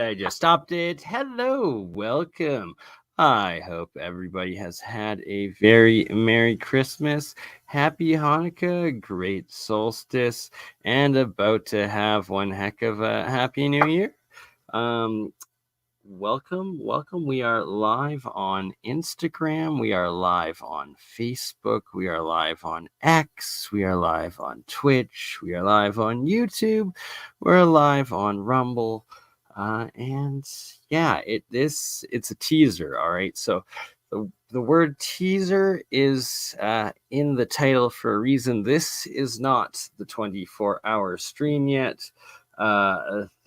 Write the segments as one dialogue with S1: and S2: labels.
S1: I just stopped it. Hello, welcome. I hope everybody has had a very Merry Christmas, Happy Hanukkah, great solstice, and about to have one heck of a Happy New Year. Um, welcome. We are live on Instagram. We are live on Facebook. We are live on X. We are live on Twitch. We are live on YouTube. We're live on Rumble. And yeah, it's a teaser. All right. So the word teaser is in the title for a reason. This is not the 24-hour stream yet.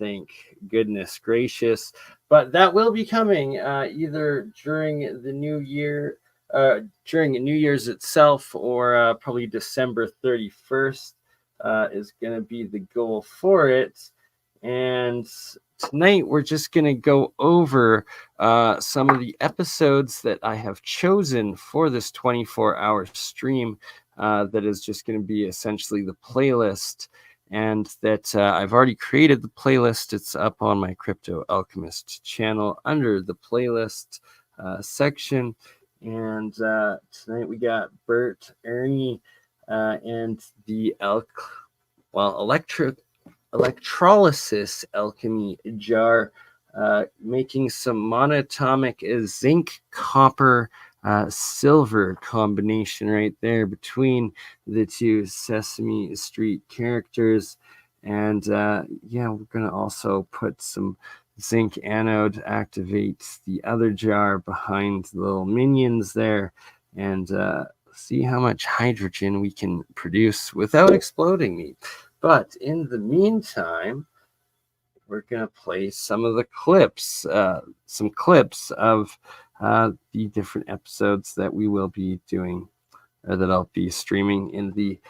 S1: Thank goodness gracious. But that will be coming either during the new year, during New Year's itself, or probably December 31st is going to be the goal for it. And tonight we're just going to go over some of the episodes that I have chosen for this 24-hour stream that is just going to be essentially the playlist. And that I've already created the playlist. It's up on my Crypto Alchemist channel under the playlist section. And tonight we got Bert, Ernie, and the electrolysis alchemy jar, making some monatomic zinc, copper, silver combination right there between the two Sesame Street characters. And yeah, we're going to also put some zinc anode, activate the other jar behind the little minions there, and see how much hydrogen we can produce without exploding me. But in the meantime, we're going to play some of the clips, some clips of the different episodes that we will be doing, or that I'll be streaming in the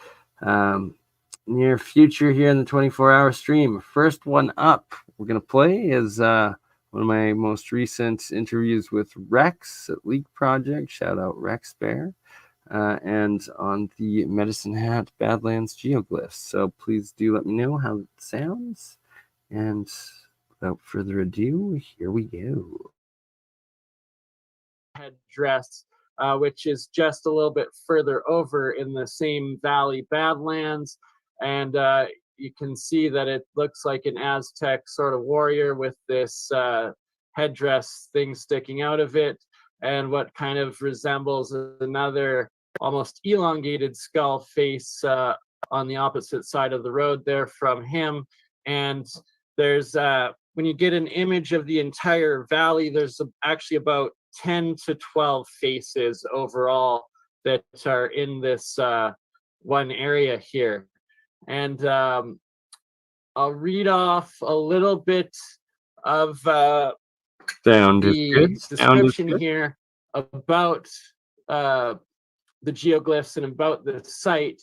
S1: near future here in the 24-hour stream. First one up we're going to play is one of my most recent interviews with Rex at Leak Project. Shout out Rex Bear. And on the Medicine Hat Badlands Geoglyphs. So please do let me know how it sounds. And without further ado, here we go. Headdress, which is just a little bit further over in the same valley Badlands. And you can see that it looks like an Aztec sort of warrior with this headdress thing sticking out of it, and what kind of resembles another almost elongated skull face on the opposite side of the road there from him. And there's when you get an image of the entire valley, there's actually about 10 to 12 faces overall that are in this one area here. And I'll read off a little bit of the description here about the geoglyphs and about the site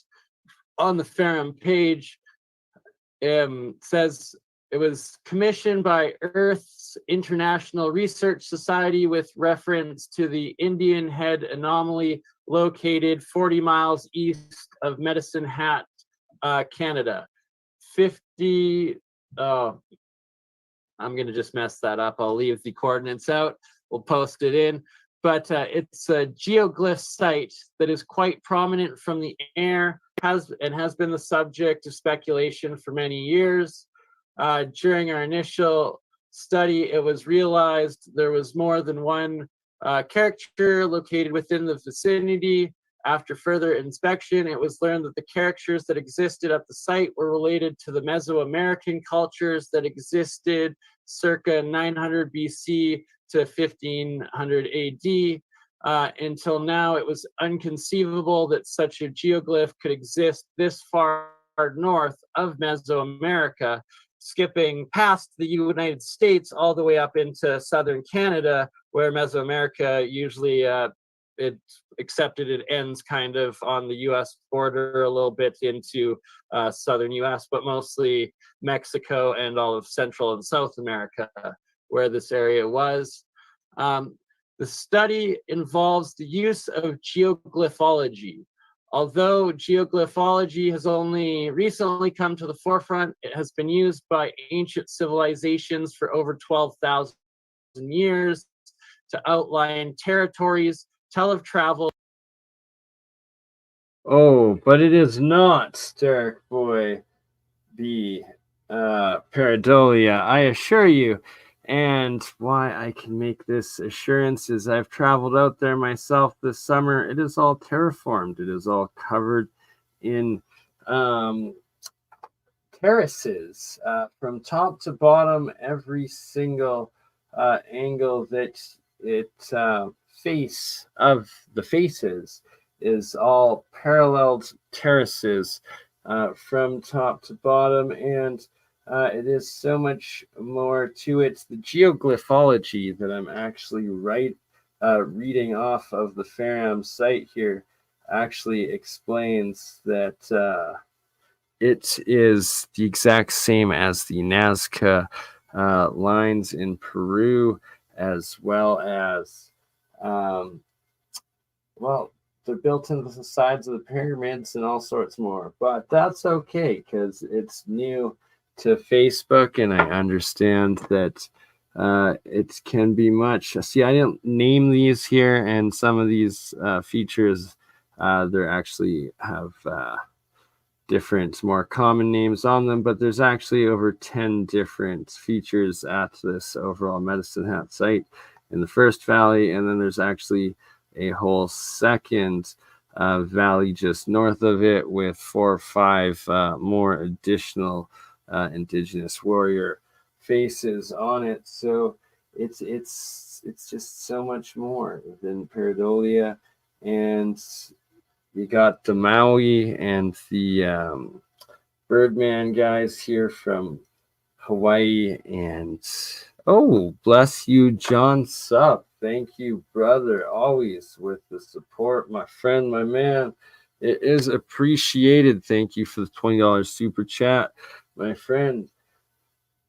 S1: on the Ferrum page. Says it was commissioned by Earth's International Research Society with reference to the Indian Head anomaly located 40 miles east of Medicine Hat, Canada. 50, oh, I'm going to just mess that up. I'll leave the coordinates out. We'll post it in. But it's a geoglyph site that is quite prominent from the air, has been the subject of speculation for many years. During our initial study, it was realized there was more than one character located within the vicinity. After further inspection, it was learned that the characters that existed at the site were related to the Mesoamerican cultures that existed circa 900 BC to 1500 AD. Until now, it was inconceivable that such a geoglyph could exist this far north of Mesoamerica, skipping past the United States all the way up into southern Canada, where Mesoamerica usually it ends kind of on the U.S. border a little bit into southern U.S., but mostly Mexico and all of Central and South America, where this area was. The study involves the use of geoglyphology, Although geoglyphology has only recently come to the forefront, it has been used by ancient civilizations for over 12,000 years to outline territories, tell of travel. Oh, but it is not, Derek Boy, the pareidolia, I assure you. And why I can make this assurance is I've traveled out there myself this summer. It is all terraformed. It is all covered in terraces from top to bottom. Every single angle that it face of the faces is all paralleled terraces from top to bottom, and it is so much more to it. The geoglyphology that I'm actually reading off of the Ferram site here actually explains that it is the exact same as the Nazca lines in Peru, as well as well, they're built into the sides of the pyramids and all sorts more. But that's okay because it's new to Facebook, and I understand that it can be much. See, I didn't name these here, and some of these features they actually have different, more common names on them, but there's actually over 10 different features at this overall Medicine Hat site in the first valley, and then there's actually a whole second valley just north of it with 4 or 5 more additional indigenous warrior faces on it. So it's just so much more than pareidolia. And you got the Maui and the Birdman guys here from Hawaii. And oh, bless you, John Sup. Thank you, brother, always with the support, my friend, my man. It is appreciated. Thank you for the $20 super chat, my friend.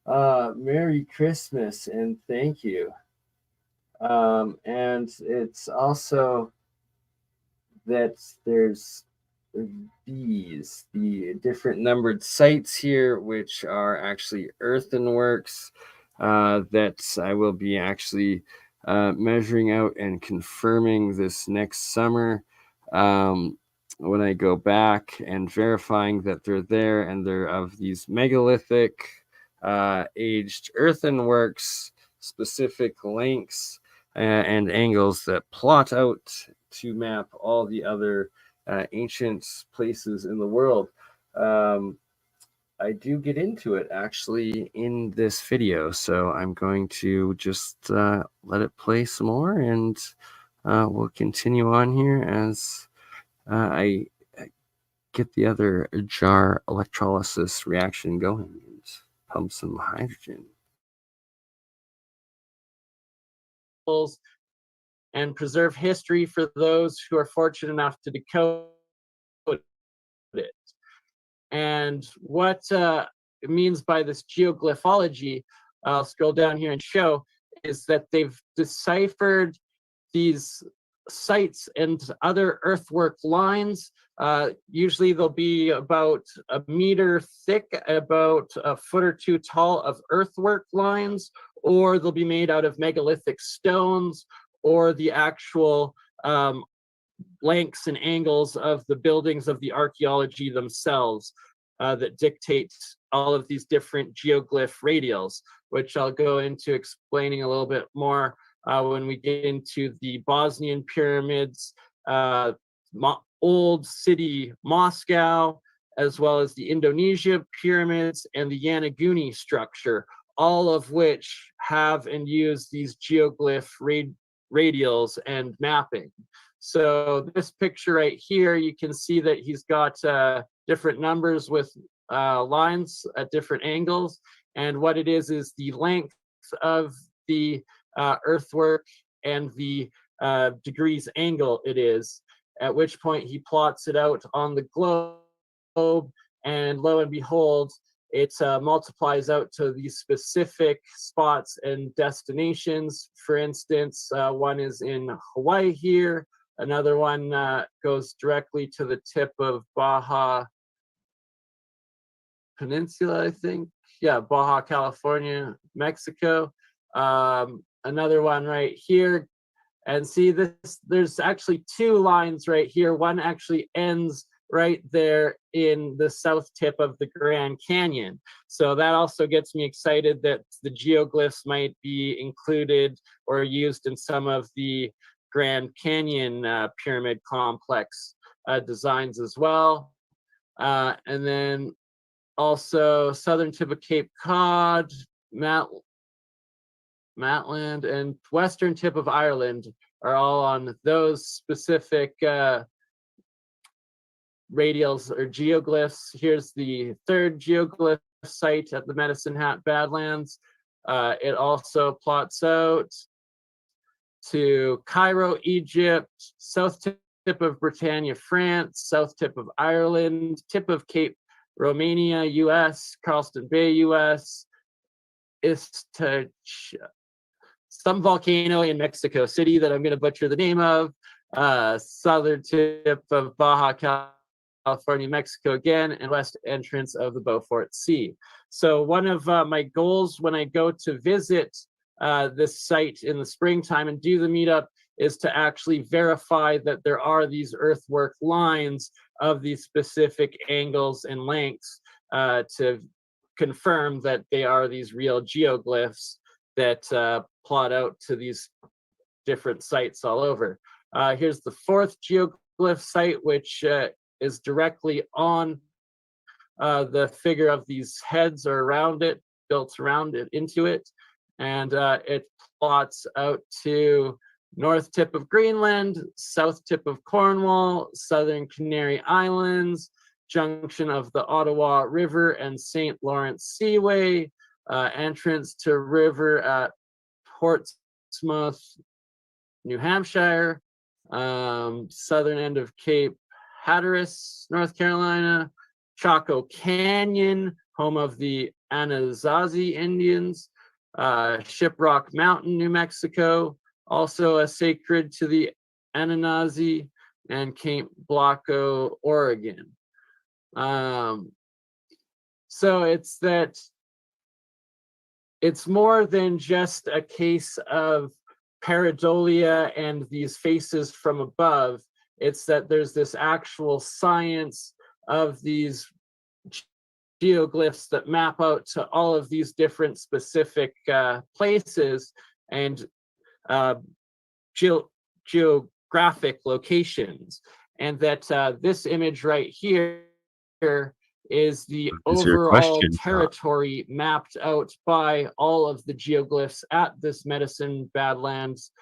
S1: Merry Christmas and thank you. And it's also that there's the different numbered sites here, which are actually earthenworks that I will be actually measuring out and confirming this next summer when I go back and verifying that they're there, and they're of these megalithic aged earthenworks, specific lengths and angles that plot out to map all the other ancient places in the world. I do get into it actually in this video, so I'm going to just let it play some more, and we'll continue on here as I get the other jar electrolysis reaction going and pump some hydrogen. And preserve history for those who are fortunate enough to decode it. And what it means by this geoglyphology, I'll scroll down here and show, is that they've deciphered these sites and other earthwork lines. Usually they'll be about a meter thick, about a foot or two tall of earthwork lines, or they'll be made out of megalithic stones, or the actual lengths and angles of the buildings of the archaeology themselves that dictate all of these different geoglyph radials, which I'll go into explaining a little bit more when we get into the Bosnian pyramids, old city Moscow, as well as the Indonesia pyramids and the Yanaguni structure, all of which have and use these geoglyph radials and mapping. So this picture right here, you can see that he's got different numbers with lines at different angles. And what it is the length of the earthwork and the degrees angle it is, at which point he plots it out on the globe, and lo and behold, it multiplies out to these specific spots and destinations. For instance, one is in Hawaii here, Another one goes directly to the tip of Baja Peninsula, I think. Yeah, Baja California, Mexico. Another one right here. And see this, there's actually two lines right here. One actually ends right there in the south tip of the Grand Canyon. So that also gets me excited that the geoglyphs might be included or used in some of the Grand Canyon pyramid complex designs as well. And then also southern tip of Cape Cod, Matland, and western tip of Ireland are all on those specific radials or geoglyphs. Here's the third geoglyph site at the Medicine Hat Badlands. It also plots out to Cairo, Egypt, south tip of Britannia, France, south tip of Ireland, tip of Cape Romania, US, Charleston Bay, US, some volcano in Mexico City that I'm going to butcher the name of, southern tip of Baja California, Mexico again, and west entrance of the Beaufort Sea. So one of my goals when I go to visit this site in the springtime and do the meetup is to actually verify that there are these earthwork lines of these specific angles and lengths to confirm that they are these real geoglyphs that plot out to these different sites all over. Here's the fourth geoglyph site, which is directly on the figure of these heads or around it, built around it, into it. And it plots out to north tip of Greenland, south tip of Cornwall, southern Canary Islands, junction of the Ottawa River and St. Lawrence Seaway, entrance to river at Portsmouth, New Hampshire, southern end of Cape Hatteras, North Carolina, Chaco Canyon, home of the Anasazi Indians, Shiprock Mountain, New Mexico, also sacred to the Anasazi, and Cape Blanco, Oregon. So it's that it's more than just a case of pareidolia and these faces from above. It's that there's this actual science of these geoglyphs that map out to all of these different specific places and geographic locations. And that this image right here is the overall territory mapped out by all of the geoglyphs at this Medicine Badlands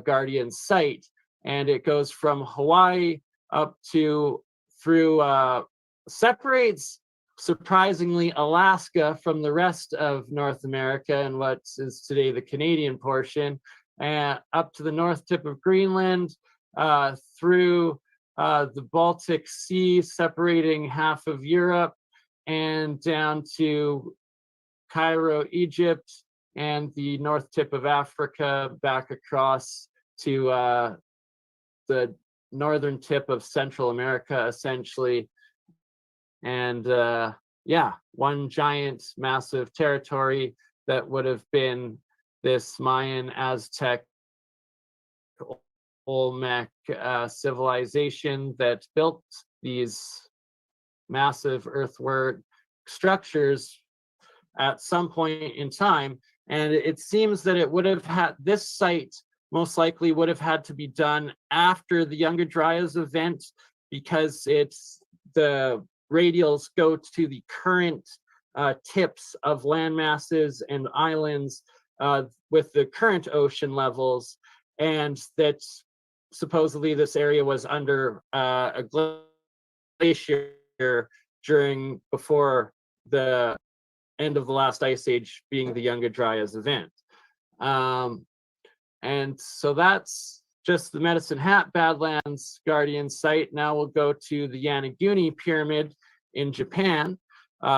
S1: Guardian site. And it goes from Hawaii up to through, separates surprisingly Alaska from the rest of North America and what is today the Canadian portion, and up to the north tip of Greenland, through the Baltic Sea, separating half of Europe, and down to Cairo, Egypt, and the north tip of Africa, back across to the northern tip of Central America, essentially. And yeah, one giant, massive territory that would have been this Mayan, Aztec, Olmec civilization that built these massive earthwork structures at some point in time. And it seems that it would have had, this site most likely would have had to be done after the Younger Dryas event, because it's the radials go to the current tips of land masses and islands with the current ocean levels, and that supposedly this area was under a glacier before the end of the last ice age, being the Younger Dryas event. And so that's just the Medicine Hat Badlands Guardian site. Now we'll go to the Yonaguni Pyramid in Japan,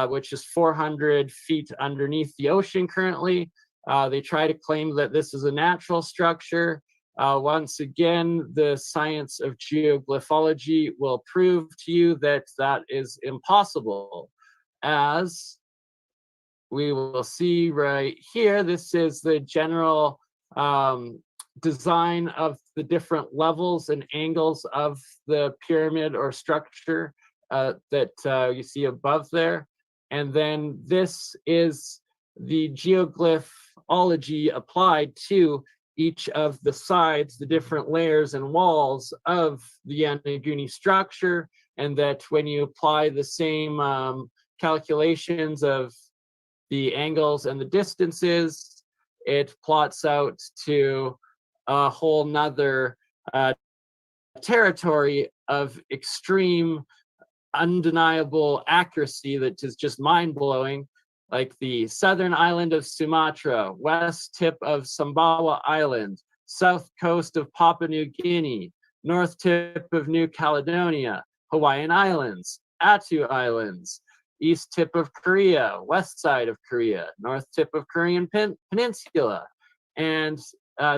S1: which is 400 feet underneath the ocean currently. They try to claim that this is a natural structure. Once again, the science of geoglyphology will prove to you that that is impossible, as we will see right here. This is the general design of the different levels and angles of the pyramid or structure that you see above there. And then this is the geoglyphology applied to each of the sides, the different layers and walls of the Yonaguni structure, and that when you apply the same calculations of the angles and the distances, it plots out to a whole nother territory of extreme, undeniable accuracy that is just mind-blowing, like the southern island of Sumatra, west tip of Sumbawa Island, south coast of Papua New Guinea, north tip of New Caledonia, Hawaiian Islands, Attu Islands, east tip of Korea, west side of Korea, north tip of Korean Peninsula. And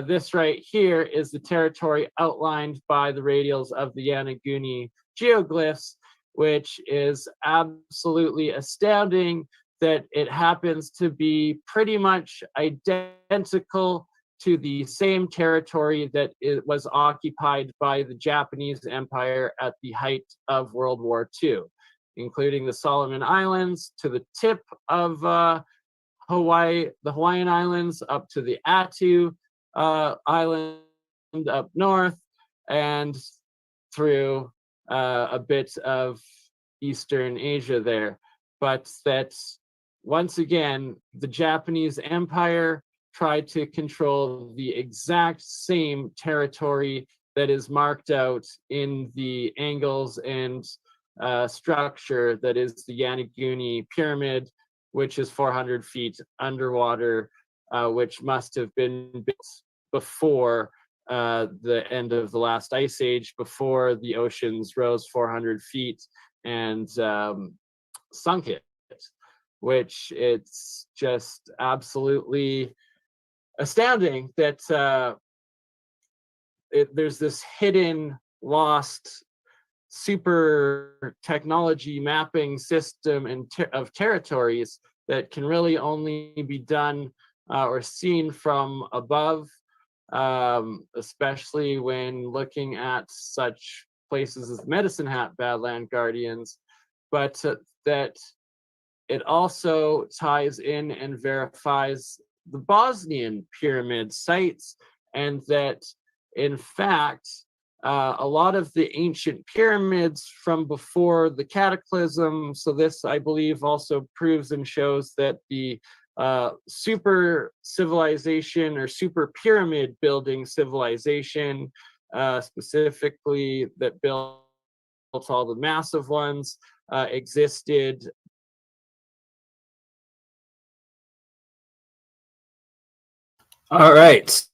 S1: this right here is the territory outlined by the radials of the Yonaguni geoglyphs, which is absolutely astounding that it happens to be pretty much identical to the same territory that it was occupied by the Japanese Empire at the height of World War II, including the Solomon Islands to the tip of Hawaii, the Hawaiian Islands up to the Attu Island up north, and through a bit of Eastern Asia there. But that, once again, the Japanese Empire tried to control the exact same territory that is marked out in the angles and structure that is the Yonaguni pyramid, which is 400 feet underwater, which must have been built before the end of the last ice age, before the oceans rose 400 feet and sunk it, which it's just absolutely astounding that there's this hidden, lost super technology mapping system and of territories that can really only be done or seen from above, especially when looking at such places as Medicine Hat Badland Guardians, but that it also ties in and verifies the Bosnian pyramid sites, and that in fact a lot of the ancient pyramids from before the cataclysm, so this I believe also proves and shows that the super civilization or super pyramid building civilization, specifically that built all the massive ones, existed. All right.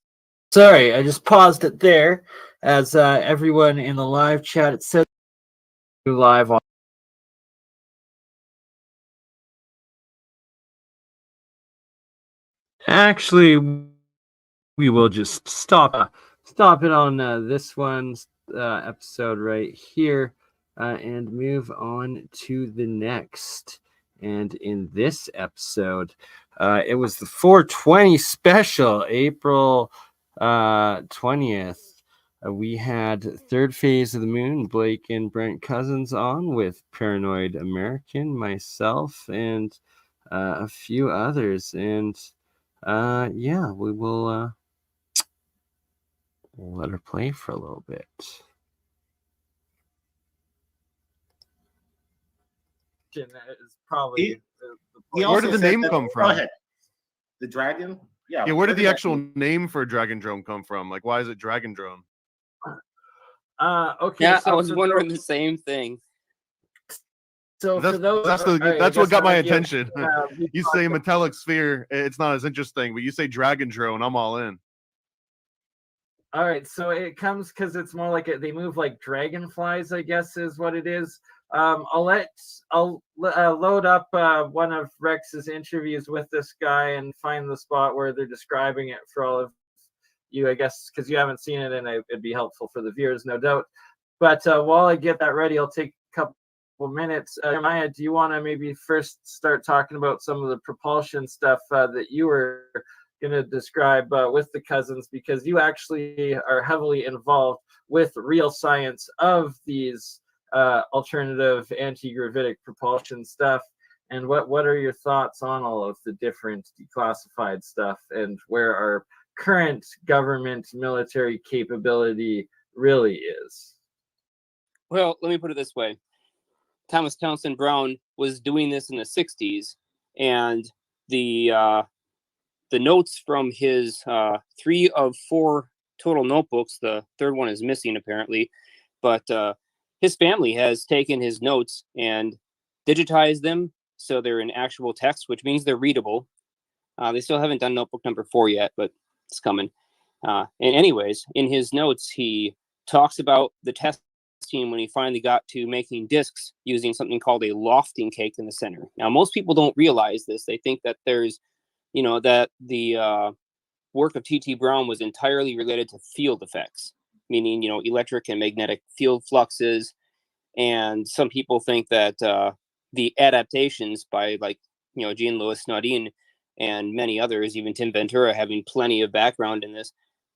S1: Sorry, I just paused it there as everyone in the live chat, it says live on. Actually, we will just stop it on this one's episode right here and move on to the next. And in this episode, it was the 420 special, April 20th. We had Third Phase of the Moon, Blake and Brent Cousins on with Paranoid American, myself, and a few others. And yeah, we will let her play for a little bit. Is probably
S2: where did the name come from?
S3: Go ahead. The dragon?
S2: Yeah, where did the actual name for Dragon Drone come from? Like, why is it Dragon Drone?
S1: Okay.
S4: Yeah, so I was wondering the same thing.
S1: So
S2: that's what got my attention. You say metallic sphere, it's not as interesting, but you say Dragon Drone, I'm all in.
S1: All right, so it comes because it's more like they move like dragonflies, I guess is what it is. I'll load up one of Rex's interviews with this guy and find the spot where they're describing it for all of
S5: you, I guess, because you haven't seen it, and it'd be helpful for the viewers, no doubt. But while I get that ready, I'll take a couple minutes. Jeremiah, do you want to maybe first start talking about some of the propulsion stuff that you were going to describe with the cousins, because you actually are heavily involved with real science of these alternative anti-gravitic propulsion stuff. And what are your thoughts on all of the different declassified stuff, and where our current government military capability really is?
S4: Well, let me put it this way. Thomas Townsend Brown was doing this in the 60s, and the notes from his 3 of 4 total notebooks, the third one is missing apparently, but his family has taken his notes and digitized them so they're in actual text, which means they're readable. They still haven't done notebook number 4 yet, but it's coming. And anyways, in his notes, he talks about the testing when he finally got to making discs using something called a lofting cake in the center. Now, most people don't realize this. They think that there's, that the work of T.T. Brown was entirely related to field effects, meaning, electric and magnetic field fluxes. And some people think that the adaptations by Jean-Louis Naudin and many others, even Tim Ventura having plenty of background in this,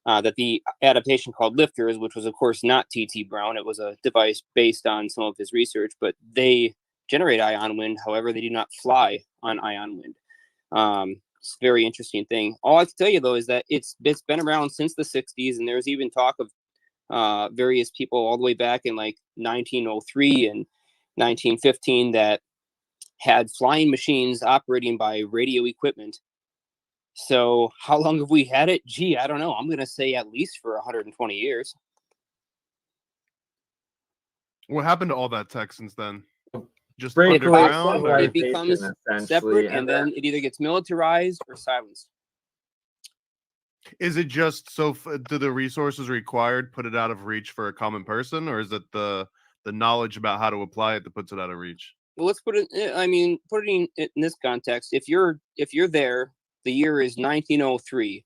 S4: that the adaptation called lifters, which was of course not T.T. Brown, it was a device based on some of his research, but they generate ion wind. However, they do not fly on ion wind. It's a very interesting thing. All I can tell you though is that it's been around since the 60s, and there's even talk of various people all the way back in like 1903 and 1915 that had flying machines operating by radio equipment. So how long have we had it? Gee, I don't know. I'm going to say at least for 120 years.
S2: What happened to all that tech since then? Just
S5: Break
S2: underground?
S5: away.
S4: It becomes separate, and then it either gets militarized or silenced.
S2: Is it just so? Do the resources required put it out of reach for a common person, or is it the knowledge about how to apply it that puts it out of reach?
S4: Well, let's put it. I mean, put it in this context. If you're there, the year is 1903.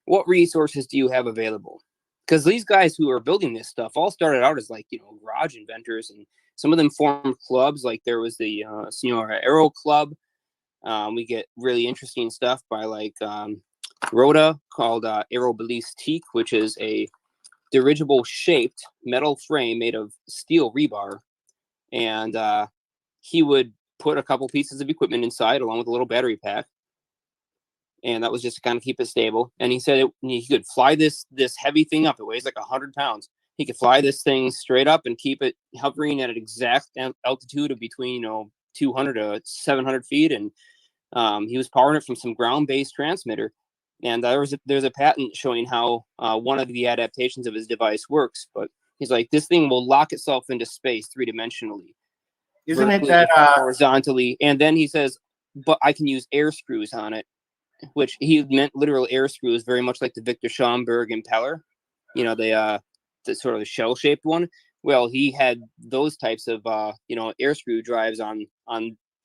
S4: What resources do you have available? Because these guys who are building this stuff all started out as garage inventors, and some of them formed clubs. Like there was the Senora Aero Club. We get really interesting stuff by Rhoda called Aeroballistique, which is a dirigible shaped metal frame made of steel rebar. And he would put a couple pieces of equipment inside along with a little battery pack. And that was just to kind of keep it stable. And he said he could fly this heavy thing up. It weighs like 100 pounds. He could fly this thing straight up and keep it hovering at an exact altitude of between 200 to 700 feet. And he was powering it from some ground-based transmitter. And there's a patent showing how one of the adaptations of his device works. But he's like, this thing will lock itself into space 3-dimensionally.
S3: Isn't it that
S4: horizontally? And then he says, but I can use air screws on it, which he meant literal air screws, very much like the Victor Schomburg impeller, the sort of shell-shaped one. Well, he had those types of air screw drives on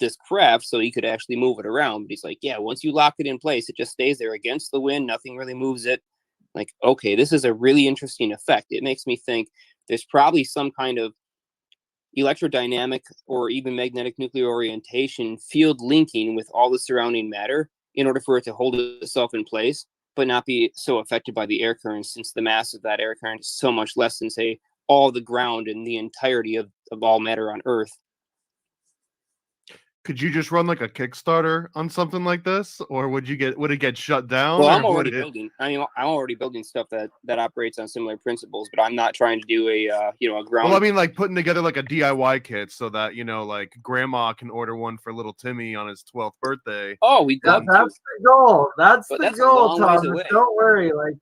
S4: this craft, so he could actually move it around. But he's like, yeah, once you lock it in place, it just stays there against the wind. Nothing really moves it. Like, okay, this is a really interesting effect. It makes me think there's probably some kind of electrodynamic or even magnetic nuclear orientation field linking with all the surrounding matter in order for it to hold itself in place, but not be so affected by the air current, since the mass of that air current is so much less than, say, all the ground and the entirety of all matter on Earth.
S2: Could you just run like a Kickstarter on something like this, or would it get shut down?
S4: Well, I'm already building stuff that operates on similar principles, but I'm not trying to do a ground.
S2: Well, I mean, like putting together like a DIY kit so that like grandma can order one for little Timmy on his 12th birthday.
S4: Oh,
S5: that's the goal. That's the goal, Thomas. Don't worry. Like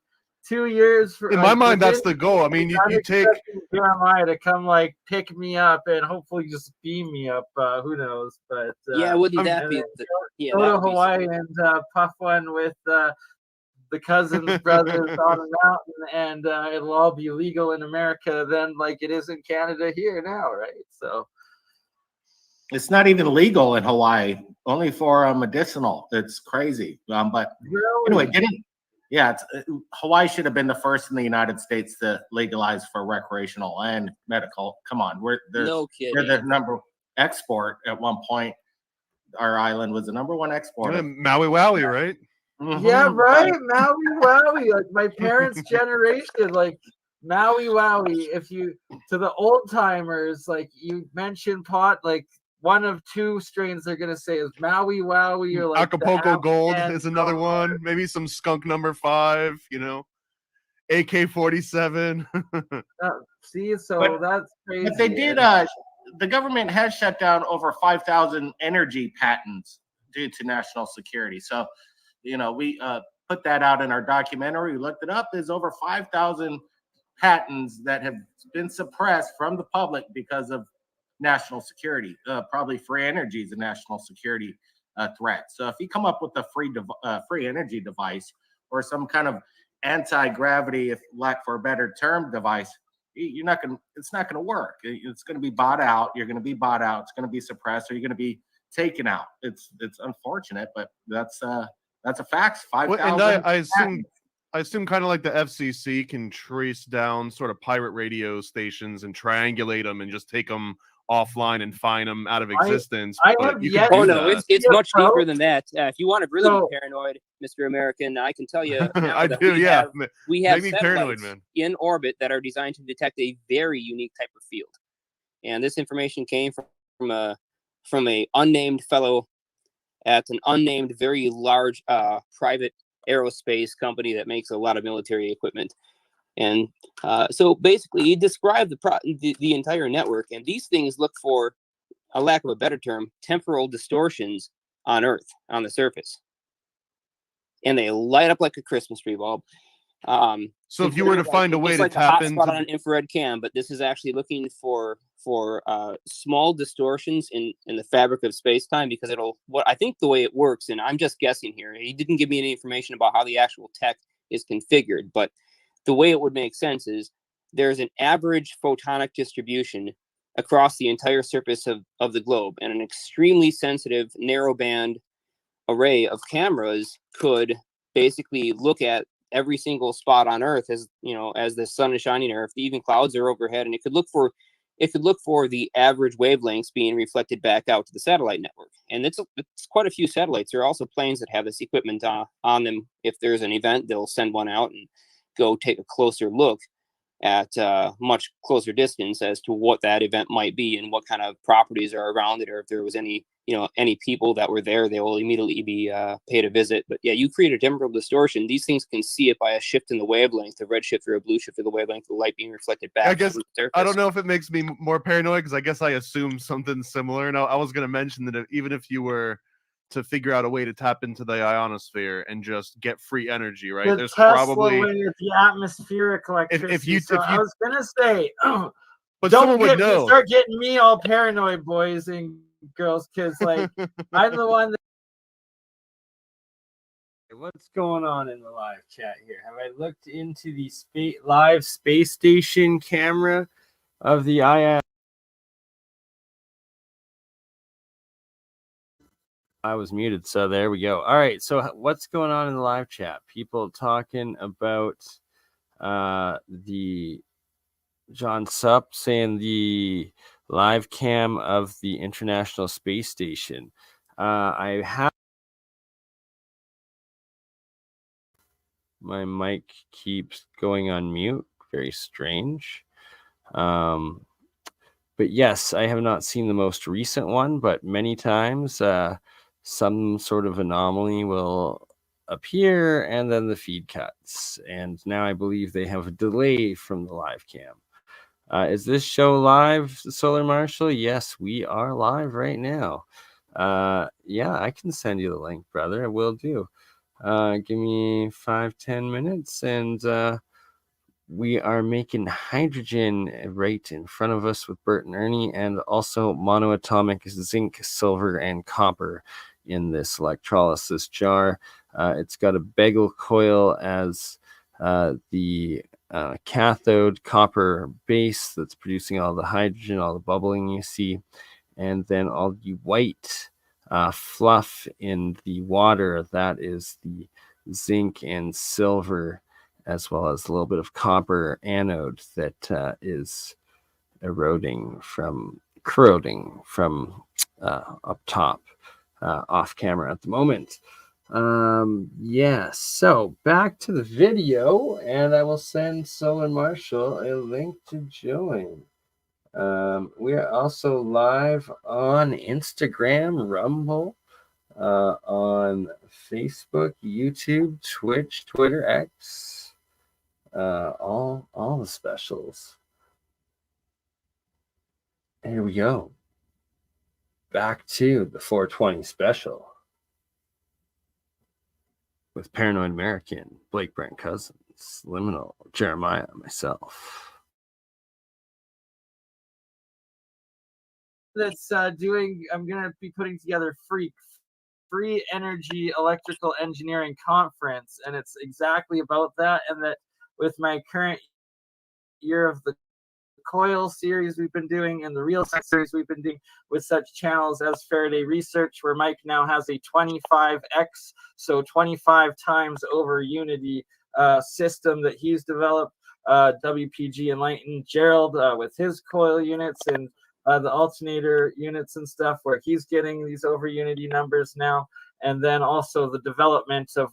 S5: 2 years.
S2: In my mind, that's the goal. I mean, you take
S5: Jeremiah to come pick me up and hopefully just beam me up. Who knows? But
S4: wouldn't that be?
S5: Go to Hawaii and puff one with the Cousins brothers on a mountain, and it'll all be legal in America then, like it is in Canada here now, right? So
S3: it's not even legal in Hawaii, only for medicinal. It's crazy. But
S5: really?
S3: Anyway, yeah, Hawaii should have been the first in the United States to legalize for recreational and medical. Come on, we're
S4: No
S3: we're
S4: kidding.
S3: the number export at one point. Our island was the number one exporter.
S2: Maui Wowie, right?
S5: Yeah,
S3: Mhm.
S5: right. Maui Wowie, like my parents' generation, like Maui Wowie. If you to the old timers, like you mentioned pot, like one of two strains they're gonna say is Maui Wowie or like the
S2: Acapulco Gold
S5: Afghan
S2: is another
S5: Gold.
S2: one. Maybe some skunk number 5, AK-47.
S5: See, so
S3: But-
S5: that's crazy.
S3: But they did. The government has shut down over 5,000 energy patents due to national security. So, we put that out in our documentary. We looked it up. There's over 5,000 patents that have been suppressed from the public because of national security. Probably free energy is a national security threat. So if you come up with a free energy device or some kind of anti-gravity, if lack for a better term, device, you're not going to, it's not going to work. It's going to be bought out. You're going to be bought out. It's going to be suppressed, or you're going to be taken out. It's unfortunate, but that's a fact. 5,000.
S2: And I assume kind of like the FCC can trace down sort of pirate radio stations and triangulate them and just take them offline and fine them out of existence.
S5: I
S2: but
S5: have
S2: you
S5: yet
S2: could
S4: Oh
S2: do
S4: no,
S2: that.
S4: it's
S5: Yeah,
S4: much
S5: bro.
S4: deeper than that. If you want to really
S5: So-
S4: be paranoid, Mr. American, I can tell you now
S2: I
S4: that
S2: do,
S4: we
S2: yeah.
S4: have we have
S2: Make me paranoid,
S4: satellites
S2: man.
S4: in orbit that are designed to detect a very unique type of field, and this information came from a unnamed fellow at an unnamed, very large private aerospace company that makes a lot of military equipment. And so basically, he described the entire network, and these things look for, a lack of a better term, temporal distortions on Earth, on the surface. And they light up like a Christmas tree bulb.
S2: So if you were to find a way
S4: it's
S2: to
S4: like
S2: tap
S4: a
S2: into
S4: hotspot on an infrared cam, but this is actually looking for small distortions in the fabric of space-time, because I think the way it works, and I'm just guessing here, he didn't give me any information about how the actual tech is configured, but the way it would make sense is there's an average photonic distribution across the entire surface of the globe, and an extremely sensitive narrowband array of cameras could basically look at every single spot on Earth as the sun is shining, or if even clouds are overhead, and it could look for the average wavelengths being reflected back out to the satellite network. And it's quite a few satellites. There are also planes that have this equipment on them. If there's an event, they'll send one out and go take a closer look at much closer distance as to what that event might be and what kind of properties are around it, or if there was any people that were there, they will immediately be paid a visit. But yeah, you create a temporal distortion. These things can see it by a shift in the wavelength, a red shift or a blue shift of the wavelength, the light being reflected back.
S2: I guess
S4: on the surface.
S2: I don't know if it makes me more paranoid, because I guess I assumed something similar. And I was going to mention that even if you were to figure out a way to tap into the ionosphere and just get free energy, right?
S5: The
S2: There's
S5: Tesla
S2: probably,
S5: way of the atmospheric electricity. I was gonna say,
S2: but
S5: don't
S2: someone would know.
S5: start getting me all paranoid, boys and girls, because like I'm the one. What's going on in the live chat here? Have I looked into the live space station camera of the IS? I was muted, so there we go. All right, so what's going on in the live chat? People talking about the John Supp saying the live cam of the International Space Station. I have my mic keeps going on mute. Very strange. But yes, I have not seen the most recent one, but many times some sort of anomaly will appear and then the feed cuts. And now I believe they have a delay from the live cam. Is this show live, Solar Marshal? Yes, we are live right now. Yeah, I can send you the link, brother. I will do. Give me 5-10 minutes and we are making hydrogen right in front of us with Bert and Ernie, and also monoatomic zinc, silver, and copper in this electrolysis jar. It's got a bagel coil as the cathode, copper base that's producing all the hydrogen, all the bubbling you see, and then all the white fluff in the water. That is the
S1: zinc and silver, as well as a little bit of copper anode that is corroding from up top, off camera at the moment. Yeah, so back to the video, and I will send Sol and Marshall a link to join. We are also live on Instagram, Rumble, on Facebook, YouTube, Twitch, Twitter, X, all the specials. Here we go. Back to the 420 special with Paranoid American, Blake Brent Cousins, Liminal, Jeremiah, myself.
S5: That's I'm gonna be putting together free energy electrical engineering conference, and it's exactly about that. And that with my current year of the coil series we've been doing and the real sex series we've been doing with such channels as Faraday Research, where Mike now has a 25x, so 25 times over unity system that he's developed. WPG Enlightened Gerald with his coil units and the alternator units and stuff, where he's getting these over unity numbers now. And then also the development of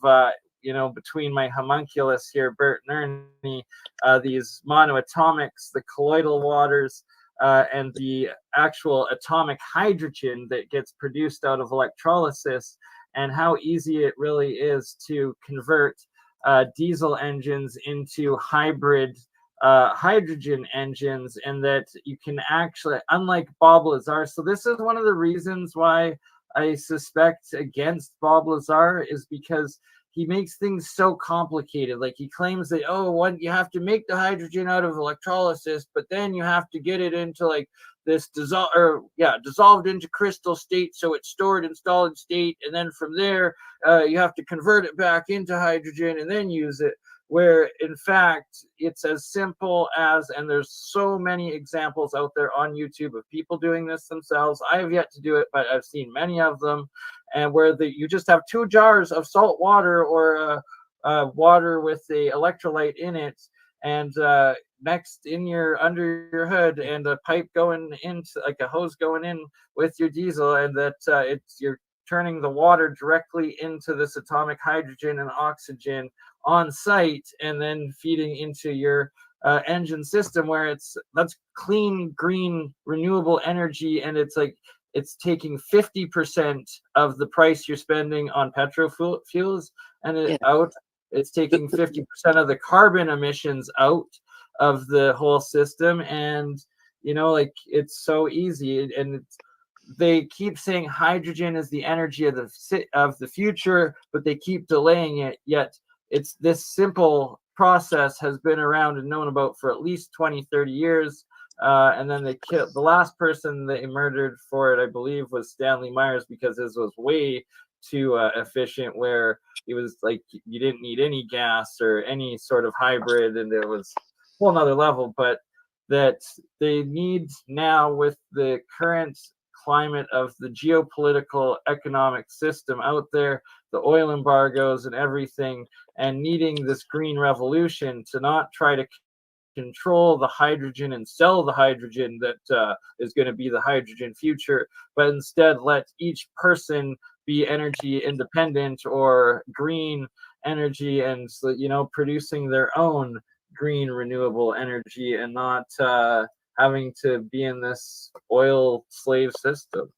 S5: between my homunculus here, Bert and Ernie, these monoatomics, the colloidal waters, and the actual atomic hydrogen that gets produced out of electrolysis, and how easy it really is to convert diesel engines into hybrid hydrogen engines, and that you can actually, unlike Bob Lazar. So this is one of the reasons why I suspect against Bob Lazar, is because he makes things so complicated. Like, he claims that, you have to make the hydrogen out of electrolysis, but then you have to get it into like this dissolved into crystal state, so it's stored in solid state, and then from there you have to convert it back into hydrogen and then use it. Where in fact it's as simple as, and there's so many examples out there on YouTube of people doing this themselves. I have yet to do it, but I've seen many of them, and where you just have 2 jars of salt water or water with the electrolyte in it, and next under your hood, and a pipe going into, like a hose going in with your diesel, and that you're turning the water directly into this atomic hydrogen and oxygen on site, and then feeding into your engine system, where that's clean, green, renewable energy, and it's taking 50% of the price you're spending on petrol fuels, and it's taking 50% of the carbon emissions out of the whole system. And it's so easy, and they keep saying hydrogen is the energy of the future, but they keep delaying it. Yet it's this simple process has been around and known about for at least 20-30 years. And then they killed the last person they murdered for it, I believe, was Stanley Myers, because his was way too efficient, where it was like you didn't need any gas or any sort of hybrid, and it was a whole nother level. But that they need now, with the current climate of the geopolitical economic system out there, the oil embargoes and everything, and needing this green revolution to not try to control the hydrogen and sell the hydrogen that is going to be the hydrogen future, but instead let each person be energy independent or green energy, and producing their own green renewable energy, and not having to be in this oil slave system.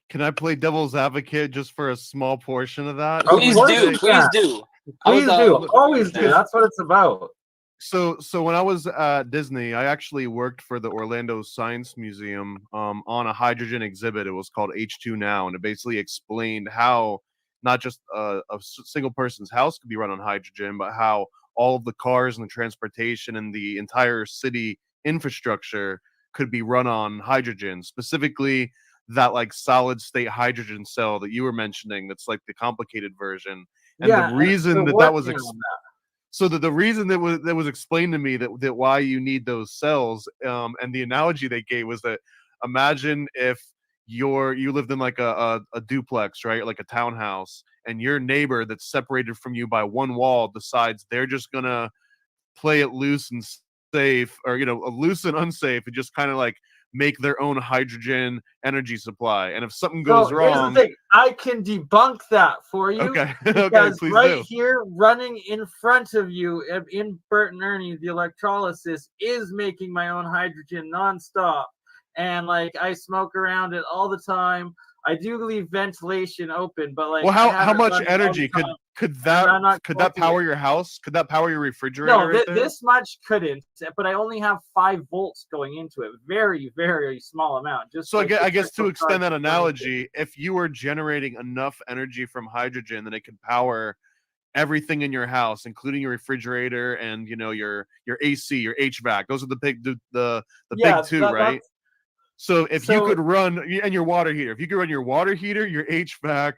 S2: Can I play devil's advocate just for a small portion of that?
S4: Please do. Please do.
S5: Always do. That's what it's about.
S2: So when I was at Disney, I actually worked for the Orlando Science Museum on a hydrogen exhibit. It was called H2 Now, and it basically explained how not just a single person's house could be run on hydrogen, but how all of the cars and the transportation and the entire city infrastructure could be run on hydrogen. Specifically, that like solid state hydrogen cell that you were mentioning, that's like the complicated version. And the reason that was so the reason that was explained to me that why you need those cells, and the analogy they gave was that, imagine if you lived in like a duplex, right? Like a townhouse, and your neighbor that's separated from you by one wall decides they're just gonna play it loose and safe, or loose and unsafe, and just kind of like make their own hydrogen energy supply. And if something goes
S5: So here's the
S2: wrong,
S5: thing. I can debunk that for you.
S2: okay, okay,
S5: Because
S2: please
S5: right
S2: do.
S5: here, running in front of you in Bert and Ernie, the electrolysis is making my own hydrogen nonstop. And like I smoke around it all the time. I do leave ventilation open, but like
S2: Well,
S5: I have
S2: how
S5: it
S2: much
S5: running all
S2: energy
S5: the time.
S2: could
S5: I'm not
S2: that
S5: smoking
S2: power
S5: it.
S2: your house? Could that power your refrigerator?
S5: No,
S2: right there?
S5: this much couldn't, but I only have 5 volts going into it. Very, very small amount. Just
S2: So
S5: like
S2: I
S5: the
S2: guess to
S5: crystal
S2: extend that
S5: charge
S2: analogy, if you were generating enough energy from hydrogen, then it could power everything in your house, including your refrigerator and your AC, your HVAC. Those are the
S5: Yeah,
S2: big two, right?
S5: that's
S2: So if you
S5: so
S2: could run, and your water heater, if you could run your water heater, your HVAC,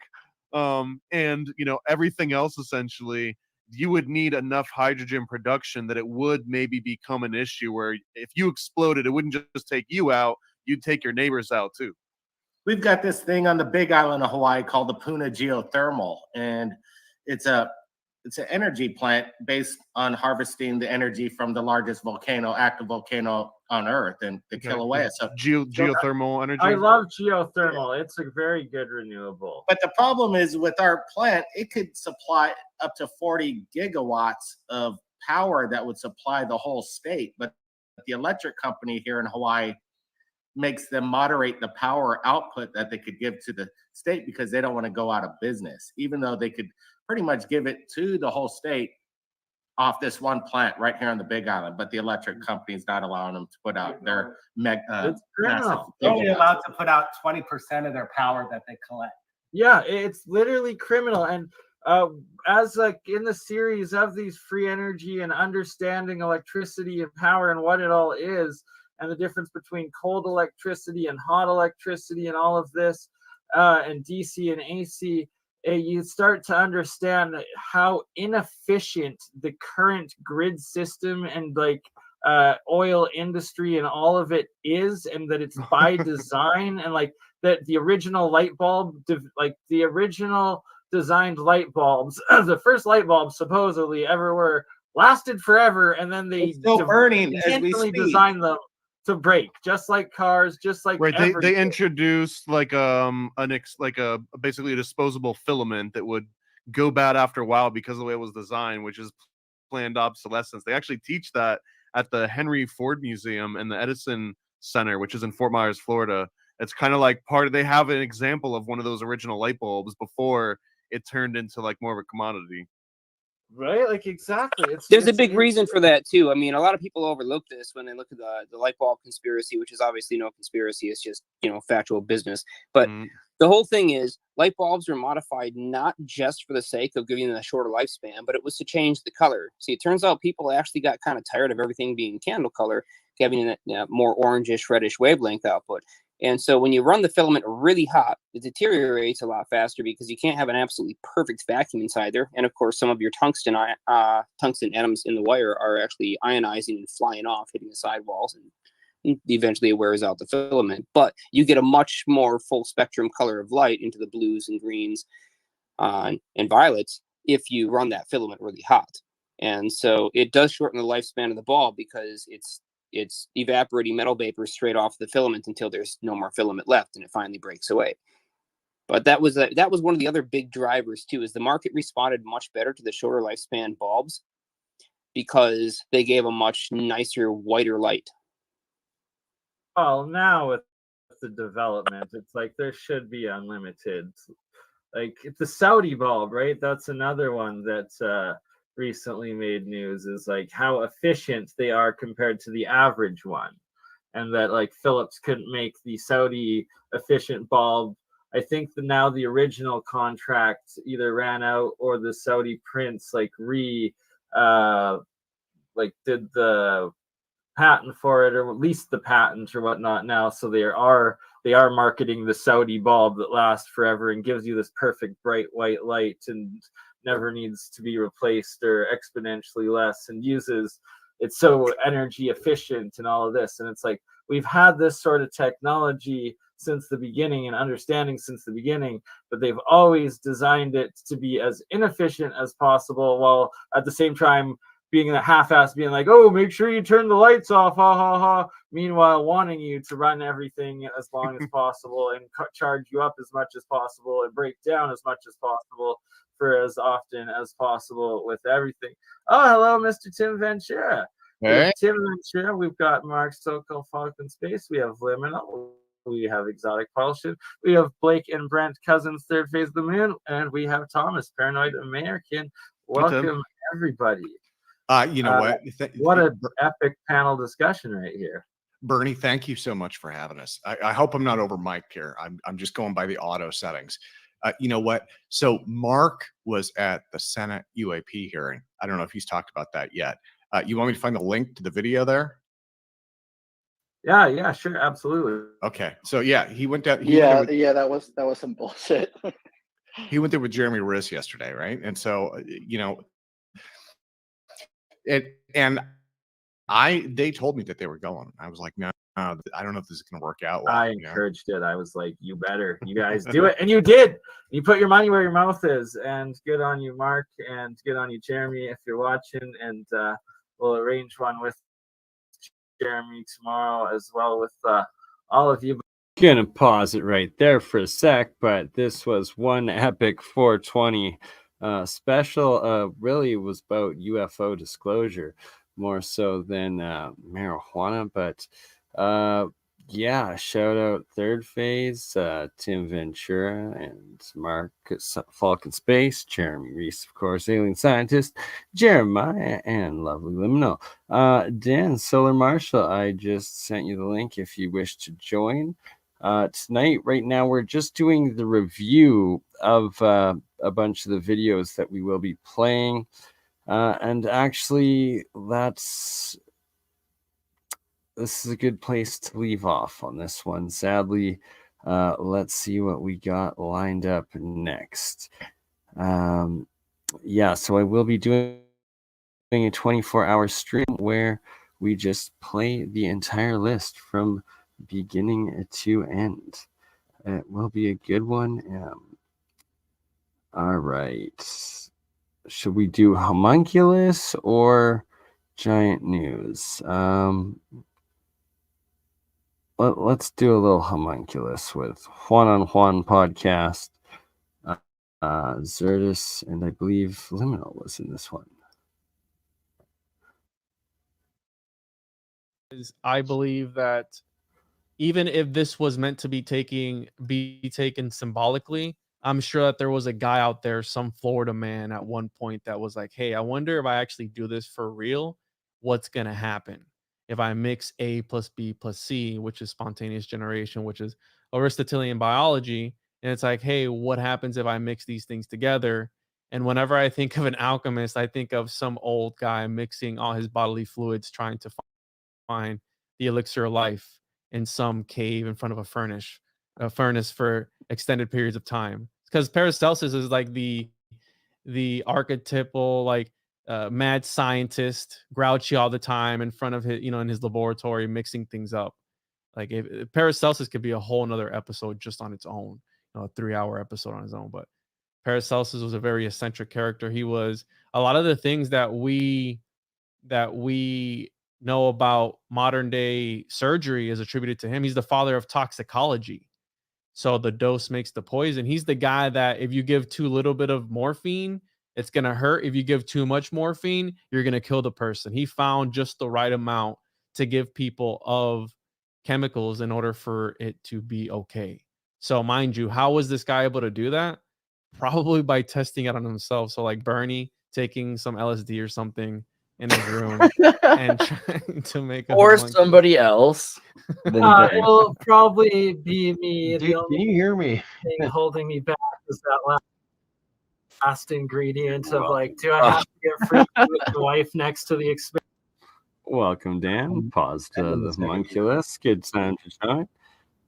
S2: and everything else, essentially, you would need enough hydrogen production that it would maybe become an issue where if you exploded, it wouldn't just take you out, you'd take your neighbors out too.
S3: We've got this thing on the Big Island of Hawaii called the Puna Geothermal, and it's an energy plant based on harvesting the energy from the largest active volcano on Earth, and the Kilauea. So
S2: geothermal energy.
S5: I love geothermal. It's a very good renewable.
S3: But the problem is with our plant, it could supply up to 40 gigawatts of power that would supply the whole state. But the electric company here in Hawaii makes them moderate the power output that they could give to the state because they don't want to go out of business, even though they could pretty much give it to the whole state off this one plant right here on the Big Island. But the electric company is not allowing them to put out their massive.
S6: They're only allowed to put out 20% of their power that they collect.
S5: Yeah, it's literally criminal. And as like in the series of these free energy and understanding electricity and power and what it all is, and the difference between cold electricity and hot electricity and all of this, and DC and AC, you start to understand how inefficient the current grid system and like oil industry and all of it is, and that it's by design, and like that the original light bulb, like the original designed light bulbs, the first light bulbs supposedly ever were, lasted forever, and then they
S3: still burning as we speak.
S5: designed them to break, just like cars, just like
S2: right.
S5: everything.
S2: They introduced like basically a disposable filament that would go bad after a while because of the way it was designed, which is planned obsolescence. They actually teach that at the Henry Ford Museum and the Edison Center, which is in Fort Myers, Florida. It's kind of like they have an example of one of those original light bulbs before it turned into like more of a commodity.
S5: Right, like exactly.
S4: There's a big reason for that too. I mean, a lot of people overlook this when they look at the light bulb conspiracy, which is obviously no conspiracy. It's just factual business. But the whole thing is, light bulbs were modified not just for the sake of giving them a shorter lifespan, but it was to change the color. See, it turns out people actually got kind of tired of everything being candle color, having a more orangish, reddish wavelength output. And so when you run the filament really hot, it deteriorates a lot faster because you can't have an absolutely perfect vacuum inside there. And of course, some of your tungsten atoms in the wire are actually ionizing and flying off, hitting the sidewalls, and eventually it wears out the filament. But you get a much more full spectrum color of light into the blues and greens and violets if you run that filament really hot. And so it does shorten the lifespan of the bulb because it's evaporating metal vapor straight off the filament until there's no more filament left and it finally breaks away. But that was one of the other big drivers too, is the market responded much better to the shorter lifespan bulbs because they gave a much nicer, whiter light.
S5: Well, now with the development, it's like there should be unlimited. Like the Saudi bulb, right? That's another one that recently made news, is like how efficient they are compared to the average one, and that like Philips couldn't make the Saudi efficient bulb. I think now the original contract either ran out or the Saudi prince like did the patent for it, or released the patent or whatnot now, so they are marketing the Saudi bulb that lasts forever and gives you this perfect bright white light and never needs to be replaced or exponentially less, and it's so energy efficient and all of this. And it's like, we've had this sort of technology since the beginning and understanding since the beginning, but they've always designed it to be as inefficient as possible, while at the same time being a half-ass, being like, oh, make sure you turn the lights off, ha ha ha. Meanwhile, wanting you to run everything as long as possible and charge you up as much as possible and break down as much as possible for as often as possible with everything. Oh, hello, Mr. Tim Ventura. We have Tim Ventura. We've got Mark Sokol, Falcon Space. We have Liminal. We have Exotic Propulsion. We have Blake and Brent Cousins, Third Phase of the Moon. And we have Thomas, Paranoid American. Welcome, everybody.
S7: You know what?
S5: What an epic panel discussion right here.
S7: Bernie, thank you so much for having us. I hope I'm not over mic'd here. I'm just going by the auto settings. You know what? So Mark was at the Senate UAP hearing. I don't know if he's talked about that yet. You want me to find the link to the video there?
S5: Yeah, sure, absolutely.
S7: Okay, so yeah, he went down.
S8: That was some bullshit.
S7: He went there with Jeremy Riss yesterday, right? And so you know, they told me that they were going. I was like, no, I don't know if this is going to work out well.
S5: I encouraged it. I was like, you guys do it. And you did. You put your money where your mouth is. And good on you, Mark. And good on you, Jeremy, if you're watching. And we'll arrange one with Jeremy tomorrow as well with all of you.
S1: Gonna pause it right there for a sec, but this was one epic 420 special. Really was about UFO disclosure more so than marijuana, but yeah, shout out Third Phase, Tim Ventura and Mark Falcon Space, Jeremy Reese, of course, Alien Scientist, Jeremiah, and Lovely Liminal. Dan Solar Marshall, I just sent you the link if you wish to join. Tonight, right now, we're just doing the review of a bunch of the videos that we will be playing. And actually, this is a good place to leave off on this one. Sadly, let's see what we got lined up next. Yeah, so I will be doing a 24-hour stream where we just play the entire list from beginning to end. It will be a good one. All right. Should we do homunculus or giant news? Let's do a little homunculus with Juan on Juan podcast, Zertis, and I believe Liminal was in this one.
S9: I believe that even if this was meant to be taken symbolically, I'm sure that there was a guy out there, some Florida man at one point that was like, hey, I wonder if I actually do this for real, what's going to happen if I mix A plus B plus C, which is spontaneous generation, which is Aristotelian biology. And it's like, hey, what happens if I mix these things together? And whenever I think of an alchemist, I think of some old guy mixing all his bodily fluids, trying to find the elixir of life in some cave in front of a furnace for extended periods of time. Because Paracelsus is like the archetypal, like mad scientist, grouchy all the time in front of his, in his laboratory, mixing things up. Like if Paracelsus could be a whole nother episode just on its own, a 3-hour episode on its own. But Paracelsus was a very eccentric character. He was a lot of the things that we know about modern day surgery is attributed to him. He's the father of toxicology. So the dose makes the poison. He's the guy that if you give too little bit of morphine, it's going to hurt. If you give too much morphine, you're going to kill the person. He found just the right amount to give people of chemicals in order for it to be okay. So mind you, how was this guy able to do that? Probably by testing it on himself. So like Bernie taking some LSD or something in his room and trying to make
S10: or somebody else.
S5: It'll probably be me.
S10: Dude, can you hear me?
S5: Thing holding me back is that last ingredient of like, do I have to get free with the wife next to the experience?
S1: Welcome, Dan. Pause to the homunculus. Good time to join.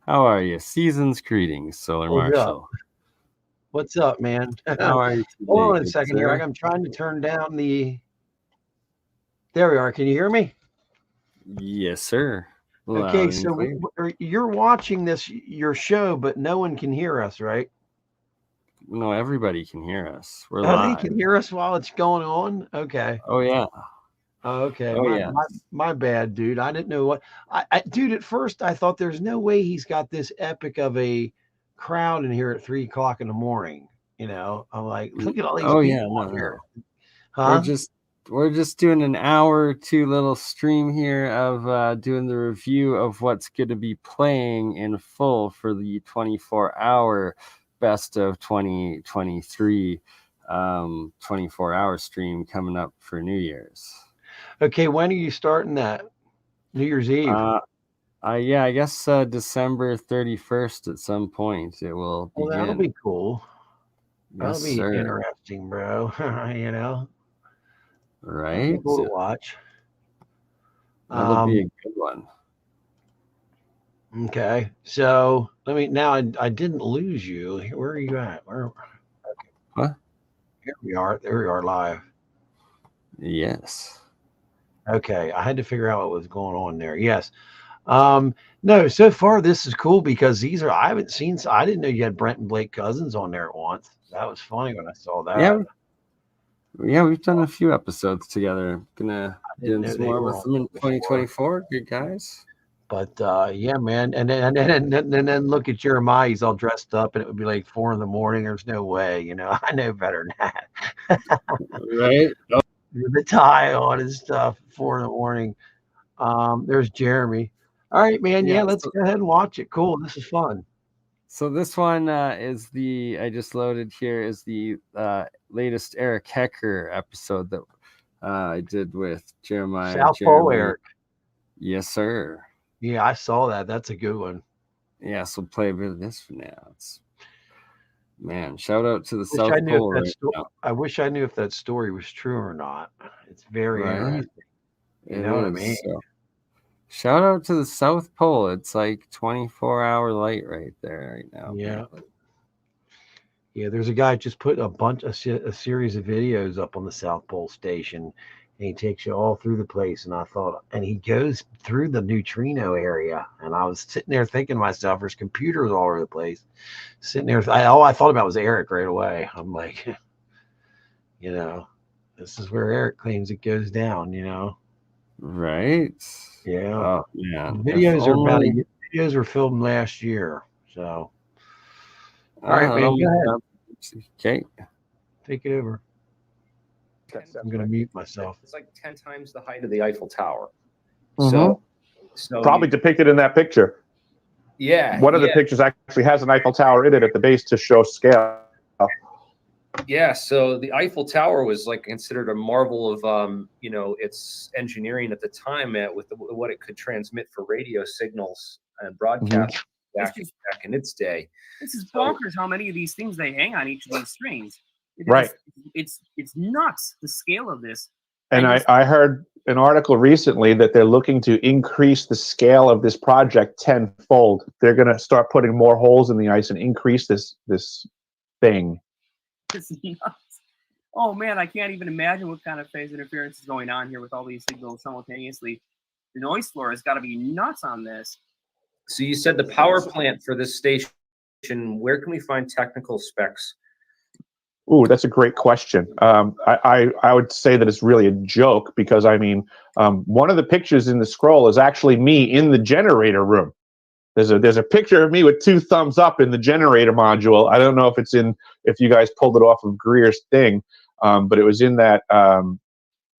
S1: How are you? Season's greetings, Solar Marshall.
S10: What's up, man?
S1: How are you today?
S10: Hold on a second here. I'm trying to turn down the. There we are. Can you hear me?
S1: Yes, sir. Loud
S10: Okay,
S1: and
S10: so
S1: clear.
S10: you're watching your show, but no one can hear us, right?
S1: No, everybody can hear us. We're
S10: Oh, they
S1: live.
S10: can hear us while it's going on. Okay.
S1: Oh yeah.
S10: Oh, okay.
S1: Oh yeah.
S10: My bad, dude. I didn't know what dude, at first I thought there's no way he's got this epic of a crowd in here at 3 o'clock in the morning. You know, I'm like, look at all these
S1: Oh
S10: people
S1: yeah.
S10: on
S1: No,
S10: here.
S1: no.
S10: Huh?
S1: We're just doing an hour or two little stream here of doing the review of what's going to be playing in full for the 24-hour best of 2023 24-hour stream coming up for New Year's.
S10: Okay, when are you starting that? New Year's Eve.
S1: Yeah, I guess December 31st at some point it will begin.
S10: Well, that'll be cool.
S1: Yes,
S10: That'll be
S1: sir.
S10: interesting, bro. You know,
S1: Right?
S10: cool to watch.
S1: That'll be a good one.
S10: Okay, so let me now. I didn't lose you. Where are you at? Where? Okay.
S1: What?
S10: Here we are. There we are live.
S1: Yes.
S10: Okay, I had to figure out what was going on there. Yes. No, so far this is cool because I didn't know you had Brent and Blake Cousins on there at once. That was funny when I saw that.
S1: Yeah, we've done a few episodes together. Gonna
S10: didn't
S1: do
S10: know
S1: some
S10: they
S1: more
S10: were
S1: with
S10: on
S1: them in
S10: before.
S1: 2024. Good guys.
S10: But yeah, man, and then look at Jeremiah. He's all dressed up, and it would be like 4 a.m. There's no way, you know. I know better than that.
S1: Right? Oh.
S10: With the tie on and stuff, 4 a.m. There's Jeremy. All right, man. Yeah, let's go ahead and watch it. Cool. This is fun.
S1: So this one is I just loaded here is the latest Eric Hecker episode that I did with Jeremiah.
S10: South Pole Eric.
S1: Yes, sir.
S10: Yeah, I saw that. That's a good one.
S1: Yeah, so play a bit of this for now. Man, shout out to the South Pole right now.
S10: I wish I knew if that story was true or not. It's very interesting. You know what I mean?
S1: So, shout out to the South Pole. It's like 24-hour light right there right now.
S10: Yeah. Yeah, there's a guy just put a series of videos up on the South Pole station, and he takes you all through the place. And he goes through the neutrino area. And I was sitting there thinking to myself, there's computers all over the place. Sitting there, all I thought about was Eric right away. I'm like, you know, this is where Eric claims it goes down, you know?
S1: Right.
S10: Yeah.
S1: Oh, yeah.
S10: Videos were filmed last year. So, all right, man. Go ahead.
S1: Okay.
S10: Take it over. I'm going to mute myself.
S11: It's like 10 times the height of the Eiffel Tower.
S2: So probably depicted in that picture.
S11: Yeah.
S2: One of the pictures actually has an Eiffel Tower in it at the base to show scale.
S11: Yeah, so the Eiffel Tower was like considered a marvel of, you know, its engineering at the time with what it could transmit for radio signals and broadcast back in its day.
S4: This is bonkers how many of these things they hang on each of these strings. It's nuts, the scale of this.
S2: And I heard an article recently that they're looking to increase the scale of this project tenfold. They're going to start putting more holes in the ice and increase this thing.
S4: It's nuts. Oh man, I can't even imagine what kind of phase interference is going on here with all these signals simultaneously. The noise floor has got to be nuts on this.
S11: So you said the power plant for this station, where can we find technical specs?
S2: Ooh, that's a great question. I would say that it's really a joke because, I mean, one of the pictures in the scroll is actually me in the generator room. There's a picture of me with 2 thumbs up in the generator module. I don't know if you guys pulled it off of Greer's thing, but it was in that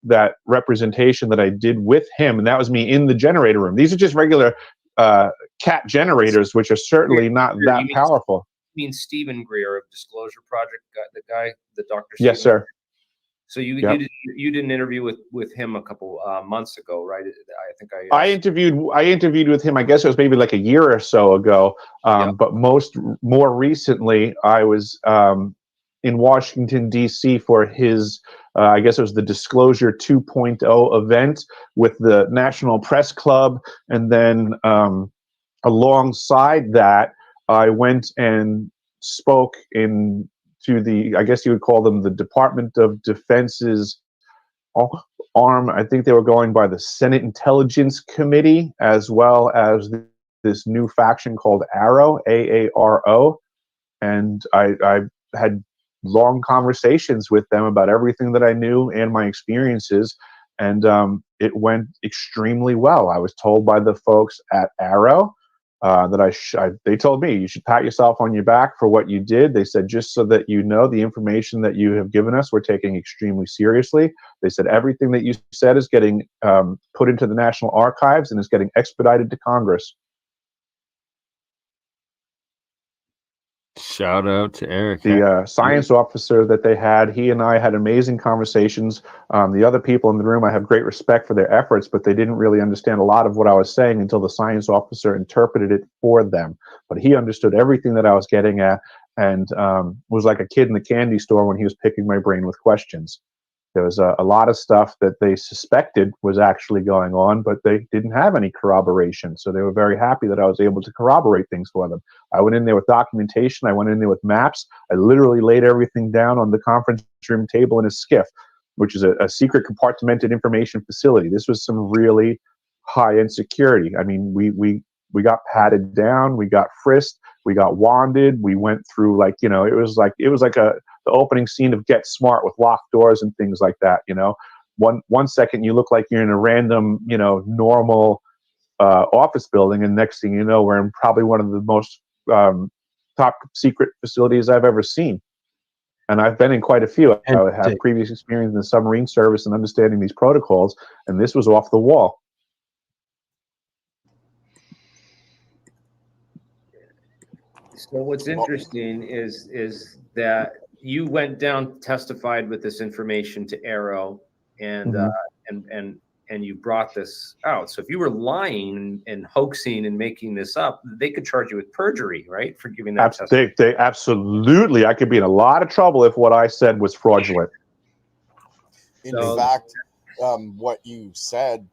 S2: that representation that I did with him, and that was me in the generator room. These are just regular cat generators, which are certainly not that powerful.
S11: You mean Stephen Greer of Disclosure Project, the Dr.
S2: Yes, sir.
S11: So you did an interview with him a couple months ago, right?
S2: I interviewed with him. I guess it was maybe like a year or so ago. But more recently, I was in Washington D.C. for his I guess it was the Disclosure 2.0 event with the National Press Club, and then alongside that, I went and spoke to the, I guess you would call them the Department of Defense's
S12: arm, I think they were going by the Senate Intelligence Committee, as well as this new faction called AARO, AARO. And I had long conversations with them about everything that I knew and my experiences. And it went extremely well. I was told by the folks at AARO that they told me you should pat yourself on your back for what you did. They said, just so that you know, the information that you have given us, we're taking extremely seriously. They said everything that you said is getting put into the National Archives and is getting expedited to Congress.
S1: Shout out to Eric.
S12: The science officer that they had, he and I had amazing conversations. The other people in the room, I have great respect for their efforts, but they didn't really understand a lot of what I was saying until the science officer interpreted it for them. But he understood everything that I was getting at, and was like a kid in the candy store when he was picking my brain with questions. There was a lot of stuff that they suspected was actually going on, but they didn't have any corroboration. So they were very happy that I was able to corroborate things for them. I went in there with documentation. I went in there with maps. I literally laid everything down on the conference room table in a skiff, which is a secret compartmented information facility. This was some really high-end security. I mean, we got patted down. We got frisked. We got wanded. We went through, like, it was like the opening scene of Get Smart with locked doors and things like that. One second you look like you're in a random, normal office building, and next thing you know, we're in probably one of the most top secret facilities I've ever seen. And I've been in quite a few. I have previous experience in the submarine service and understanding these protocols, and this was off the wall.
S11: So what's interesting is that you went down, testified with this information to AARO, and and you brought this out. So if you were lying and hoaxing and making this up, they could charge you with perjury, right, for giving that testimony.
S12: They absolutely. I could be in a lot of trouble if what I said was fraudulent.
S13: In fact, what you said,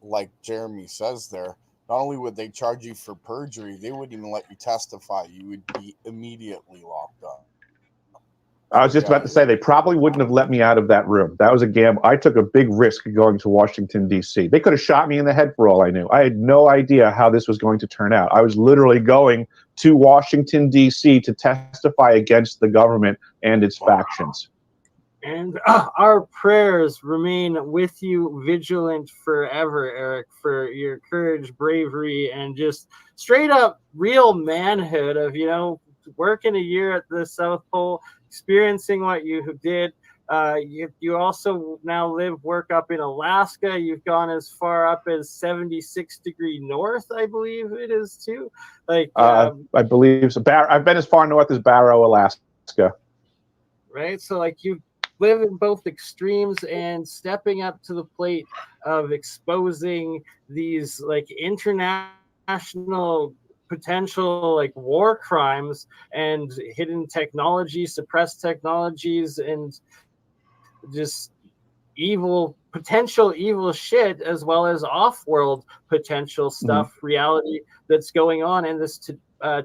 S13: like Jeremy says there, not only would they charge you for perjury, they wouldn't even let you testify. You would be immediately locked up.
S12: I was just about to say, they probably wouldn't have let me out of that room. That was a gamble. I took a big risk going to Washington, D.C. They could have shot me in the head for all I knew. I had no idea how this was going to turn out. I was literally going to Washington, D.C. to testify against the government and its factions.
S5: And our prayers remain with you, vigilant forever, Eric, for your courage, bravery, and just straight up real manhood of, working a year at the South Pole, experiencing what you did. You also now work up in Alaska. You've gone as far up as 76 degree north, I believe it is too.
S12: I believe so. I've been as far north as Barrow, Alaska.
S5: Right, so you live in both extremes, and stepping up to the plate of exposing these international potential war crimes and hidden technology, suppressed technologies, and just potential evil shit, as well as off-world potential stuff, reality that's going on, and this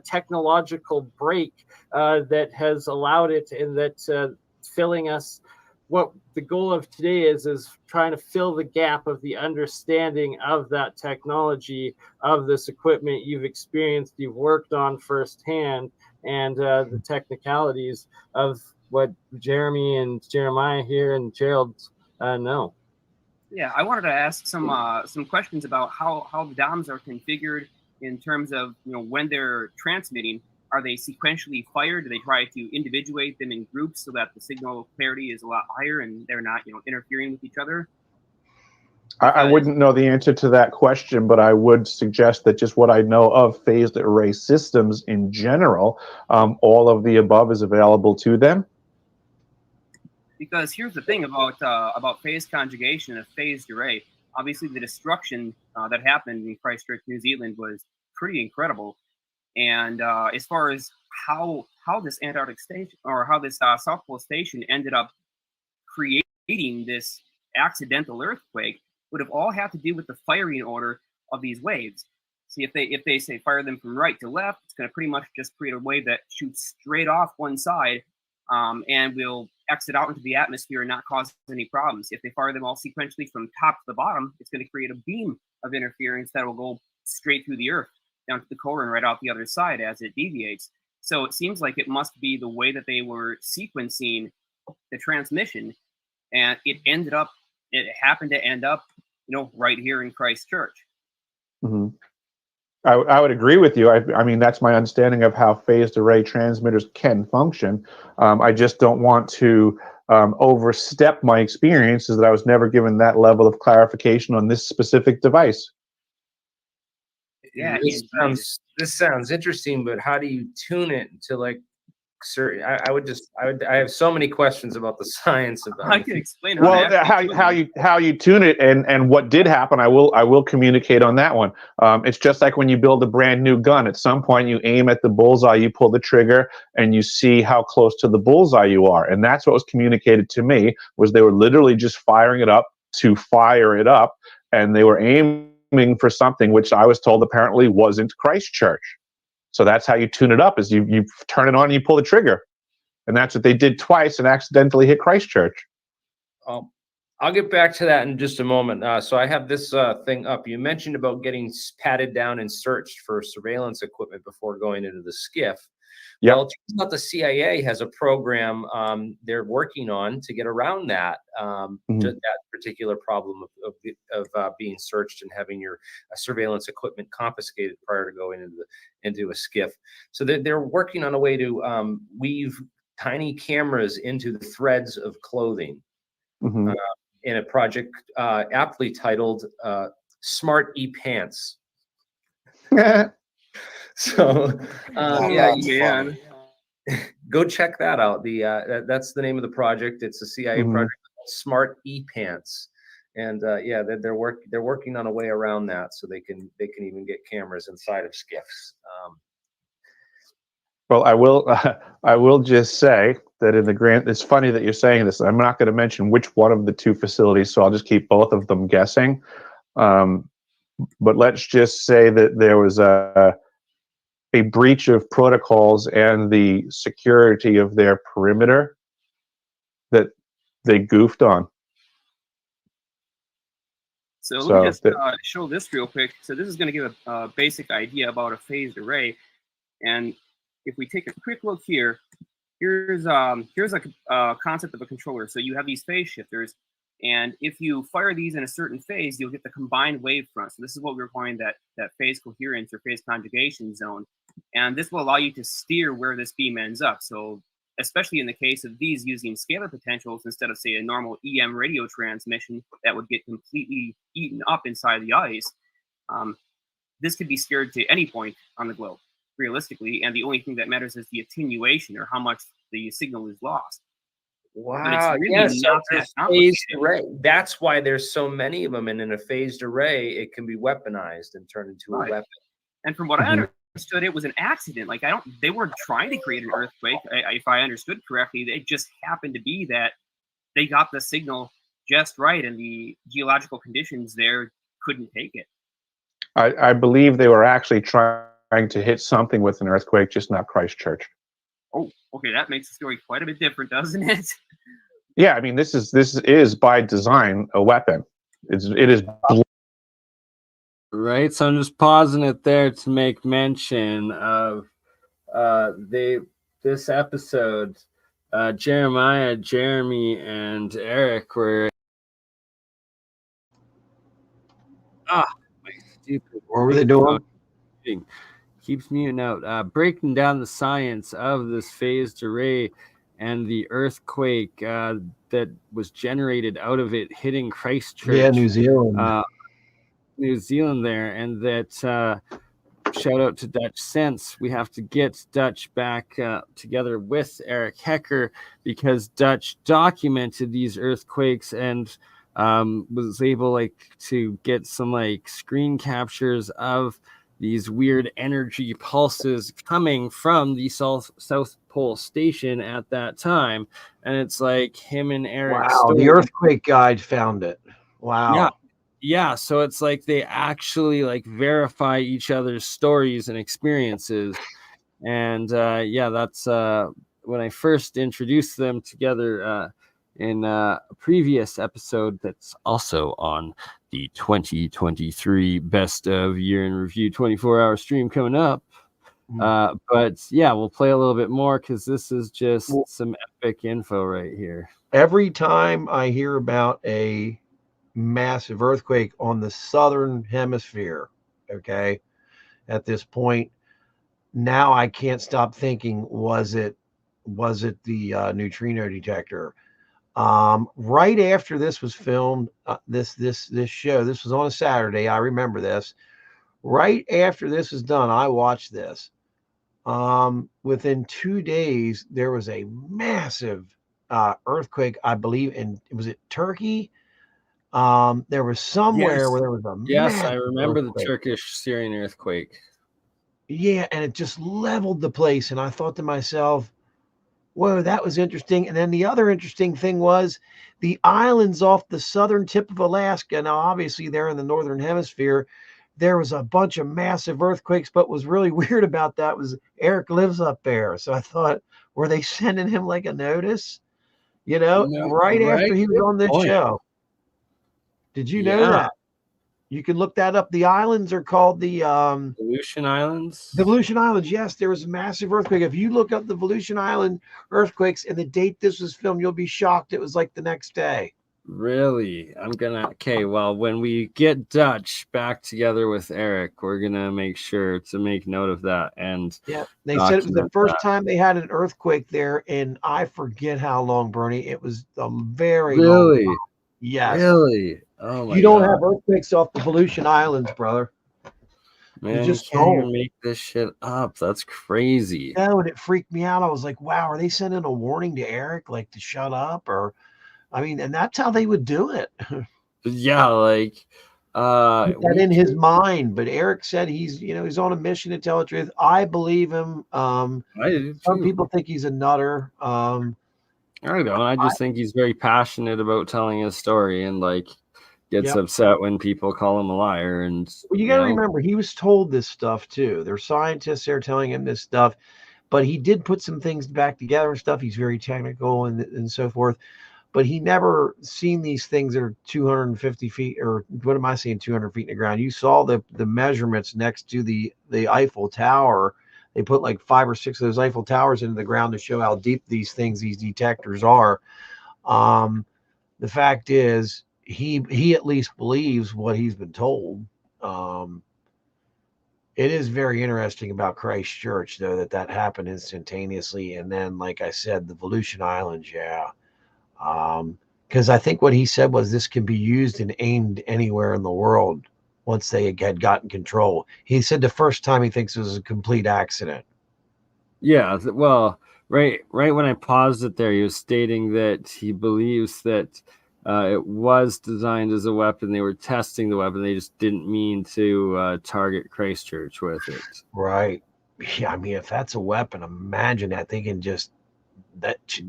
S5: technological break that has allowed it, and that filling us. What the goal of today is trying to fill the gap of the understanding of that technology, of this equipment you've experienced, you've worked on firsthand, and the technicalities of what Jeremy and Jeremiah here and Gerald know.
S4: Yeah, I wanted to ask some questions about how the DOMs are configured in terms of when they're transmitting. Are they sequentially fired? Do they try to individuate them in groups so that the signal clarity is a lot higher and they're not, interfering with each other?
S12: I wouldn't know the answer to that question, but I would suggest that just what I know of phased array systems in general, all of the above is available to them.
S4: Because here's the thing about phase conjugation and a phased array. Obviously, the destruction that happened in Christchurch, New Zealand, was pretty incredible. And as far as how this Antarctic station, or how this South Pole station ended up creating this accidental earthquake, would have all had to do with the firing order of these waves. See, if they say fire them from right to left, it's going to pretty much just create a wave that shoots straight off one side and will exit out into the atmosphere and not cause any problems. If they fire them all sequentially from top to the bottom, it's going to create a beam of interference that will go straight through the Earth down to the core and right out the other side as it deviates. So it seems like it must be the way that they were sequencing the transmission, and it happened to end up, right here in Christchurch.
S12: Mm-hmm. I would agree with you. I mean, that's my understanding of how phased array transmitters can function. I just don't want to overstep my experiences that I was never given that level of clarification on this specific device.
S4: Yeah,
S11: this sounds interesting, but how do you tune it to like certain? I have so many questions about the science about.
S4: I can explain
S12: how you tune it and what did happen. I will communicate on that one. It's just like when you build a brand new gun. At some point, you aim at the bullseye, you pull the trigger, and you see how close to the bullseye you are. And that's what was communicated to me. Was they were literally just firing it up to fire it up, and they were aiming for something which I was told apparently wasn't Christchurch. So that's how you tune it up, is you turn it on and you pull the trigger. And that's what they did twice and accidentally hit Christchurch.
S11: I'll get back to that in just a moment. So I have this thing up. You mentioned about getting patted down and searched for surveillance equipment before going into the skiff.
S12: Yep.
S11: Well, it turns out the CIA has a program they're working on to get around that that particular problem of being searched and having your surveillance equipment confiscated prior to going into a skiff. So they're working on a way to weave tiny cameras into the threads of clothing in a project aptly titled Smart E-Pants. So go check that out. That's the name of the project. It's a CIA project, Smart E-Pants, and they're working on a way around that so they can even get cameras inside of skiffs.
S12: Well, I will just say that in the grant, it's funny that you're saying this. I'm not going to mention which one of the two facilities, so I'll just keep both of them guessing. But let's just say that there was a breach of protocols and the security of their perimeter that they goofed on.
S4: So let me just show this real quick. So this is going to give a basic idea about a phased array. And if we take a quick look here, here's a concept of a controller. So you have these phase shifters, and if you fire these in a certain phase, you'll get the combined wavefront. So this is what we're calling that phase coherence or phase conjugation zone. And this will allow you to steer where this beam ends up. So especially in the case of these using scalar potentials instead of, say, a normal EM radio transmission that would get completely eaten up inside the ice, this could be steered to any point on the globe, realistically. And the only thing that matters is the attenuation or how much the signal is lost.
S11: Wow. Really phased array. That's why there's so many of them. And in a phased array, it can be weaponized and turned into a weapon.
S4: And from what I understood, it was an accident. Like they weren't trying to create an earthquake. If I understood correctly, it just happened to be that they got the signal just right, and the geological conditions there couldn't take it.
S12: I believe they were actually trying to hit something with an earthquake, just not Christchurch.
S4: Oh, okay, that makes the story quite a bit different, doesn't it?
S12: Yeah, I mean, this is by design a weapon. It is.
S1: Right, so I'm just pausing it there to make mention of this episode. Jeremiah, Jeremy, and Eric were my stupid.
S10: What were they doing?
S1: Keeps muting out. Breaking down the science of this phased array and the earthquake that was generated out of it hitting Christchurch.
S10: Yeah, New Zealand
S1: there, and that shout out to Dutch Sense. We have to get Dutch back together with Eric Hecker, because Dutch documented these earthquakes and was able to get some screen captures of these weird energy pulses coming from the South Pole Station at that time. And it's him and Eric.
S10: Wow, the earthquake guide found it. Wow.
S1: Yeah, so it's they actually verify each other's stories and experiences. And that's when I first introduced them together in a previous episode that's also on the 2023 Best of Year in Review 24-hour stream coming up. But yeah, we'll play a little bit more because this is just some epic info right here.
S10: Every time I hear about a massive earthquake on the southern hemisphere, okay, at this point, now I can't stop thinking, was it the neutrino detector? Right after this was filmed, this show, this was on a Saturday. I remember this. Right after this was done, I watched this. Within 2 days, there was a massive earthquake, I believe, was it Turkey? There was somewhere where there was a
S1: Yes, I
S10: massive
S1: remember the
S10: earthquake.
S1: Turkish Syrian earthquake.
S10: Yeah, and it just leveled the place. And I thought to myself, whoa, that was interesting. And then the other interesting thing was the islands off the southern tip of Alaska. Now, obviously, they're in the northern hemisphere. There was a bunch of massive earthquakes, but what was really weird about that was Eric lives up there. So I thought, were they sending him like a notice? You know,
S1: No,
S10: right after he was
S1: good
S10: on this
S1: point.
S10: show. Did you know
S1: Yeah.
S10: that? You can look that up. The islands are called the
S1: Aleutian Islands.
S10: The Aleutian Islands, yes, there was a massive earthquake. If you look up the Aleutian Island earthquakes and the date this was filmed, you'll be shocked. It was like the next day.
S1: Really? Okay, well, when we get Dutch back together with Eric, we're gonna make sure to make note of that. And
S10: yeah, they said it was the
S1: document
S10: first
S1: that.
S10: time they had an earthquake there, and I forget how long, Bernie. It was a very
S1: Really?
S10: long time. Yes.
S1: Really? Oh my
S10: You don't
S1: God.
S10: have earthquakes off the Aleutian Islands, brother.
S1: Man,
S10: just
S1: you can't even
S10: don't.
S1: make this shit up. That's crazy.
S10: No, and it freaked me out. I was like, wow, are they sending a warning to Eric, like to shut up? Or, I mean, and that's how they would do it.
S1: Yeah, like
S10: Put that in his mind. But Eric said he's on a mission to tell the truth. I believe him.
S1: I do
S10: Some
S1: too.
S10: people think he's a nutter.
S1: I don't. I just think he's very passionate about telling his story and like gets
S10: Yep.
S1: upset when people call him a liar. And
S10: Well, you got to remember, he was told this stuff too. There's scientists there telling him this stuff, but he did put some things back together and stuff. He's very technical and so forth, but he never seen these things that are 250 feet, or what am I saying, 200 feet in the ground. You saw the measurements next to the Eiffel Tower. They put like 5 or 6 of those Eiffel Towers into the ground to show how deep these detectors are. The fact is, he at least believes what he's been told. It is very interesting about Christchurch, though, that happened instantaneously. And then, like I said, the Aleutian Islands, yeah. Because I think what he said was this can be used and aimed anywhere in the world once they had gotten control. He said the first time he thinks it was a complete accident.
S1: yeah, well, right when I paused it there, he was stating that he believes that it was designed as a weapon. They were testing the weapon. They just didn't mean to target Christchurch with it.
S10: Right. Yeah, I mean, if that's a weapon, imagine that they can just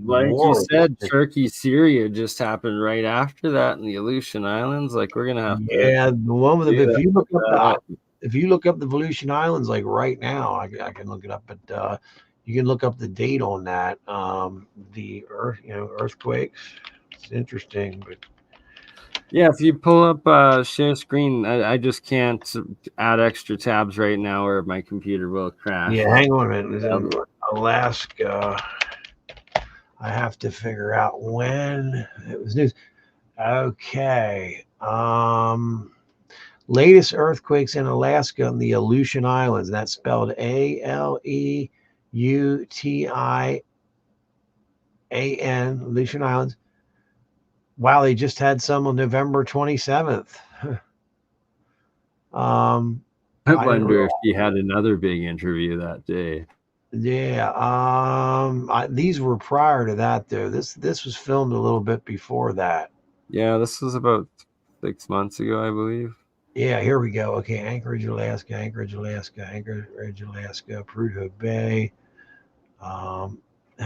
S1: like you said, Turkey, Syria just happened right after that in the Aleutian Islands. Like we're gonna have
S10: the one with
S1: do
S10: if you look
S1: that.
S10: if you look up the Aleutian Islands, like right now, I can look it up, but you can look up the date on that. The earthquakes. It's interesting, but
S1: Yeah, if you pull up share screen, I just can't add extra tabs right now or my computer will crash.
S10: yeah, hang on a minute. In Alaska, I have to figure out when it was news. Okay. Latest earthquakes in Alaska and the Aleutian Islands. That's spelled ALEUTIAN, Aleutian Islands. Wow, they just had some on November 27th.
S1: I wonder if he had another big interview that day.
S10: Yeah. These were prior to that, though. This was filmed a little bit before that.
S1: Yeah, this was about 6 months ago, I believe.
S10: Yeah, here we go. Okay, Anchorage, Alaska, Prudhoe Bay.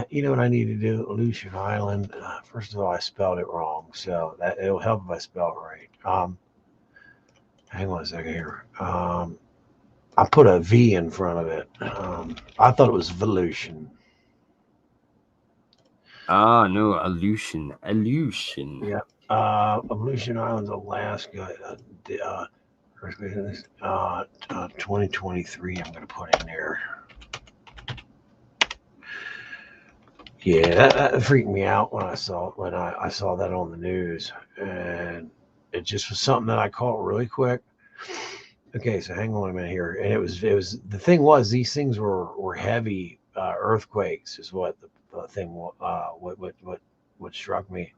S10: You know what I need to do? Aleutian Island. First of all, I spelled it wrong, so that it'll help if I spell it right. Hang on a second here. I put a V in front of it. I thought it was Volution.
S1: Ah, no, Aleutian.
S10: Yeah. Aleutian Islands, Alaska. 2023. I'm going to put in there. Yeah, that freaked me out when I saw that on the news, and it just was something that I caught really quick. Okay, so hang on a minute here, and it was the thing was these things were heavy earthquakes is what the thing what struck me.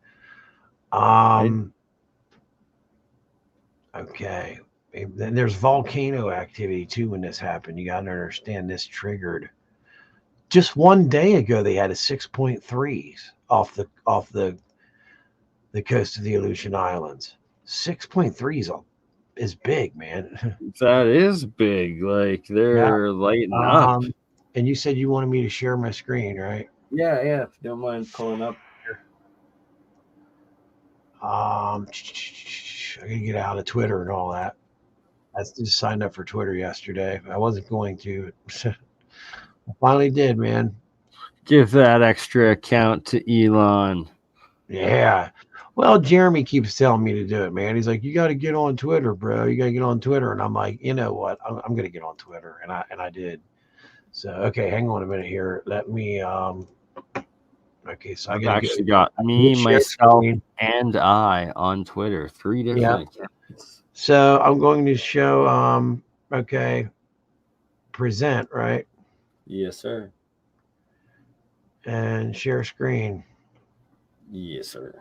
S10: Okay, then there's volcano activity too when this happened. You got to understand this triggered. Just one day ago, they had a 6.3 off the coast of the Aleutian Islands. 6.3 is big, man.
S1: That is big. Like they're lighting up.
S10: And you said you wanted me to share my screen, right?
S5: Yeah, if you don't mind pulling up here.
S10: I gotta get out of Twitter and all that. I just signed up for Twitter yesterday. I wasn't going to. I finally did, man.
S1: Give that extra account to Elon.
S10: Yeah. Well, Jeremy keeps telling me to do it, man. He's like, you got to get on Twitter, bro. You got to get on Twitter. And I'm like, you know what? I'm going to get on Twitter. And I did. So, okay, hang on a minute here. Let me, okay, so
S1: I've actually got me, myself, and I on Twitter. 3 different accounts.
S10: So I'm going to show, okay, present, right?
S1: Yes, sir.
S10: And share screen.
S1: Yes, sir.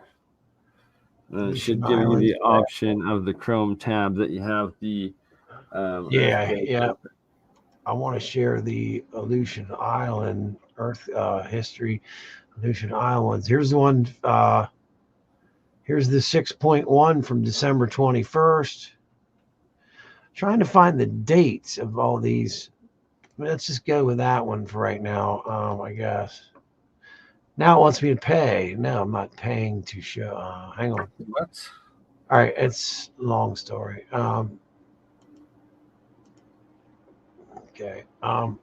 S1: And it should give you the option of the Chrome tab that you have the
S10: yeah. I want to share the Aleutian Island Earth history. Aleutian Islands. Here's the one. Here's the 6.1 from December 21st. Trying to find the dates of all these. Let's just go with that one for right now. I guess. Now it wants me to pay. No, I'm not paying to show. Hang on.
S1: What?
S10: All right, it's a long story. Okay. All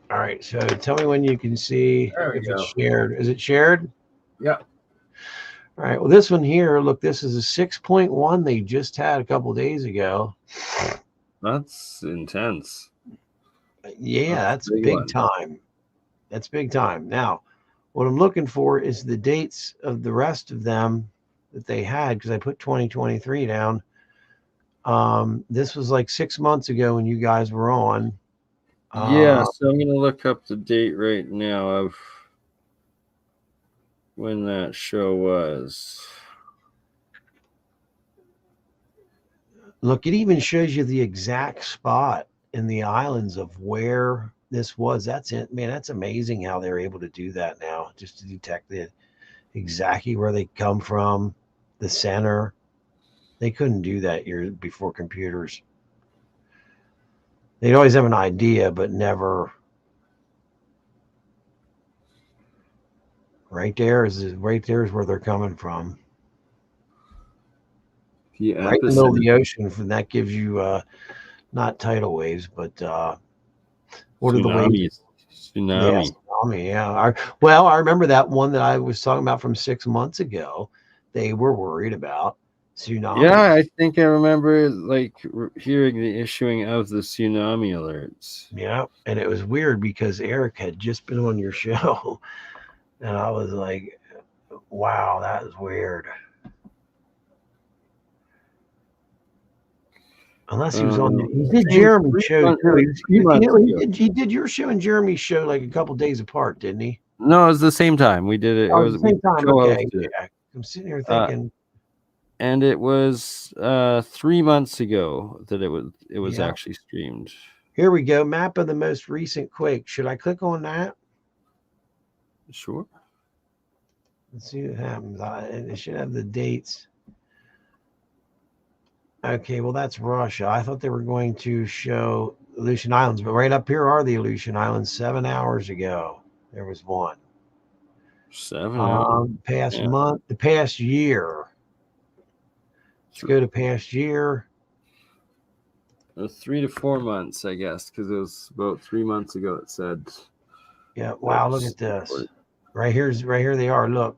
S10: right. So tell me when you can see if it's shared. Is it shared?
S5: Yeah.
S10: All right. Well, this one here, look, this is a 6.1 they just had a couple days ago.
S1: That's intense.
S10: Yeah, that's big time. That's big time. Now, what I'm looking for is the dates of the rest of them that they had, because I put 2023 down. This was like 6 months ago when you guys were on.
S1: Yeah, so I'm gonna look up the date right now of when that show was.
S10: Look, it even shows you the exact spot in the islands of where this was. That's it, man. That's amazing how they're able to do that now, just to detect it exactly where they come from, the center. They couldn't do that years before computers. They'd always have an idea, but never. Right there is where they're coming from.
S1: The
S10: right in the middle of the ocean, and that gives you not tidal waves, but what are the waves?
S1: Tsunami.
S10: Yeah, tsunami. Yeah. Well, I remember that one that I was talking about from 6 months ago. They were worried about tsunami.
S1: Yeah, I think I remember like hearing the issuing of the tsunami alerts.
S10: Yeah, and it was weird because Eric had just been on your show, and I was like, "Wow, that is weird." Unless he was on, he did Jeremy's show too. He did your show and Jeremy's show like a couple days apart, didn't he?
S1: No, it was the same time. We did it. It was
S10: the same time. Okay. Yeah. I'm sitting here thinking.
S1: And it was 3 months ago that it was actually streamed.
S10: Here we go. Map of the most recent quake. Should I click on that?
S1: Sure.
S10: Let's see what happens. It should have the dates. Okay, well, that's Russia. I thought they were going to show Aleutian Islands, but right up here are the Aleutian Islands. 7 hours ago, there was one.
S1: 7 hours.
S10: Past month, the past year. Let's go to past year.
S1: 3 to 4 months, I guess, because it was about 3 months ago. It said.
S10: Yeah. Wow. Look at this. Right here they are. Look,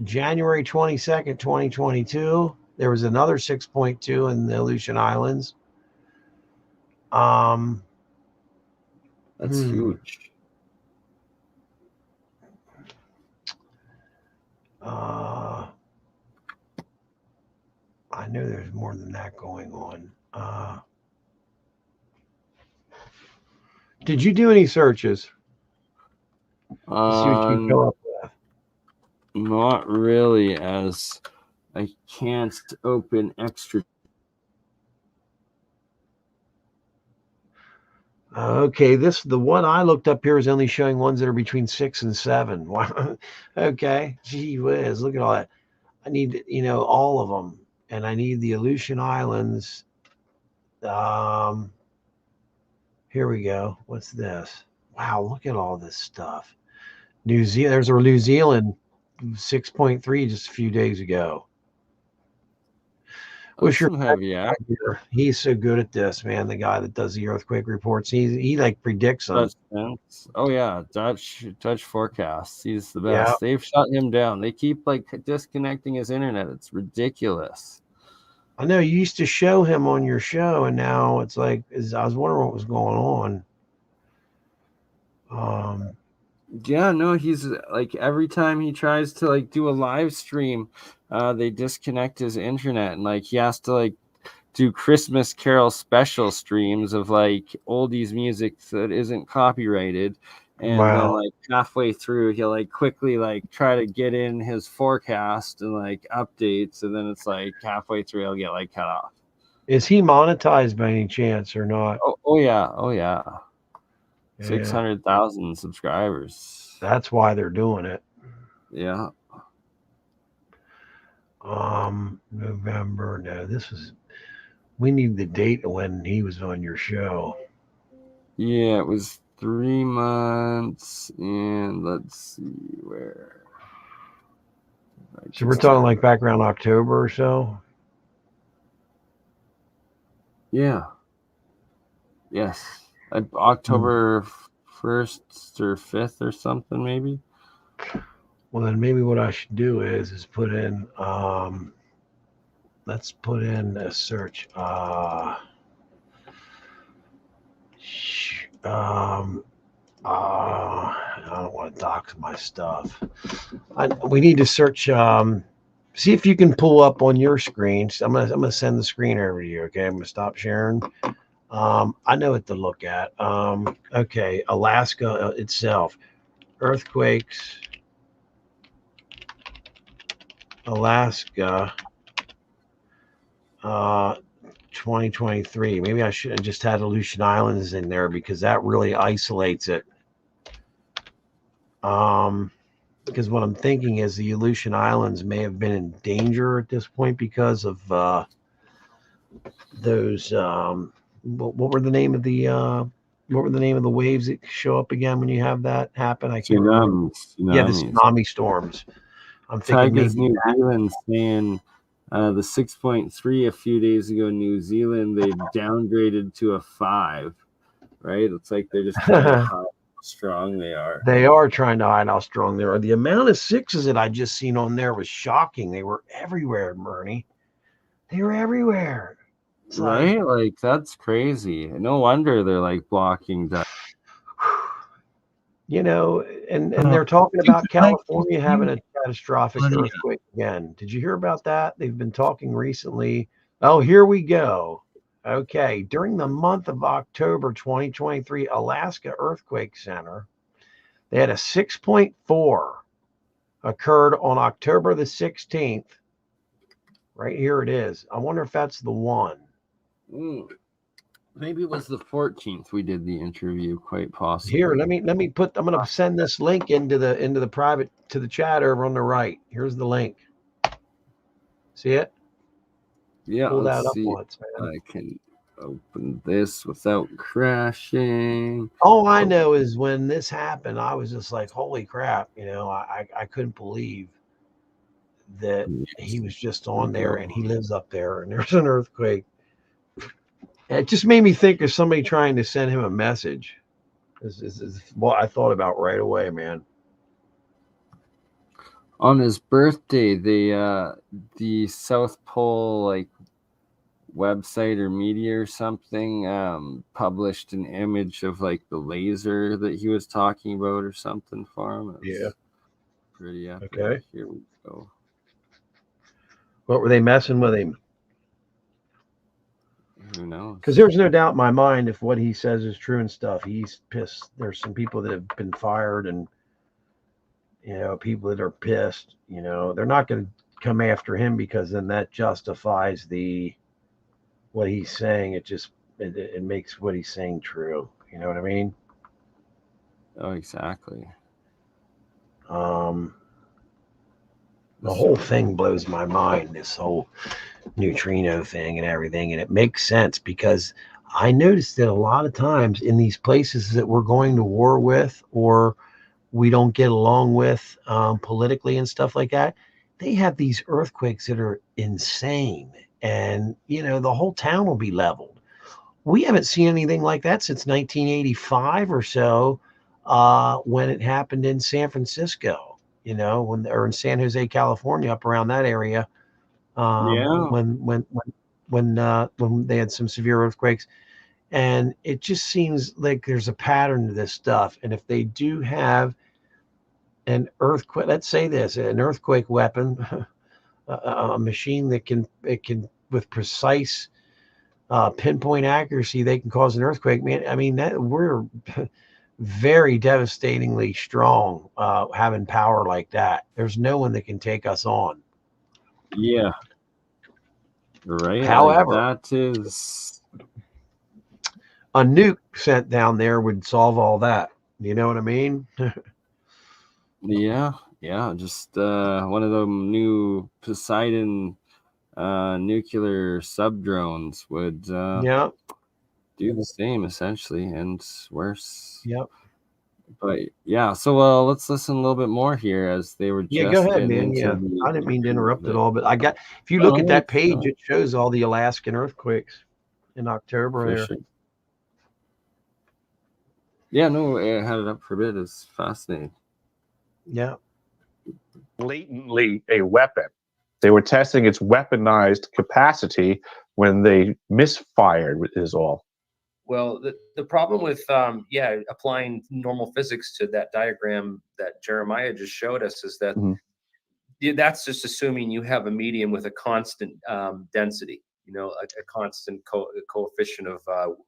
S10: January 22nd, 2022. There was another 6.2 in the Aleutian Islands.
S1: That's huge.
S10: I know there's more than that going on. Did you do any searches? See what you come up with.
S1: Not really, as I can't open extra.
S10: Okay, the one I looked up here is only showing ones that are between 6 and 7. Wow. Okay, gee whiz, look at all that. I need, all of them, and I need the Aleutian Islands. Here we go. What's this? Wow, look at all this stuff. New Zealand. There's a New Zealand 6.3 just a few days ago.
S1: What's your heavy?
S10: He's so good at this, man. The guy that does the earthquake reports, he like predicts them.
S1: Oh yeah, Dutch forecasts. He's the best.
S10: Yeah.
S1: They've shut him down. They keep like disconnecting his internet. It's ridiculous.
S10: I know you used to show him on your show, and now it's like I was wondering what was going on.
S1: Yeah, no, he's like every time he tries to like do a live stream, they disconnect his internet, and like he has to like do Christmas Carol special streams of like oldies music that isn't copyrighted, and then like halfway through he'll like quickly like try to get in his forecast and like updates, and then it's like halfway through he'll get like cut off.
S10: Is he monetized by any chance or not?
S1: Oh yeah. 600,000 subscribers.
S10: That's why they're doing it.
S1: Yeah.
S10: November. No, we need the date when he was on your show.
S1: Yeah, it was 3 months, and let's see where.
S10: So we're talking like back around October or so?
S1: Yeah. Yes. October 1st or 5th or something, maybe.
S10: Well, then maybe what I should do is put in, let's put in a search. I don't want to dox my stuff. We need to search. See if you can pull up on your screen. I'm gonna send the screen over to you. Okay, I'm gonna stop sharing. I know what to look at. Okay, Alaska itself, earthquakes, Alaska, 2023. Maybe I should have just had Aleutian Islands in there because that really isolates it. Because what I'm thinking is the Aleutian Islands may have been in danger at this point because of those. What were the name of the waves that show up again when you have that happen? I can't remember. Yeah, the tsunami storms. I'm thinking maybe
S1: New Zealand saying the 6.3 a few days ago in New Zealand they downgraded to a 5. Right? It's like they're just trying to hide how strong they are.
S10: They are trying to hide how strong they are. The amount of 6s that I just seen on there was shocking. They were everywhere, Bernie. They were everywhere.
S1: Right? Like that's crazy. No wonder they're like blocking that.
S10: And they're talking about California having a catastrophic earthquake again. Did you hear about that? They've been talking recently. Oh, here we go. Okay. During the month of October 2023, Alaska Earthquake Center, they had a 6.4 occurred on October the 16th. Right here it is. I wonder if that's the one.
S1: Maybe it was the 14th we did the interview, quite possibly.
S10: Here, let me put. I'm going to send this link into the private to the chat over on the right. Here's the link. See it?
S1: Yeah.
S10: Pull that up
S1: see.
S10: once, man.
S1: I can open this without crashing.
S10: All I know is when this happened, I was just like, "Holy crap!" I couldn't believe that he was just on there, and he lives up there, and there's an earthquake. It just made me think of somebody trying to send him a message. Is what I thought about right away, man.
S1: On his birthday, the South Pole like website or media or something published an image of like the laser that he was talking about or something for him.
S10: Yeah.
S1: Pretty epic.
S10: Okay.
S1: Here we go.
S10: What were they messing with him?
S1: Who knows?
S10: Because there's no doubt in my mind if what he says is true and stuff. He's pissed. There's some people that have been fired, and people that are pissed. They're not going to come after him because then that justifies what he's saying. It makes what he's saying true. You know what I mean?
S1: Oh, exactly.
S10: The whole thing blows my mind, this whole neutrino thing and everything. And it makes sense because I noticed that a lot of times in these places that we're going to war with or we don't get along with politically and stuff like that, they have these earthquakes that are insane. And, the whole town will be leveled. We haven't seen anything like that since 1985 or so when it happened in San Francisco. Or in San Jose, California, up around that area, when they had some severe earthquakes, and it just seems like there's a pattern to this stuff. And if they do have an earthquake, let's say an earthquake weapon, a machine that can with precise pinpoint accuracy, they can cause an earthquake. Man, I mean that we're very devastatingly strong having power like that. There's no one that can take us on.
S1: Yeah. Right.
S10: However,
S1: that is
S10: a nuke sent down there would solve all that. You know what I mean?
S1: Yeah. Just one of them new Poseidon nuclear sub drones would do the same essentially and worse.
S10: Yep.
S1: But yeah, so let's listen a little bit more here as they were just
S10: go ahead,
S1: getting
S10: man.
S1: into
S10: I didn't mean to interrupt at all, but if you look at that page, it shows all the Alaskan earthquakes in October there.
S1: Sure. Yeah, no, I had it up for a bit. It's fascinating.
S10: Yeah.
S12: Latently a weapon. They were testing its weaponized capacity when they misfired is all.
S11: Well, the problem with applying normal physics to that diagram that Jeremiah just showed us is that that's just assuming you have a medium with a constant density, a constant coefficient of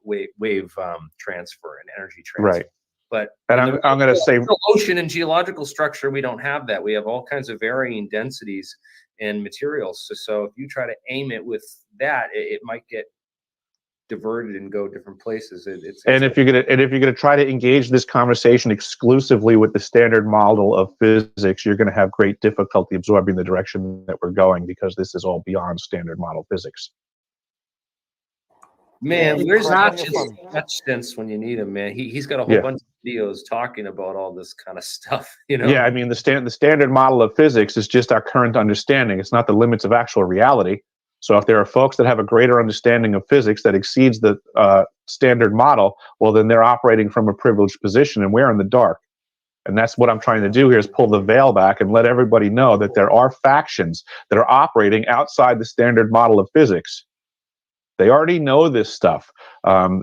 S11: wave transfer and energy transfer.
S12: Right.
S11: But
S12: I'm going to say
S11: ocean and geological structure, we don't have that. We have all kinds of varying densities and materials. So if you try to aim it with that, it might get diverted and go different places.
S12: If you're gonna try to engage this conversation exclusively with the standard model of physics, you're going to have great difficulty absorbing the direction that we're going because this is all beyond standard model physics.
S11: Man, where's Notch's sense when you need him, man? He's got a whole bunch of videos talking about all this kind of stuff,
S12: Yeah, I mean the standard model of physics is just our current understanding. It's not the limits of actual reality. So if there are folks that have a greater understanding of physics that exceeds the standard model, well, then they're operating from a privileged position, and we're in the dark. And that's what I'm trying to do here is pull the veil back and let everybody know that there are factions that are operating outside the standard model of physics. They already know this stuff.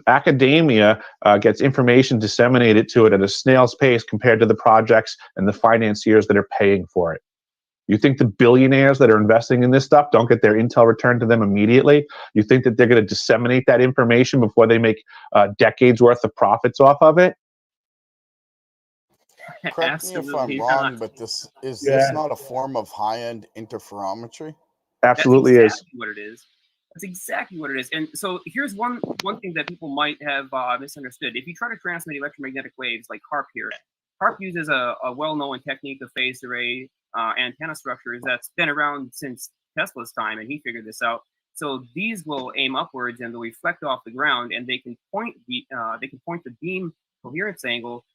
S12: Academia gets information disseminated to it at a snail's pace compared to the projects and the financiers that are paying for it. You think the billionaires that are investing in this stuff don't get their intel returned to them immediately? You think that they're going to disseminate that information before they make decades worth of profits off of it?
S13: Correct me if I'm wrong, but this not a form of high-end interferometry?
S12: Absolutely
S4: That's exactly
S12: is.
S4: what it is. That's exactly what it is. And so here's one thing that people might have misunderstood. If you try to transmit electromagnetic waves like HARP here, HARP uses a well-known technique of phased array antenna structures that's been around since Tesla's time, and he figured this out. So these will aim upwards and they'll reflect off the ground, and they can point the beam coherence angle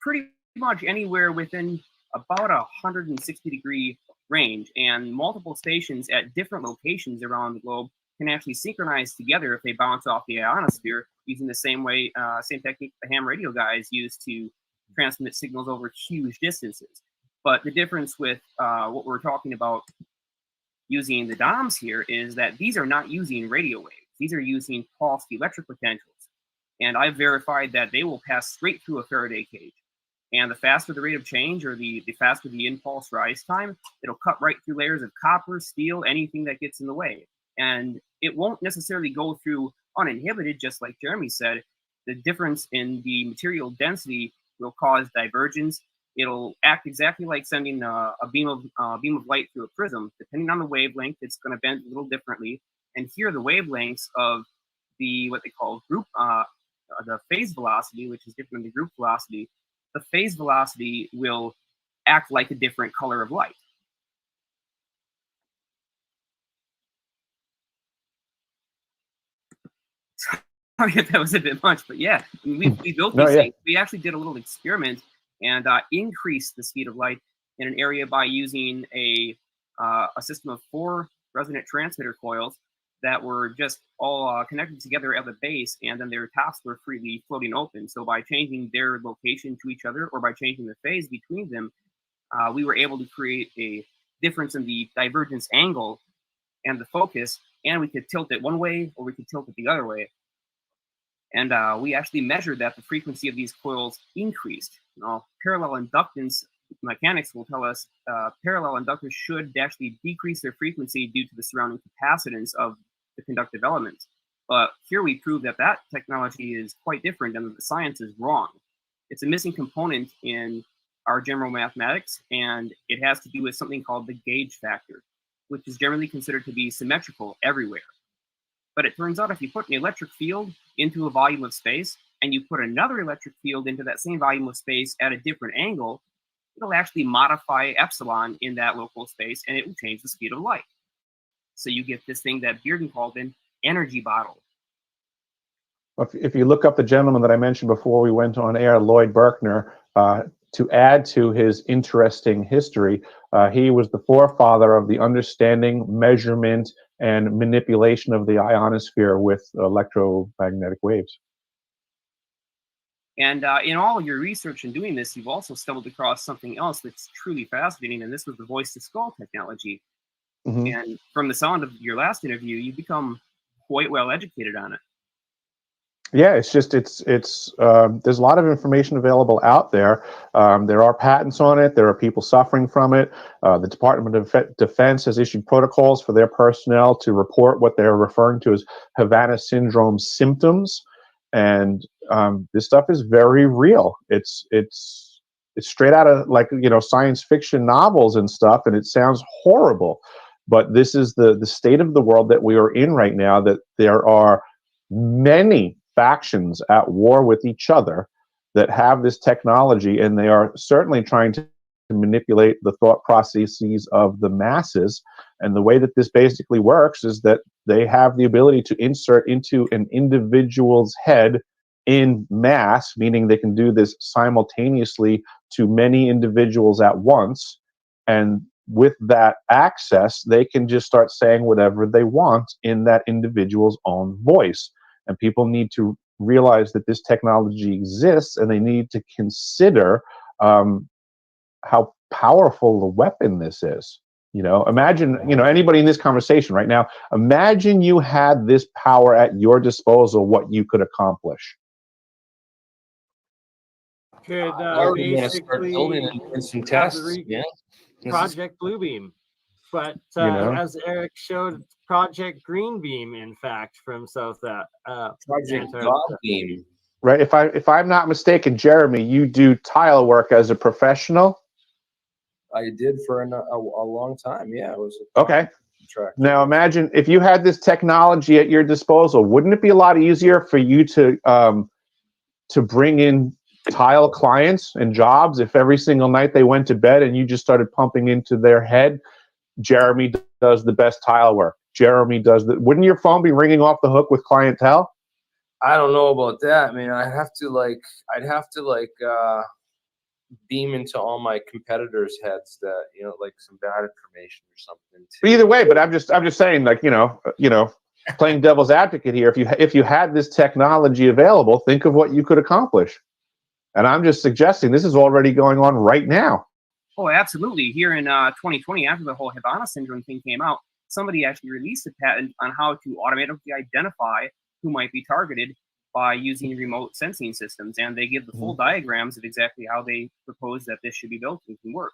S4: pretty much anywhere within about 160-degree range. And multiple stations at different locations around the globe can actually synchronize together if they bounce off the ionosphere using the same way, same technique the ham radio guys use to transmit signals over huge distances. But the difference with what we're talking about using the DOMs here is that these are not using radio waves. These are using pulsed electric potentials. And I've verified that they will pass straight through a Faraday cage. And the faster the rate of change, or the faster the impulse rise time, it'll cut right through layers of copper, steel, anything that gets in the way. And it won't necessarily go through uninhibited, just like Jeremy said. The difference in the material density will cause divergence. It'll act exactly like sending a beam of light through a prism. Depending on the wavelength, it's going to bend a little differently. And here, the wavelengths of what they call group, the phase velocity, which is different than the group velocity. The phase velocity will act like a different color of light. Sorry if that was a bit much, but yeah, I mean, we built these things. We actually did a little experiment and increased the speed of light in an area by using a system of 4 resonant transmitter coils that were just all connected together at the base, and then their tops were freely floating open. So by changing their location to each other, or by changing the phase between them, we were able to create a difference in the divergence angle and the focus, and we could tilt it one way or we could tilt it the other way. And we actually measured that the frequency of these coils increased. Now, parallel inductance mechanics will tell us parallel inductors should actually decrease their frequency due to the surrounding capacitance of the conductive elements. But here we prove that that technology is quite different and that the science is wrong. It's a missing component in our general mathematics, and it has to do with something called the gauge factor, which is generally considered to be symmetrical everywhere. But it turns out if you put an electric field into a volume of space and you put another electric field into that same volume of space at a different angle, it'll actually modify epsilon in that local space, and it will change the speed of light. So you get this thing that Bearden called an energy bottle.
S12: If you look up the gentleman that I mentioned before we went on air, Lloyd Berkner, to add to his interesting history, he was the forefather of the understanding, measurement, and manipulation of the ionosphere with electromagnetic waves.
S4: And in all your research in doing this, you've also stumbled across something else that's truly fascinating, and this was the voice-to-skull technology.
S12: Mm-hmm.
S4: And from the sound of your last interview, you've become quite well educated on it.
S12: Yeah, it's just there's a lot of information available out there. There are patents on it. There are people suffering from it. The Department of Defense has issued protocols for their personnel to report what they're referring to as Havana syndrome symptoms, and this stuff is very real. It's straight out of, like, science fiction novels and stuff, and it sounds horrible. But this is the state of the world that we are in right now, that there are many factions at war with each other that have this technology, and they are certainly trying to manipulate the thought processes of the masses. And the way that this basically works is that they have the ability to insert into an individual's head in mass, meaning they can do this simultaneously to many individuals at once. And with that access, they can just start saying whatever they want in that individual's own voice. And people need to realize that this technology exists, and they need to consider how powerful a weapon this is. Imagine, anybody in this conversation right now, imagine you had this power at your disposal, what you could accomplish.
S5: Could
S11: already want to start
S5: basically
S11: building and some tests. Yeah.
S5: Project Bluebeam. But as Eric showed, Project Greenbeam, in fact, from South
S11: Project Godbeam.
S12: Right. If I'm not mistaken, Jeremy, you do tile work as a professional.
S11: I did for a long time. Yeah, it was
S12: okay. Now imagine if you had this technology at your disposal. Wouldn't it be a lot easier for you to bring in tile clients and jobs if every single night they went to bed and you just started pumping into their head, Jeremy does the best tile work. Jeremy does the. Wouldn't your phone be ringing off the hook with clientele?
S11: I don't know about that. I mean, I'd have to beam into all my competitors' heads that like some bad information or something.
S12: But either way, but I'm just saying, like, playing devil's advocate here, if you had this technology available, think of what you could accomplish. And I'm just suggesting this is already going on right now.
S4: Oh, absolutely. Here in 2020, after the whole Havana syndrome thing came out, somebody actually released a patent on how to automatically identify who might be targeted by using remote sensing systems. And they give the full diagrams of exactly how they propose that this should be built and can work.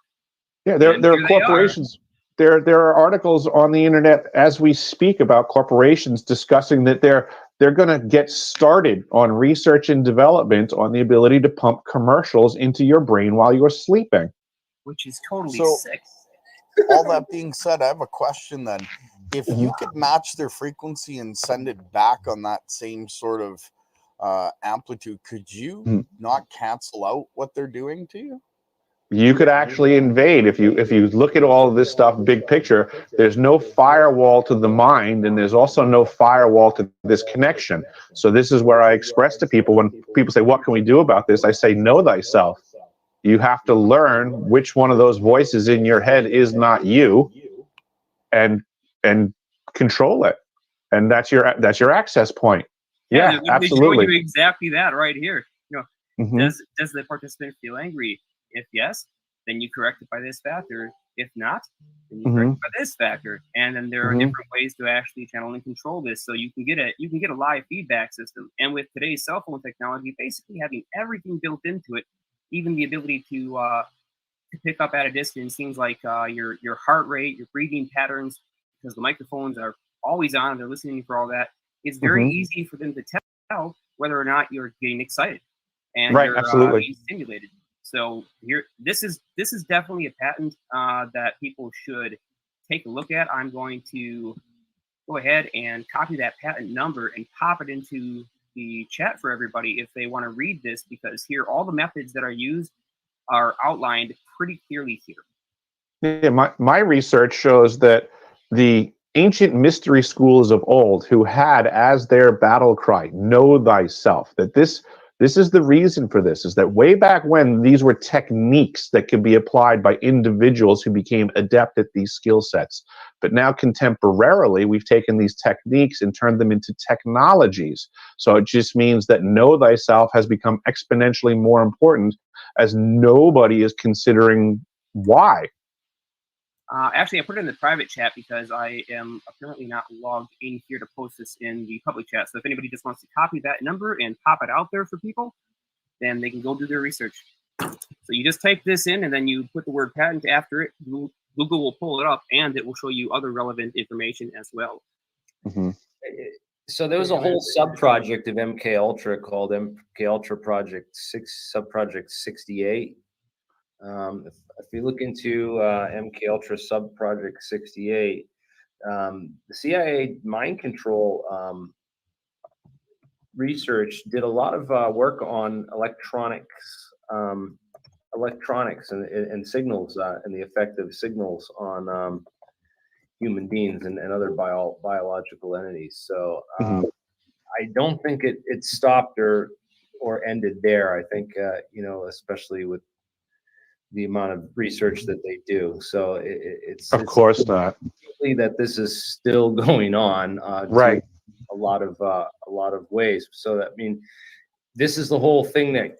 S12: Yeah, there are corporations. There are articles on the internet as we speak about corporations discussing that they're going to get started on research and development on the ability to pump commercials into your brain while you're sleeping.
S4: Which is totally sick.
S13: All that being said, I have a question then. If you could match their frequency and send it back on that same sort of amplitude, could you not cancel out what they're doing to you?
S12: You could actually invade if you look at all of this stuff big picture. There's no firewall to the mind, and there's also no firewall to this connection. So this is where I express to people when people say, "What can we do about this?" I say, "Know thyself." You have to learn which one of those voices in your head is not you, and control it. And that's your access point. Yeah, absolutely.
S4: They show you exactly that right here. You know, does the participant feel angry? If yes, then you correct it by this factor. If not, then you correct it by this factor. And then there are different ways to actually channel and control this. So you can get a live feedback system. And with today's cell phone technology, basically having everything built into it, even the ability to pick up at a distance things like your heart rate, your breathing patterns, because the microphones are always on, they're listening for all that. It's very easy for them to tell whether or not you're getting excited and you're being stimulated. So this is definitely a patent that people should take a look at. I'm going to go ahead and copy that patent number and pop it into the chat for everybody if they want to read this, because here all the methods that are used are outlined pretty clearly here.
S12: Yeah, my research shows that the ancient mystery schools of old, who had as their battle cry, "Know thyself," that this is the reason for this, is that way back when these were techniques that could be applied by individuals who became adept at these skill sets. But now contemporarily, we've taken these techniques and turned them into technologies. So it just means that know thyself has become exponentially more important, as nobody is considering why.
S4: Actually, I put it in the private chat because I am apparently not logged in here to post this in the public chat. So if anybody just wants to copy that number and pop it out there for people, then they can go do their research. So you just type this in and then you put the word patent after it. Google will pull it up and it will show you other relevant information as well.
S11: So there was a whole sub-project of MK Ultra called MK Ultra Project 6, Subproject 68. If you look into MK Ultra Subproject 68, the CIA mind control research did a lot of work on electronics and signals and the effect of signals on human beings and other biological entities. So I don't think it stopped or ended there. I think especially with the amount of research that they do. So it's
S12: of course not
S11: that this is still going on,
S12: right?
S11: A lot of ways. So that this is the whole thing that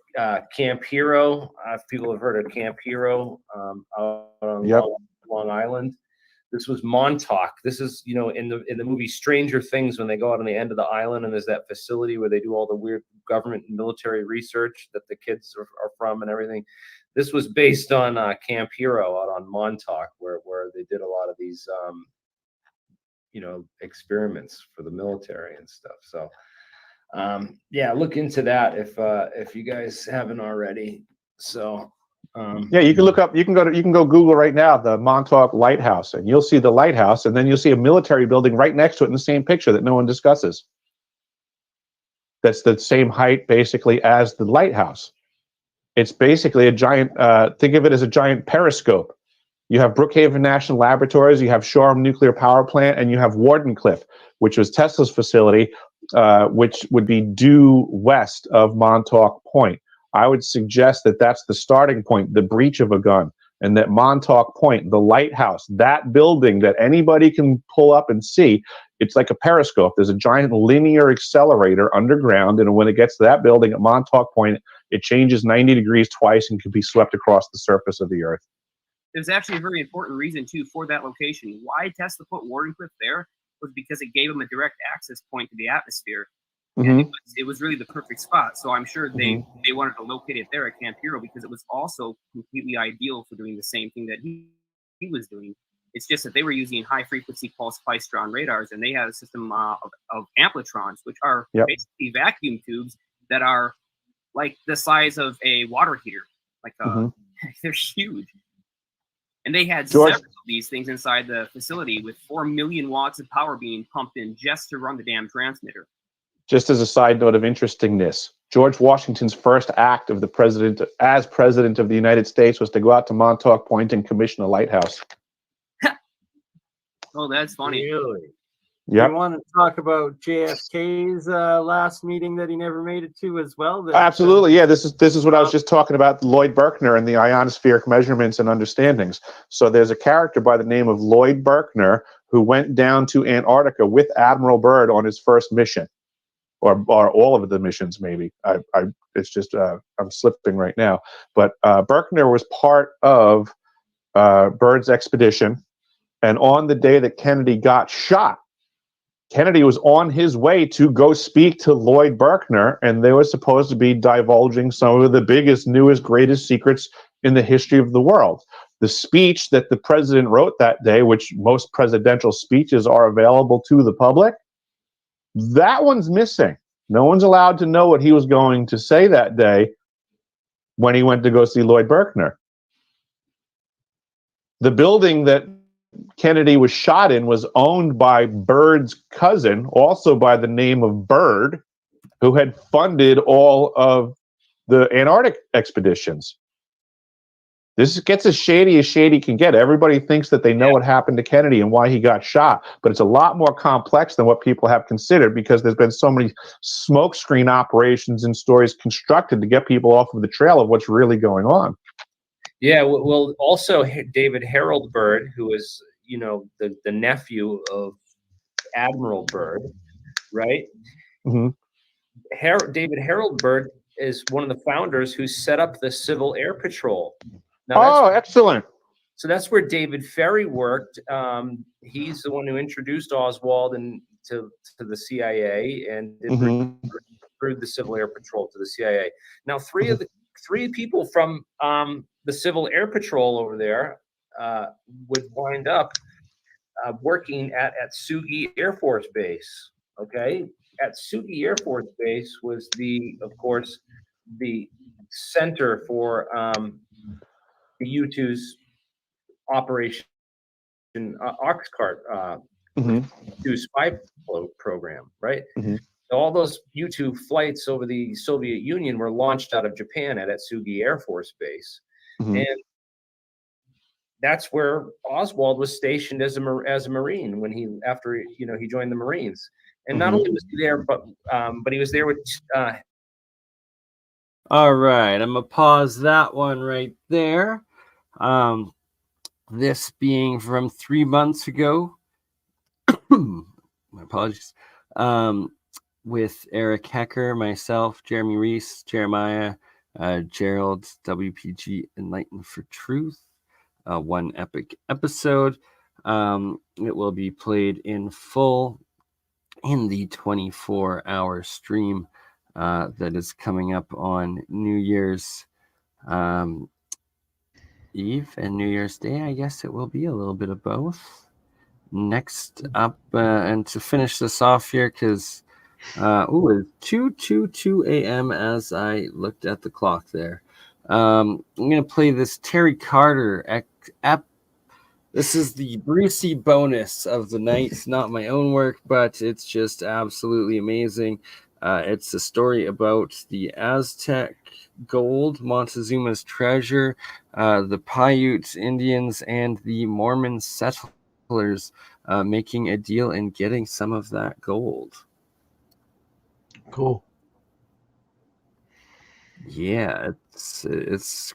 S11: Camp Hero. If people have heard of Camp Hero out on Long Island. This was Montauk. This is in the movie Stranger Things, when they go out on the end of the island and there's that facility where they do all the weird government and military research that the kids are from and everything. This was based on Camp Hero out on Montauk, where they did a lot of these, experiments for the military and stuff. So, look into that if you guys haven't already. So,
S12: you can look up. You can go Google right now the Montauk Lighthouse, and you'll see the lighthouse, and then you'll see a military building right next to it in the same picture that no one discusses. That's the same height basically as the lighthouse. It's basically a giant, think of it as a giant periscope. You have Brookhaven National Laboratories, you have Shoreham Nuclear Power Plant, and you have Wardenclyffe, which was Tesla's facility, which would be due west of Montauk Point. I would suggest that that's the starting point, the breech of a gun. and that Montauk Point, the lighthouse, that building that anybody can pull up and see, it's like a periscope. There's a giant linear accelerator underground, and when it gets to that building at Montauk Point, it changes 90 degrees twice and can be swept across the surface of the Earth.
S4: There's actually a very important reason, too, for that location. Why Tesla put Wardenclyffe there was because it gave him a direct access point to the atmosphere. And it was really the perfect spot. So I'm sure they wanted to locate it there at Camp Hero because it was also completely ideal for doing the same thing that he was doing. It's just that they were using high-frequency pulse Plystron radars, and they had a system of ampletrons, which are basically vacuum tubes that are like the size of a water heater. Like they're huge. And they had several of these things inside the facility with 4 million watts of power being pumped in just to run the damn transmitter.
S12: Just as a side note of interestingness, George Washington's first act of the president as president of the United States was to go out to Montauk Point and commission a lighthouse.
S4: Oh, that's funny.
S5: Really?
S12: Yeah.
S5: You want to talk about JFK's last meeting that he never made it to as well?
S12: Absolutely, yeah. This is what I was just talking about, Lloyd Berkner and the ionospheric measurements and understandings. So there's a character by the name of Lloyd Berkner who went down to Antarctica with Admiral Byrd on his first mission. Or all of the missions, maybe. It's just I'm slipping right now. But Berkner was part of Byrd's expedition, and on the day that Kennedy got shot, Kennedy was on his way to go speak to Lloyd Berkner, and they were supposed to be divulging some of the biggest, newest, greatest secrets in the history of the world. The speech that the president wrote that day, which most presidential speeches are available to the public, that one's missing. No one's allowed to know what he was going to say that day when he went to go see Lloyd Berkner. The building that Kennedy was shot in was owned by Byrd's cousin, also by the name of Byrd, who had funded all of the Antarctic expeditions. This gets as shady can get. Everybody thinks that they know what happened to Kennedy and why he got shot, but it's a lot more complex than what people have considered because there's been so many smokescreen operations and stories constructed to get people off of the trail of what's really going on.
S11: Yeah, well, also David Harold Byrd, who is, the nephew of Admiral Byrd, right? David Harold Byrd is one of the founders who set up the Civil Air Patrol. Now,
S12: excellent.
S11: So that's where David Ferry worked. He's the one who introduced Oswald to the CIA and approved the Civil Air Patrol to the CIA. Now, three people from the Civil Air Patrol over there would wind up working at Sugi Air Force Base. Okay, at Sugi Air Force Base was of course, the center for the U-2's Operation Oxcart U-2 spy program, right? All those U-2 flights over the Soviet Union were launched out of Japan at Sugi Air Force Base, and that's where Oswald was stationed as a Marine after he joined the Marines. And not only was he there, but he was there with.
S1: All right, I'm gonna pause that one right there. This being from 3 months ago. My apologies. With Eric Hecker, myself, Jeremy Reese, Jeremiah, Gerald, WPG, Enlightened for Truth. One epic episode. It will be played in full in the 24-hour stream that is coming up on New Year's Eve and New Year's Day. I guess it will be a little bit of both. Next up, and to finish this off here, because it's 2:22 a.m. as I looked at the clock there. I'm gonna play this Terry Carter app. This is the Brucey bonus of the night. Not my own work, but it's just absolutely amazing. It's a story about the Aztec gold, Montezuma's treasure, the Paiute Indians, and the Mormon settlers making a deal and getting some of that gold.
S10: Cool.
S1: Yeah, it's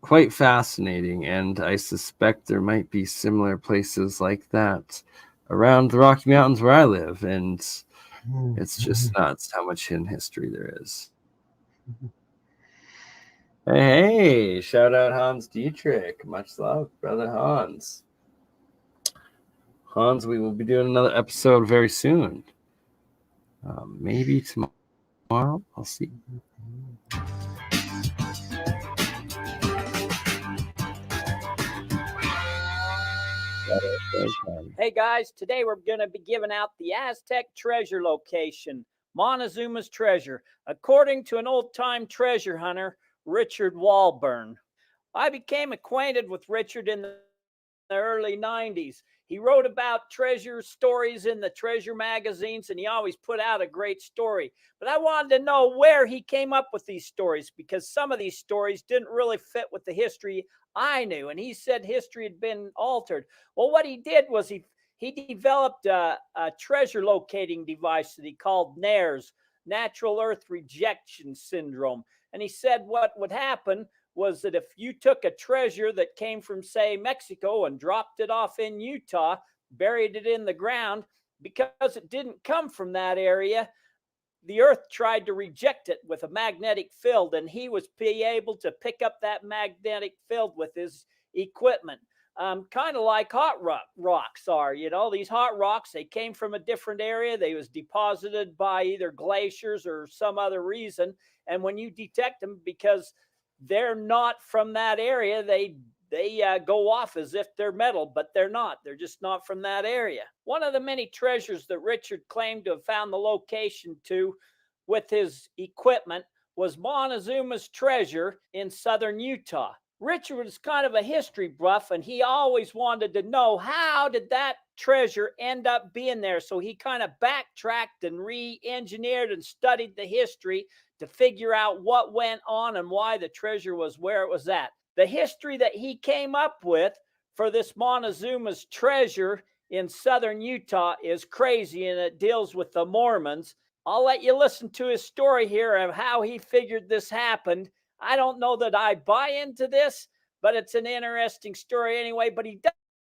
S1: quite fascinating, and I suspect there might be similar places like that around the Rocky Mountains where I live, and it's just nuts how much hidden history there is. Hey, shout out Hans Dietrich. Much love, brother Hans. Hans, we will be doing another episode very soon. Maybe tomorrow. I'll see.
S14: Hey guys, today we're going to be giving out the Aztec treasure location, Montezuma's treasure, according to an old-time treasure hunter, Richard Walburn. I became acquainted with Richard in the early 90s. He wrote about treasure stories in the treasure magazines, and he always put out a great story. But I wanted to know where he came up with these stories, because some of these stories didn't really fit with the history I knew, and he said history had been altered. Well, what he did was he developed a treasure locating device that he called NERS, Natural Earth Rejection Syndrome. And he said what would happen was that if you took a treasure that came from, say, Mexico and dropped it off in Utah, buried it in the ground, because it didn't come from that area, the Earth tried to reject it with a magnetic field, and he was able to pick up that magnetic field with his equipment. Kind of like hot rocks are, you know, these hot rocks, they came from a different area. They was deposited by either glaciers or some other reason. And when you detect them, because they're not from that area, they go off as if they're metal, but they're not. They're just not from that area. One of the many treasures that Richard claimed to have found the location to with his equipment was Montezuma's treasure in southern Utah. Richard was kind of a history buff, and he always wanted to know, how did that treasure end up being there? So he kind of backtracked and re-engineered and studied the history to figure out what went on and why the treasure was where it was at. The history that he came up with for this Montezuma's treasure in southern Utah is crazy, and it deals with the Mormons. I'll let you listen to his story here of how he figured this happened. I don't know that I buy into this, but it's an interesting story anyway. But he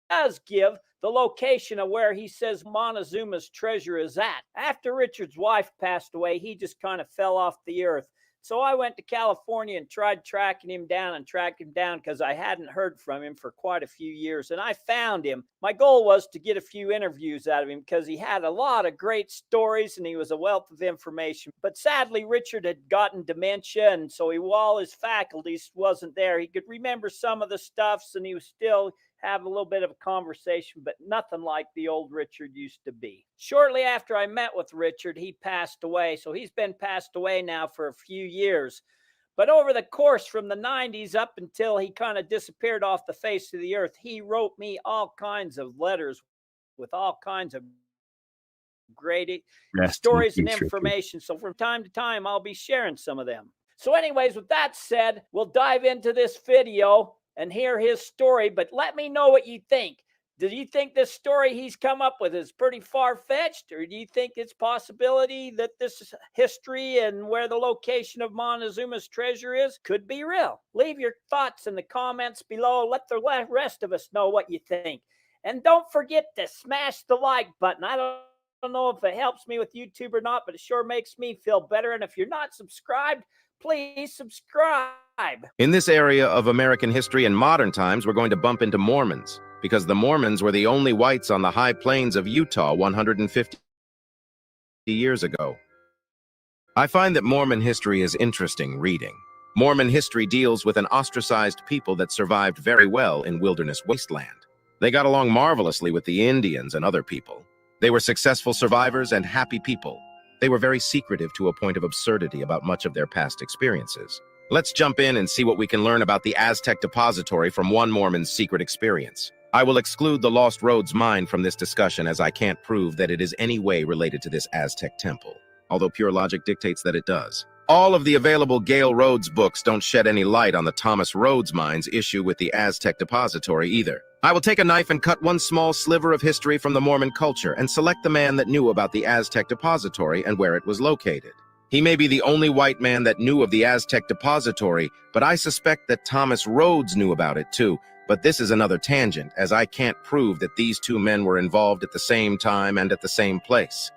S14: does give the location of where he says Montezuma's treasure is at. After Richard's wife passed away, he just kind of fell off the earth. So I went to California and tried tracking him down because I hadn't heard from him for quite a few years. And I found him. My goal was to get a few interviews out of him because he had a lot of great stories and he was a wealth of information. But sadly, Richard had gotten dementia, and so all his faculties wasn't there. He could remember some of the stuffs, and he was still have a little bit of a conversation, but nothing like the old Richard used to be. Shortly after I met with Richard, he passed away. So he's been passed away now for a few years. But over the course from the 90s up until he kind of disappeared off the face of the earth, he wrote me all kinds of letters with all kinds of great stories and information. So from time to time, I'll be sharing some of them. So anyways, with that said, we'll dive into this video and hear his story, but let me know what you think. Do you think this story he's come up with is pretty far-fetched, or do you think it's possibility that this history and where the location of Montezuma's treasure is could be real? Leave your thoughts in the comments below. Let the rest of us know what you think. And don't forget to smash the like button. I don't know if it helps me with YouTube or not, but it sure makes me feel better. And if you're not subscribed, please subscribe.
S15: In this area of American history in modern times, we're going to bump into Mormons, because the Mormons were the only whites on the high plains of Utah 150 years ago. I find that Mormon history is interesting reading. Mormon history deals with an ostracized people that survived very well in wilderness wasteland. They got along marvelously with the Indians and other people. They were successful survivors and happy people. They were very secretive to a point of absurdity about much of their past experiences. Let's jump in and see what we can learn about the Aztec depository from one Mormon's secret experience. I will exclude the Lost Roads mine from this discussion, as I can't prove that it is any way related to this Aztec temple, although pure logic dictates that it does. All of the available Gale Rhodes books don't shed any light on the Thomas Rhodes mine's issue with the Aztec depository either. I will take a knife and cut one small sliver of history from the Mormon culture and select the man that knew about the Aztec depository and where it was located. He may be the only white man that knew of the Aztec depository, but I suspect that Thomas Rhodes knew about it too. But this is another tangent, as I can't prove that these two men were involved at the same time and at the same place.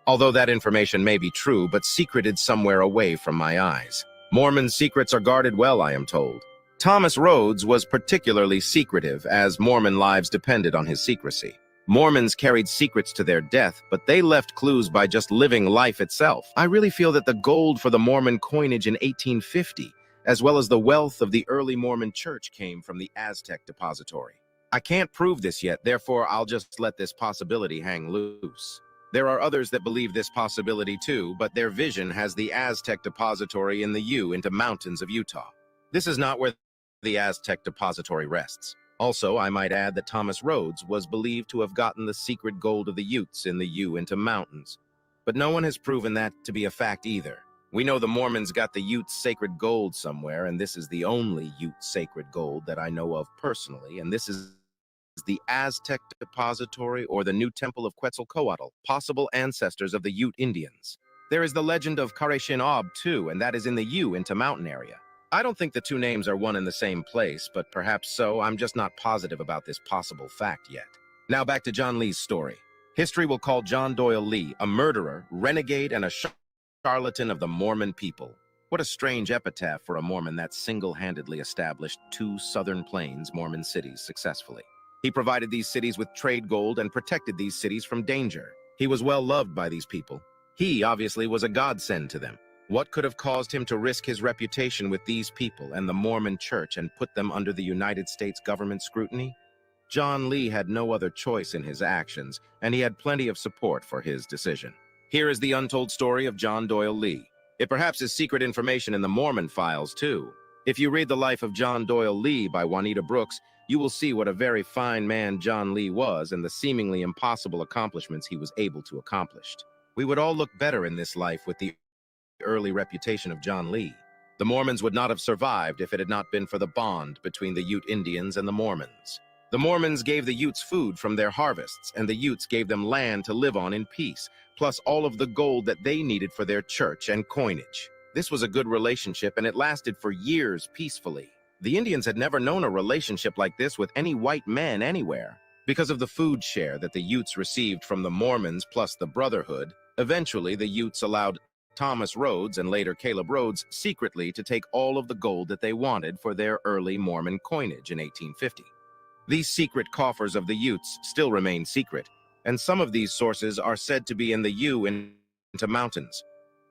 S15: Although that information may be true, but secreted somewhere away from my eyes. Mormon secrets are guarded well, I am told. Thomas Rhodes was particularly secretive, as Mormon lives depended on his secrecy. Mormons carried secrets to their death, but they left clues by just living life itself. I really feel that the gold for the Mormon coinage in 1850, as well as the wealth of the early Mormon church, came from the Aztec depository. I can't prove this yet, therefore I'll just let this possibility hang loose. There are others that believe this possibility too, but their vision has the Aztec depository in the Uinta Mountains of Utah. This is not where the Aztec depository rests. Also, I might add that Thomas Rhodes was believed to have gotten the secret gold of the Utes in the Uinta Mountains. But no one has proven that to be a fact either. We know the Mormons got the Utes' sacred gold somewhere, and this is the only Ute sacred gold that I know of personally, and this is the Aztec depository or the new temple of Quetzalcoatl, possible ancestors of the Ute Indians. There is the legend of Kareshin-Ob too, and that is in the Uinta Mountain area. I don't think the two names are one and the same place, but perhaps so. I'm just not positive about this possible fact yet. Now back to John Lee's story. History will call John Doyle Lee a murderer, renegade, and a charlatan of the Mormon people. What a strange epitaph for a Mormon that single-handedly established 2 Southern Plains Mormon cities successfully. He provided these cities with trade gold and protected these cities from danger. He was well loved by these people. He obviously was a godsend to them. What could have caused him to risk his reputation with these people and the Mormon Church and put them under the United States government scrutiny? John Lee had no other choice in his actions, and he had plenty of support for his decision. Here is the untold story of John Doyle Lee. It perhaps is secret information in the Mormon files, too. If you read The Life of John Doyle Lee by Juanita Brooks, you will see what a very fine man John Lee was and the seemingly impossible accomplishments he was able to accomplish. We would all look better in this life with the early reputation of John Lee. The Mormons would not have survived if it had not been for the bond between the Ute Indians and the Mormons. The Mormons gave the Utes food from their harvests, and the Utes gave them land to live on in peace, plus all of the gold that they needed for their church and coinage. This was a good relationship, and it lasted for years peacefully. The Indians had never known a relationship like this with any white men anywhere. Because of the food share that the Utes received from the Mormons plus the Brotherhood, eventually the Utes allowed Thomas Rhodes and later Caleb Rhodes secretly to take all of the gold that they wanted for their early Mormon coinage in 1850. These secret coffers of the Utes still remain secret, and some of these sources are said to be in the Uinta Mountains.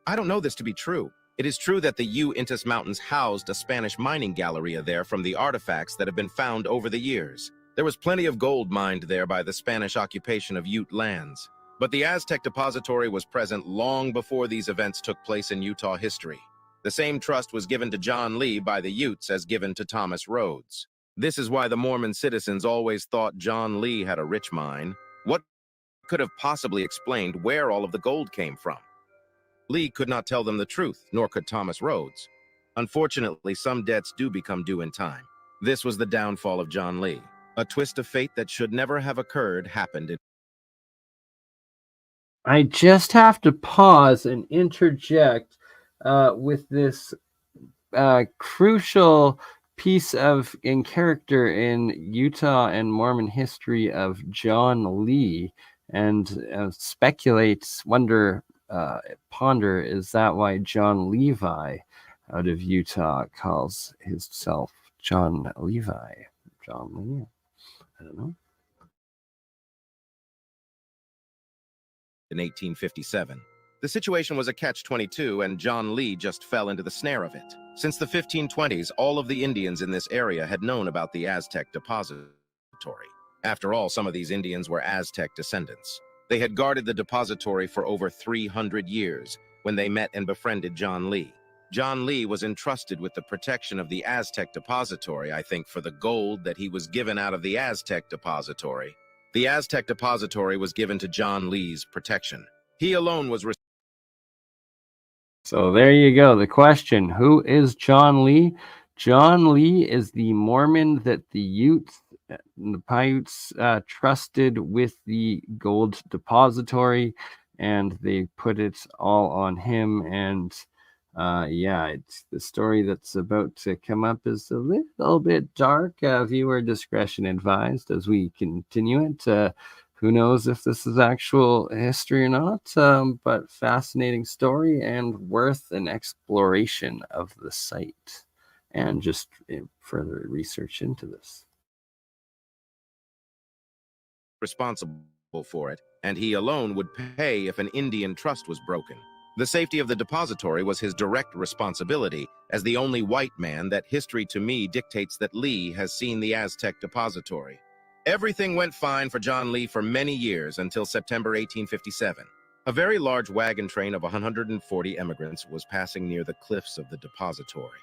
S15: I don't know this to be true. It is true that the Uinta Mountains housed a Spanish mining galleria there from the artifacts that have been found over the years. There was plenty of gold mined there by the Spanish occupation of Ute lands. But the Aztec depository was present long before these events took place in Utah history. The same trust was given to John Lee by the Utes as given to Thomas Rhodes. This is why the Mormon citizens always thought John Lee had a rich mine. What could have possibly explained where all of the gold came from? Lee could not tell them the truth, nor could Thomas Rhodes. Unfortunately, some debts do become due in time. This was the downfall of John Lee. A twist of fate that should never have occurred happened in
S1: I just have to pause and interject with this crucial piece of in character in Utah and Mormon history of John Lee, and ponder, is that why John Levi out of Utah calls himself John Levi? John Lee? I don't know.
S15: In 1857. The situation was a catch-22, and John Lee just fell into the snare of it. Since the 1520s, all of the Indians in this area had known about the Aztec depository. After all, some of these Indians were Aztec descendants. They had guarded the depository for over 300 years when they met and befriended John Lee. John Lee was entrusted with the protection of the Aztec depository, I think, for the gold that he was given out of the Aztec depository. The Aztec depository was given to John Lee's protection. He alone was
S1: So there you go. The question, who is John Lee? John Lee is the Mormon that the Utes, the Paiutes, trusted with the gold depository. and they put it all on him. And yeah, it's the story that's about to come up is a little bit dark. Viewer discretion advised as we continue it. Who knows if this is actual history or not, but fascinating story and worth an exploration of the site and just further research into this.
S15: Responsible for it, and he alone would pay if an Indian trust was broken. The safety of the depository was his direct responsibility as the only white man that history to me dictates that Lee has seen the Aztec depository. Everything went fine for John Lee for many years until September 1857. A very large wagon train of 140 emigrants was passing near the cliffs of the depository.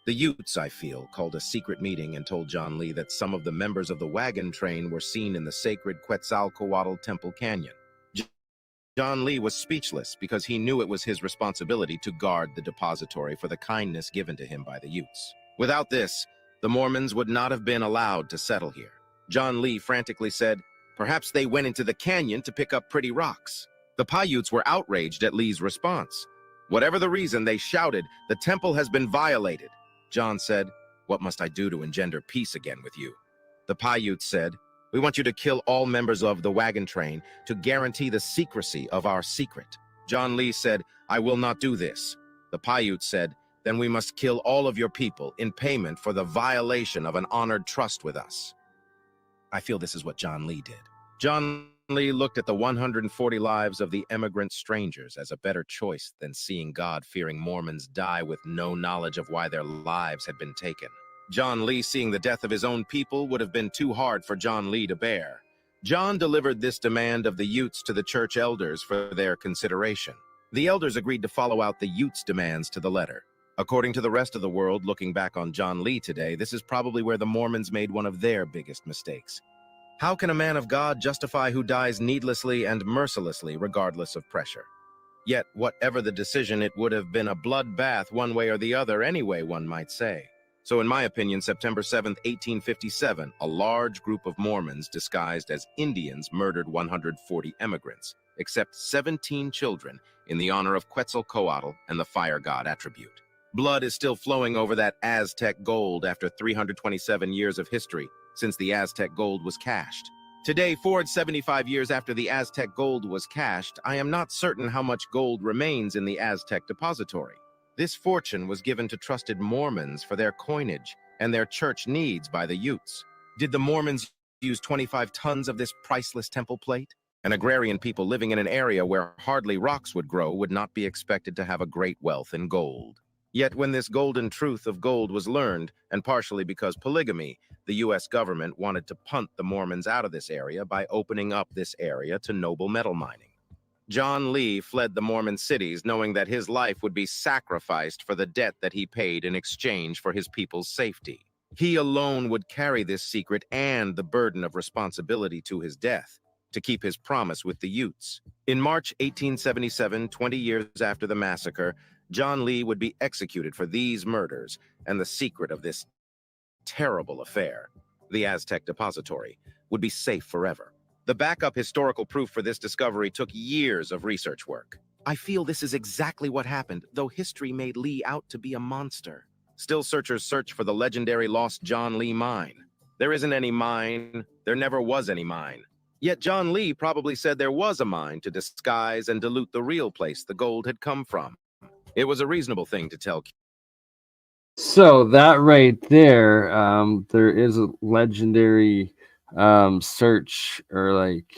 S15: The Utes, I feel, called a secret meeting and told John Lee that some of the members of the wagon train were seen in the sacred Quetzalcoatl Temple Canyon. John Lee was speechless because he knew it was his responsibility to guard the depository for the kindness given to him by the Utes. Without this, the Mormons would not have been allowed to settle here. John Lee frantically said, "Perhaps they went into the canyon to pick up pretty rocks." The Paiutes were outraged at Lee's response. Whatever the reason, they shouted, "The temple has been violated." John said, "What must I do to engender peace again with you?" The Paiutes said, "We want you to kill all members of the wagon train to guarantee the secrecy of our secret." John Lee said, "I will not do this." The Paiutes said, "Then we must kill all of your people in payment for the violation of an honored trust with us." I feel this is what John Lee did. John Lee looked at the 140 lives of the emigrant strangers as a better choice than seeing God-fearing Mormons die with no knowledge of why their lives had been taken. John Lee seeing the death of his own people would have been too hard for John Lee to bear. John delivered this demand of the Utes to the church elders for their consideration. The elders agreed to follow out the Utes' demands to the letter. According to the rest of the world, looking back on John Lee today, this is probably where the Mormons made one of their biggest mistakes. How can a man of God justify who dies needlessly and mercilessly regardless of pressure? Yet, whatever the decision, it would have been a bloodbath one way or the other anyway, one might say. So in my opinion, September 7th, 1857, a large group of Mormons disguised as Indians murdered 140 emigrants, except 17 children, in the honor of Quetzalcoatl and the fire god attribute. Blood is still flowing over that Aztec gold after 327 years of history, since the Aztec gold was cached. Today, 475 years after the Aztec gold was cached, I am not certain how much gold remains in the Aztec depository. This fortune was given to trusted Mormons for their coinage and their church needs by the Utes. Did the Mormons use 25 tons of this priceless temple plate? An agrarian people living in an area where hardly rocks would grow would not be expected to have a great wealth in gold. Yet when this golden truth of gold was learned, and partially because polygamy, the U.S. government wanted to punt the Mormons out of this area by opening up this area to noble metal mining. John Lee fled the Mormon cities knowing that his life would be sacrificed for the debt that he paid in exchange for his people's safety. He alone would carry this secret and the burden of responsibility to his death to keep his promise with the Utes. In March 1877, 20 years after the massacre, John Lee would be executed for these murders and the secret of this terrible affair, the Aztec depository, would be safe forever. The backup historical proof for this discovery took years of research work. I feel this is exactly what happened, though history made Lee out to be a monster. Still searchers search for the legendary lost John Lee mine. There isn't any mine. There never was any mine. Yet John Lee probably said there was a mine to disguise and dilute the real place the gold had come from. It was a reasonable thing to tell.
S1: So that right there, there is a legendary search or like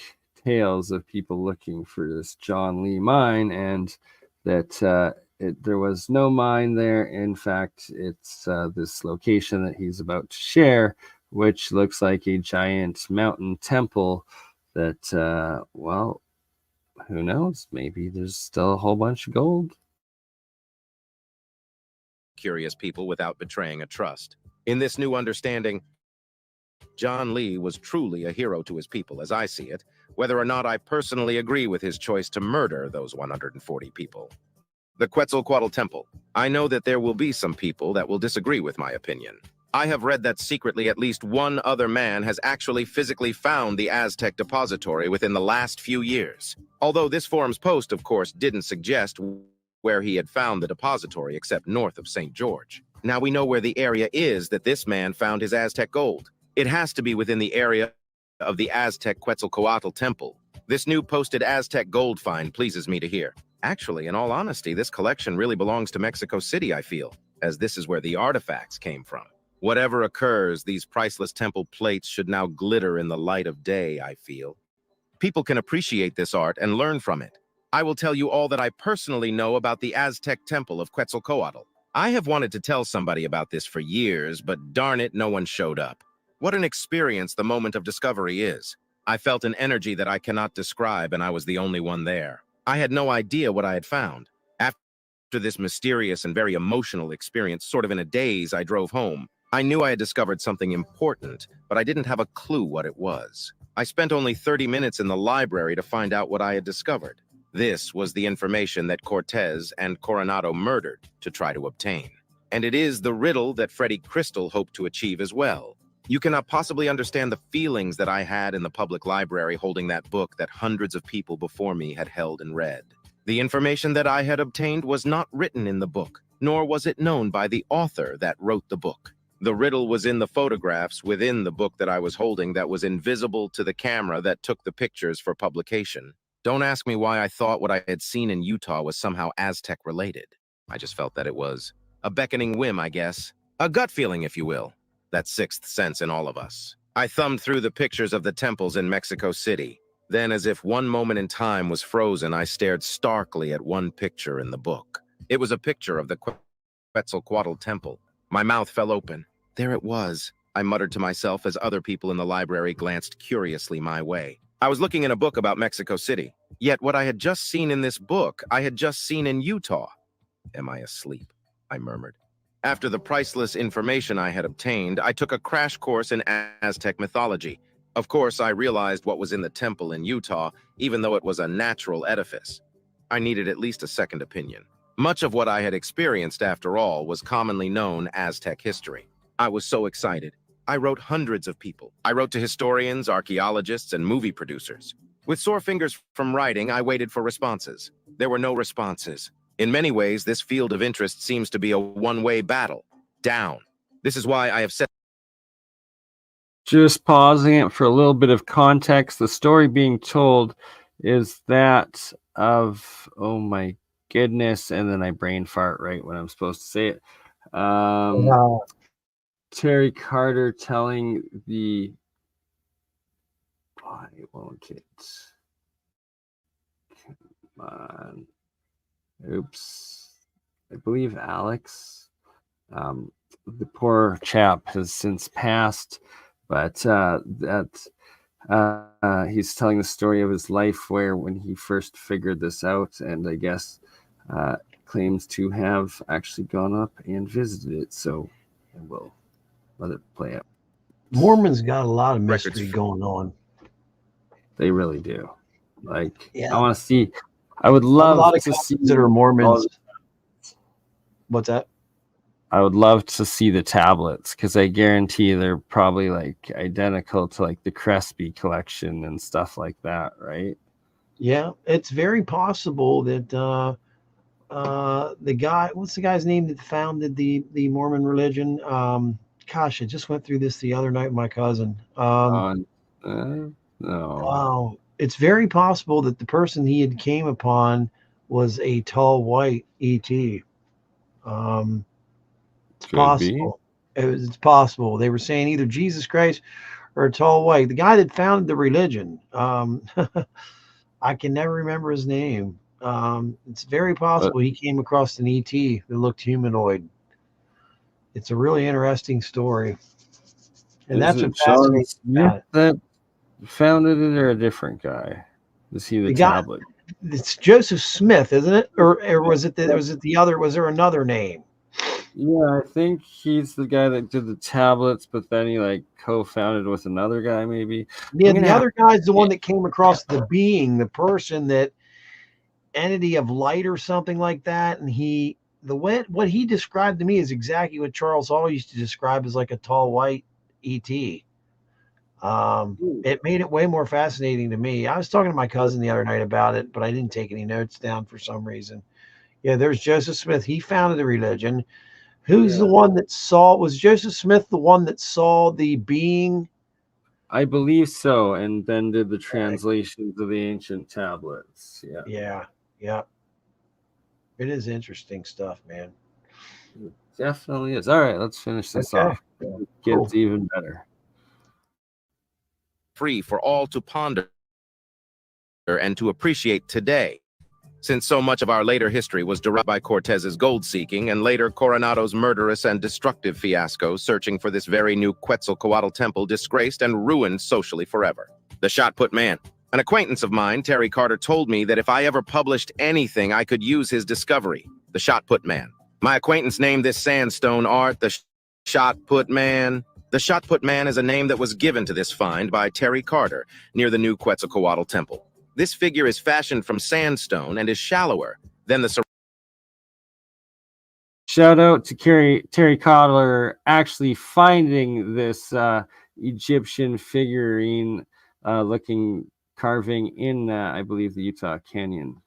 S1: tales of people looking for this John Lee mine, and that there was no mine there. In fact, it's this location that he's about to share, which looks like a giant mountain temple that, well, who knows? Maybe there's still a whole bunch of gold.
S15: Curious people without betraying a trust. In this new understanding, John Lee was truly a hero to his people, as I see it, whether or not I personally agree with his choice to murder those 140 people. The Quetzalcoatl Temple. I know that there will be some people that will disagree with my opinion. I have read that secretly at least one other man has actually physically found the Aztec depository within the last few years. Although this forum's post, of course, didn't suggest where he had found the depository except north of St. George. Now we know where the area is that this man found his Aztec gold. It has to be within the area of the Aztec Quetzalcoatl Temple. This new posted Aztec gold find pleases me to hear. Actually, in all honesty, this collection really belongs to Mexico City, I feel, as this is where the artifacts came from. Whatever occurs, these priceless temple plates should now glitter in the light of day, I feel. People can appreciate this art and learn from it. I will tell you all that I personally know about the Aztec Temple of Quetzalcoatl. I have wanted to tell somebody about this for years, but darn it, no one showed up. What an experience the moment of discovery is. I felt an energy that I cannot describe, and I was the only one there. I had no idea what I had found. After this mysterious and very emotional experience, sort of in a daze, I drove home. I knew I had discovered something important, but I didn't have a clue what it was. I spent only 30 minutes in the library to find out what I had discovered. This was the information that Cortez and Coronado murdered to try to obtain. And it is the riddle that Freddie Crystal hoped to achieve as well. You cannot possibly understand the feelings that I had in the public library holding that book that hundreds of people before me had held and read. The information that I had obtained was not written in the book, nor was it known by the author that wrote the book. The riddle was in the photographs within the book that I was holding that was invisible to the camera that took the pictures for publication. Don't ask me why I thought what I had seen in Utah was somehow Aztec related. I just felt that it was a beckoning whim, I guess. A gut feeling, if you will. That sixth sense in all of us. I thumbed through the pictures of the temples in Mexico City. Then, as if one moment in time was frozen, I stared starkly at one picture in the book. It was a picture of the Quetzalcoatl Temple. My mouth fell open. There it was, I muttered to myself as other people in the library glanced curiously my way. I was looking in a book about Mexico City. Yet what I had just seen in this book, I had just seen in Utah. Am I asleep? I murmured. After the priceless information I had obtained, I took a crash course in Aztec mythology. Of course, I realized what was in the temple in Utah, even though it was a natural edifice. I needed at least a second opinion. Much of what I had experienced, after all, was commonly known Aztec history. I was so excited. I wrote hundreds of people. I wrote to historians, archaeologists, and movie producers. With sore fingers from writing, I waited for responses. There were no responses. In many ways, this field of interest seems to be a one-way battle. Down. This is why I have said...
S1: Just pausing it for a little bit of context. The story being told is that of, oh my goodness, and then I brain fart right when I'm supposed to say it. Terry Carter telling the... Why won't it? Come on. Oops. I believe Alex. The poor chap has since passed, but he's telling the story of his life where when he first figured this out, and I guess claims to have actually gone up and visited it. So we'll let it play out.
S10: Mormons got a lot of mystery going on.
S1: They really do. Like,
S10: yeah.
S1: I want to see. I would love to see
S10: that are Mormons. What's that?
S1: I would love to see the tablets because I guarantee they're probably like identical to like the Crespi collection and stuff like that, right?
S10: Yeah, it's very possible that the guy, what's the guy's name that founded the Mormon religion? Gosh, I just went through this the other night with my cousin.
S1: No.
S10: It's very possible that the person he had came upon was a tall white ET. It's possible. It's possible. They were saying either Jesus Christ or a tall white. The guy that founded the religion. I can never remember his name. It's very possible he came across an ET that looked humanoid. It's a really interesting story. And that's what fascinates me.
S1: That founded it, or a different guy? Is he the tablet?
S10: It's Joseph Smith, isn't it? Or was it the other? Was there another name?
S1: Yeah, I think he's the guy that did the tablets, but then he like co-founded with another guy, maybe.
S10: Yeah, the other guy's the one that came across the being, the person, that entity of light or something like that, and what he described to me is exactly what Charles Hall used to describe as like a tall white ET. It made it way more fascinating to me. I was talking to my cousin the other night about it, but I didn't take any notes down for some reason. Yeah, there's Joseph Smith. He founded the religion. Who's the one that saw? Was Joseph Smith the one that saw the being?
S1: I believe so, and then did the translations of the ancient tablets.
S10: Yeah. It is interesting stuff, man.
S1: It definitely is. All right, let's finish this off. It gets even better.
S15: Free for all to ponder and to appreciate today, since so much of our later history was derived by Cortez's gold-seeking and later Coronado's murderous and destructive fiasco searching for this very new Quetzalcoatl temple disgraced and ruined socially forever. The shot put man. An acquaintance of mine, Terry Carter, told me that if I ever published anything, I could use his discovery, the shot put man. My acquaintance named this sandstone art the shot put man. The shot put man is a name that was given to this find by Terry Carter near the new Quetzalcoatl temple. This figure is fashioned from sandstone and is shallower than the...
S1: Shout out to Terry Carter actually finding this Egyptian figurine looking carving in, I believe, the Utah Canyon.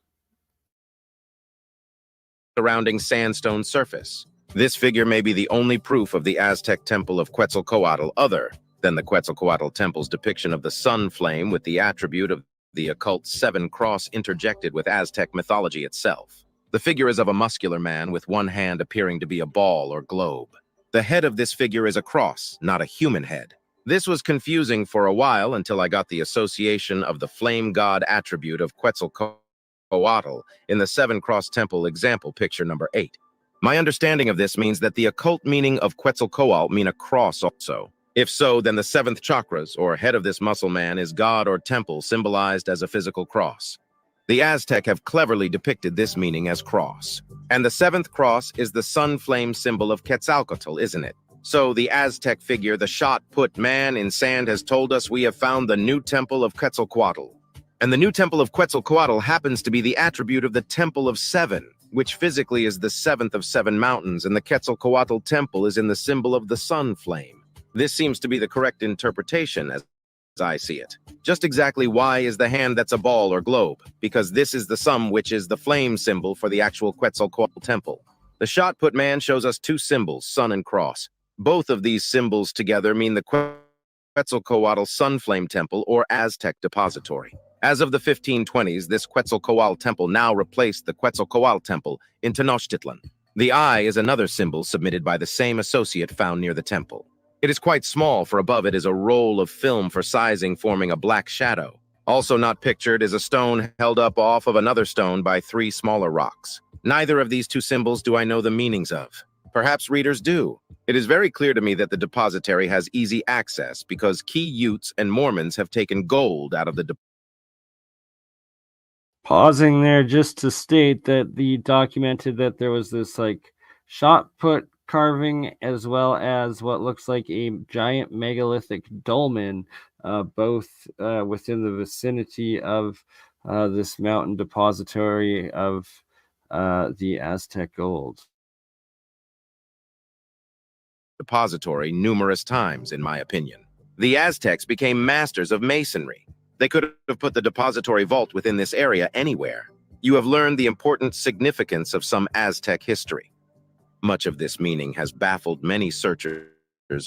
S15: Surrounding sandstone surface. This figure may be the only proof of the Aztec temple of Quetzalcoatl other than the Quetzalcoatl temple's depiction of the sun flame with the attribute of the occult seven cross interjected with Aztec mythology itself. The figure is of a muscular man with one hand appearing to be a ball or globe. The head of this figure is a cross, not a human head. This was confusing for a while until I got the association of the flame god attribute of Quetzalcoatl in the seven cross temple example picture number 8. My understanding of this means that the occult meaning of Quetzalcoatl mean a cross also. If so, then the seventh chakras, or head of this muscle man, is god or temple symbolized as a physical cross. The Aztec have cleverly depicted this meaning as cross. And the seventh cross is the sun flame symbol of Quetzalcoatl, isn't it? So the Aztec figure, the shot put man in sand, has told us we have found the new temple of Quetzalcoatl. And the new temple of Quetzalcoatl happens to be the attribute of the Temple of Seven, which physically is the seventh of seven mountains, and the Quetzalcoatl temple is in the symbol of the sun flame. This seems to be the correct interpretation as I see it. Just exactly why is the hand that's a ball or globe? Because this is the sum, which is the flame symbol for the actual Quetzalcoatl temple. The shot put man shows us two symbols, sun and cross. Both of these symbols together mean the Quetzalcoatl sun flame temple or Aztec depository. As of the 1520s, this Quetzalcoatl temple now replaced the Quetzalcoatl temple in Tenochtitlan. The eye is another symbol submitted by the same associate found near the temple. It is quite small, for above it is a roll of film for sizing forming a black shadow. Also not pictured is a stone held up off of another stone by three smaller rocks. Neither of these two symbols do I know the meanings of. Perhaps readers do. It is very clear to me that the depository has easy access because key Utes and Mormons have taken gold out of the
S1: Pausing there just to state that the documented that there was this like shot put carving as well as what looks like a giant megalithic dolmen, both within the vicinity of this mountain depository of the Aztec gold.
S15: Depository numerous times, in my opinion. The Aztecs became masters of masonry. They could have put the depository vault within this area anywhere. You have learned the important significance of some Aztec history. Much of this meaning has baffled many searchers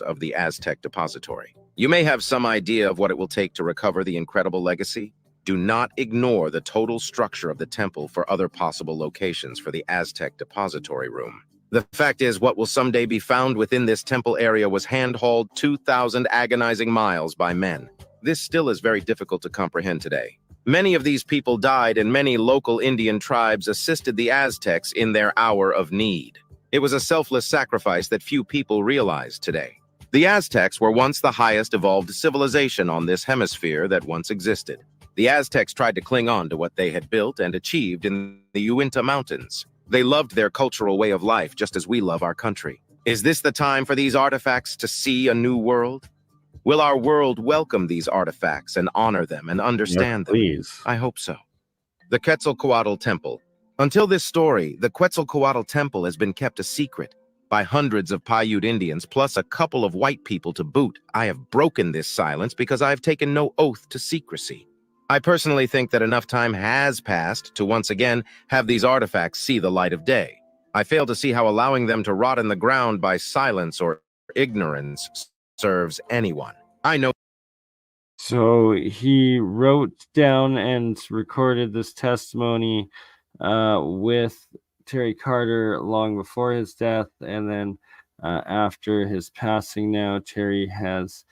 S15: of the Aztec depository. You may have some idea of what it will take to recover the incredible legacy. Do not ignore the total structure of the temple for other possible locations for the Aztec depository room. The fact is, what will someday be found within this temple area was hand-hauled 2,000 agonizing miles by men. This still is very difficult to comprehend today. Many of these people died, and many local Indian tribes assisted the Aztecs in their hour of need. It was a selfless sacrifice that few people realize today. The Aztecs were once the highest evolved civilization on this hemisphere that once existed. The Aztecs tried to cling on to what they had built and achieved in the Uinta Mountains. They loved their cultural way of life just as we love our country. Is this the time for these artifacts to see a new world? Will our world welcome these artifacts and honor them and understand them?
S1: Please.
S15: I hope so. The Quetzalcoatl Temple. Until this story, the Quetzalcoatl Temple has been kept a secret by hundreds of Paiute Indians, plus a couple of white people to boot. I have broken this silence because I have taken no oath to secrecy. I personally think that enough time has passed to once again have these artifacts see the light of day. I fail to see how allowing them to rot in the ground by silence or ignorance serves anyone. I know.
S1: So he wrote down and recorded this testimony with Terry Carter long before his death, and then after his passing now, Terry has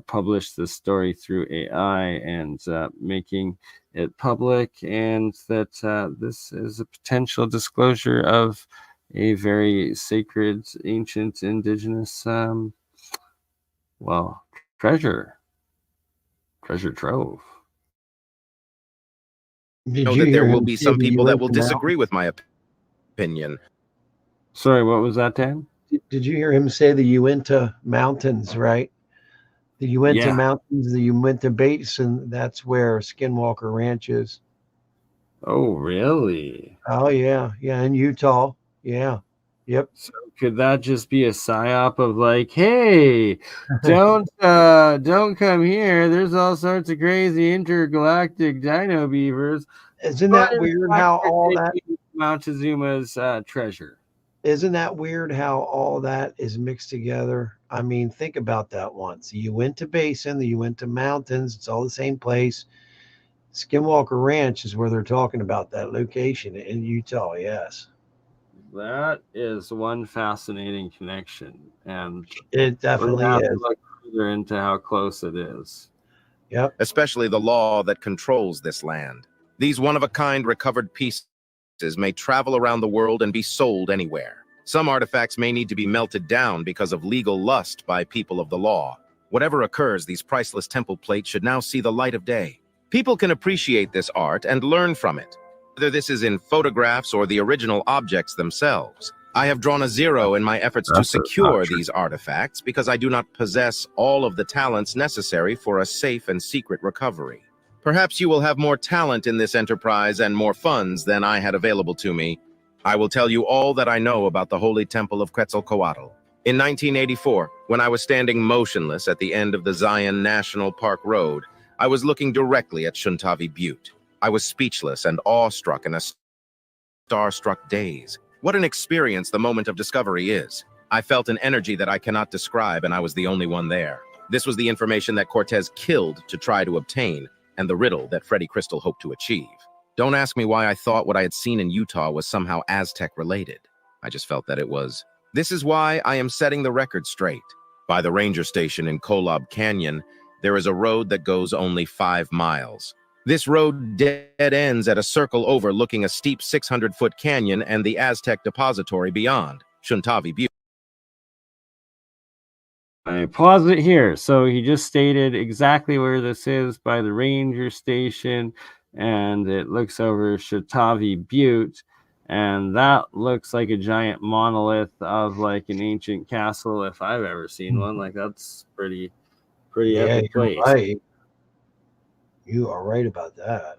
S1: published this story through AI and making it public, and that this is a potential disclosure of a very sacred, ancient, indigenous, treasure trove.
S10: Did
S15: know
S10: you
S15: that
S10: hear
S15: there will
S10: him
S15: be
S10: say
S15: some
S10: the
S15: people that will
S10: Uinta
S15: disagree
S10: Mountains?
S15: with my opinion.
S1: Sorry, what was that, Dan?
S10: Did you hear him say the Uinta Mountains, right? The Uinta
S1: Yeah.
S10: Mountains, the Uinta Basin, that's where Skinwalker Ranch is.
S1: Oh, really?
S10: Oh, yeah. Yeah, in Utah. Yeah. Yep.
S1: So could that just be a psyop of like, hey, don't come here. There's all sorts of crazy intergalactic dino beavers.
S10: Isn't
S1: But
S10: that
S1: in
S10: weird
S1: fact,
S10: how
S1: they're
S10: all that
S1: taking Montezuma's treasure.
S10: isn't that weird how all that is mixed together? I mean, think about that once. The Uinta Basin, the Uinta Mountains, it's all the same place. Skinwalker Ranch is where they're talking about that location in Utah, yes.
S1: That is one fascinating connection, and
S10: It
S1: we're gonna
S10: definitely
S1: have to
S10: is.
S1: look further into how close it is.
S10: Yep.
S15: Especially the law that controls this land. These one-of-a-kind recovered pieces may travel around the world and be sold anywhere. Some artifacts may need to be melted down because of legal lust by people of the law. Whatever occurs, these priceless temple plates should now see the light of day. People can appreciate this art and learn from it, whether this is in photographs or the original objects themselves. I have drawn a zero in my efforts to secure these artifacts because I do not possess all of the talents necessary for a safe and secret recovery. Perhaps you will have more talent in this enterprise and more funds than I had available to me. I will tell you all that I know about the Holy Temple of Quetzalcoatl. In 1984, when I was standing motionless at the end of the Zion National Park Road, I was looking directly at Shuntavi Butte. I was speechless and awestruck in a starstruck daze. What an experience the moment of discovery is. I felt an energy that I cannot describe, and I was the only one there. This was the information that Cortez killed to try to obtain, and the riddle that Freddie Crystal hoped to achieve. Don't ask me why I thought what I had seen in Utah was somehow Aztec related. I just felt that it was. This is why I am setting the record straight. By the ranger station in Kolob Canyon, there is a road that goes only 5 miles. This road dead ends at a circle overlooking a steep 600-foot canyon and the Aztec depository beyond, Shuntavi Butte.
S1: I pause it here. So he just stated exactly where this is by the ranger station, and it looks over Shuntavi Butte, and that looks like a giant monolith of like an ancient castle if I've ever seen one. Like that's pretty
S10: Yeah,
S1: epic
S10: you're
S1: place.
S10: right. You are right about that.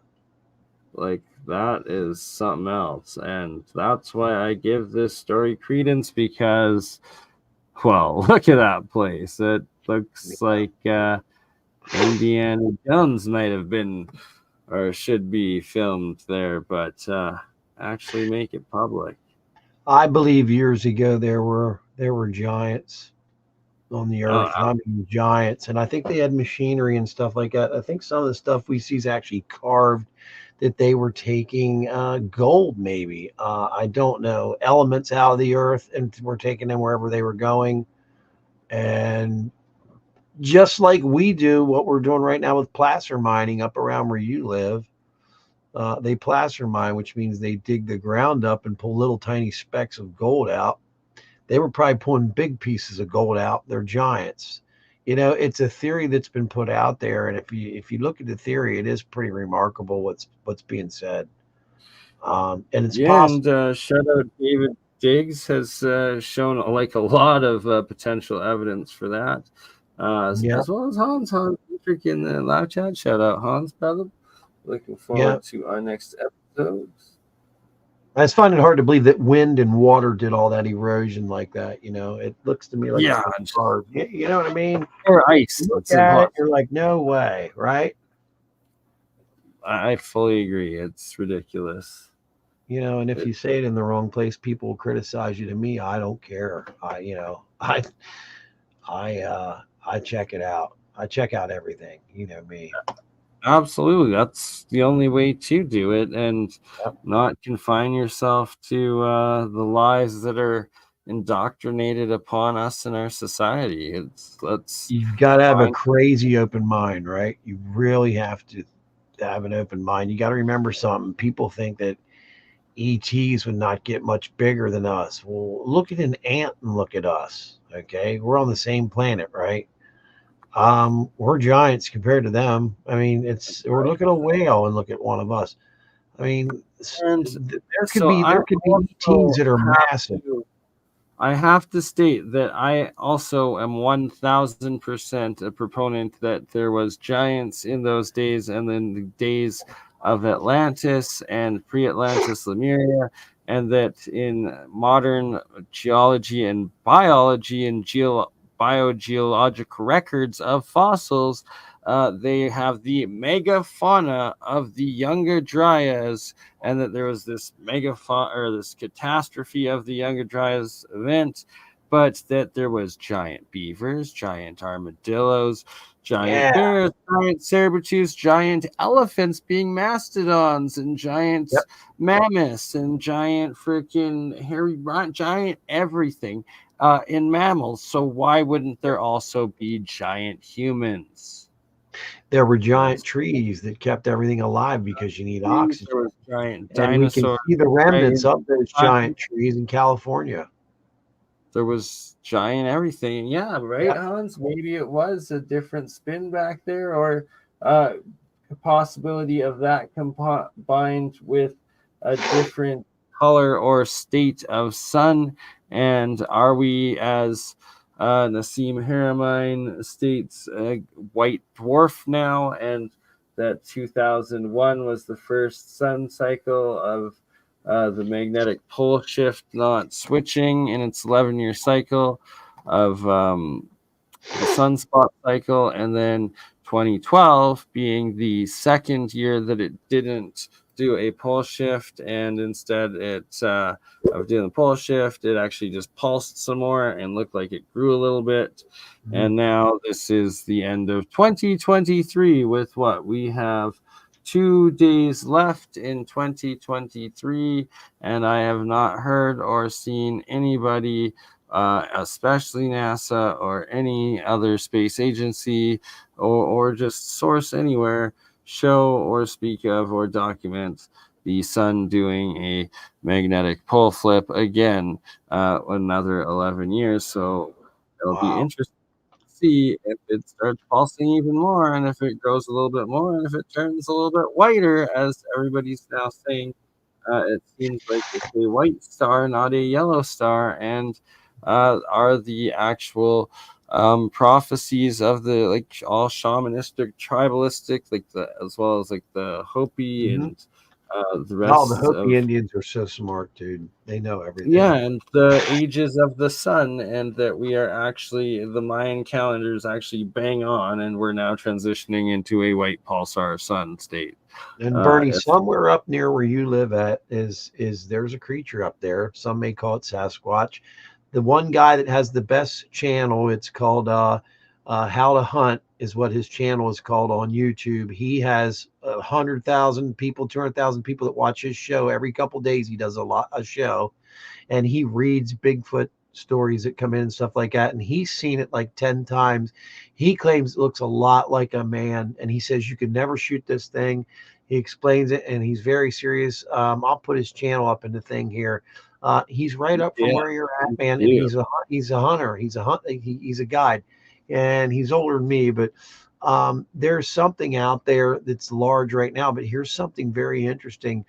S1: Like that is something else, and that's why I give this story credence, because well, look at that place. It looks like Indiana Jones might have been or should be filmed there, but actually make it public.
S10: I believe years ago there were giants on the earth. I mean giants, and I think they had machinery and stuff like that. I think some of the stuff we see is actually carved, that they were taking gold, maybe. I don't know, elements out of the earth, and were taking them wherever they were going. And just like we do what we're doing right now with placer mining up around where you live, they placer mine, which means they dig the ground up and pull little tiny specks of gold out. They were probably pulling big pieces of gold out. They're giants. You know, it's a theory that's been put out there, and if you look at the theory, it is pretty remarkable what's being said. And it's possible.
S1: And shout out David Diggs has shown like a lot of potential evidence for that, as well as Hans Dietrich in the live chat. Shout out Hans, brother. Looking forward to our next episodes.
S10: I just find it hard to believe that wind and water did all that erosion like that. You know, it looks to me like
S1: Yeah,
S10: it was hard. You know what I mean?
S1: or ice.
S10: You look
S1: It's
S10: at it,
S1: impossible.
S10: you're like, no way, right?
S1: I fully agree. It's ridiculous.
S10: You know, and if you say it in the wrong place, people will criticize you. To me, I don't care. I check it out. I check out everything. You know me.
S1: Absolutely. That's the only way to do it, and not confine yourself to the lies that are indoctrinated upon us in our society.
S10: You've got to have a crazy open mind, right? You really have to have an open mind. You got to remember something. People think that ETs would not get much bigger than us. Well, look at an ant and look at us. Okay, we're on the same planet, right? We're giants compared to them. I mean, we're look at a whale and look at one of us. I mean, there could be ETs that are massive.
S1: I have to state that I also am 1000% a proponent that there was giants in those days, and then the days of Atlantis and pre-Atlantis Lemuria, and that in modern geology and biology and biogeological records of fossils, they have the megafauna of the Younger Dryas, and that there was this this catastrophe of the Younger Dryas event, but that there was giant beavers, giant armadillos, giant bears, giant saber-toothed, giant elephants being mastodons, and giant mammoths, and giant freaking hairy, giant everything in mammals. So why wouldn't there also be giant humans?
S10: There were giant trees that kept everything alive because you need oxygen.
S1: There was giant
S10: And we can
S1: dinosaurs.
S10: see the remnants of those giant trees in California.
S1: There was giant everything. Yeah, right, Hans? Maybe it was a different spin back there, or a possibility of that combined with a different color or state of sun. And are we, as Nassim Haramein states, a white dwarf now, and that 2001 was the first sun cycle of the magnetic pole shift not switching in its 11-year cycle of the sunspot cycle, and then 2012 being the second year that it didn't do a pole shift, and instead of doing the pole shift, it actually just pulsed some more and looked like it grew a little bit. And now this is the end of 2023 with what we have 2 days left in 2023, and I have not heard or seen anybody, especially NASA or any other space agency or just source anywhere, show or speak of or document the sun doing a magnetic pole flip again, another 11 years. So it'll be interesting see if it starts pulsing even more, and if it grows a little bit more, and if it turns a little bit whiter, as everybody's now saying. It seems like it's a white star, not a yellow star, and are the actual prophecies of the all shamanistic, tribalistic, as well as the Hopi and the rest.
S10: Oh, the Hopi Indians are so smart, dude. They know everything.
S1: Yeah, and the ages of the sun, and that we are actually, the Mayan calendar is actually bang on, and we're now transitioning into a white pulsar sun state.
S10: And Bernie, somewhere up near where you live at is there's a creature up there. Some may call it Sasquatch. The one guy that has the best channel, it's called How to Hunt, is what his channel is called on YouTube. He has 100,000 people, 200,000 people that watch his show every couple days. He does a show, and he reads Bigfoot stories that come in and stuff like that. And he's seen it like 10 times. He claims it looks a lot like a man, and he says you could never shoot this thing. He explains it, and he's very serious. I'll put his channel up in the thing here. He's right up from where you're at, man. And he's a hunter. He's a guide, and he's older than me. But there's something out there that's large right now. But here's something very interesting.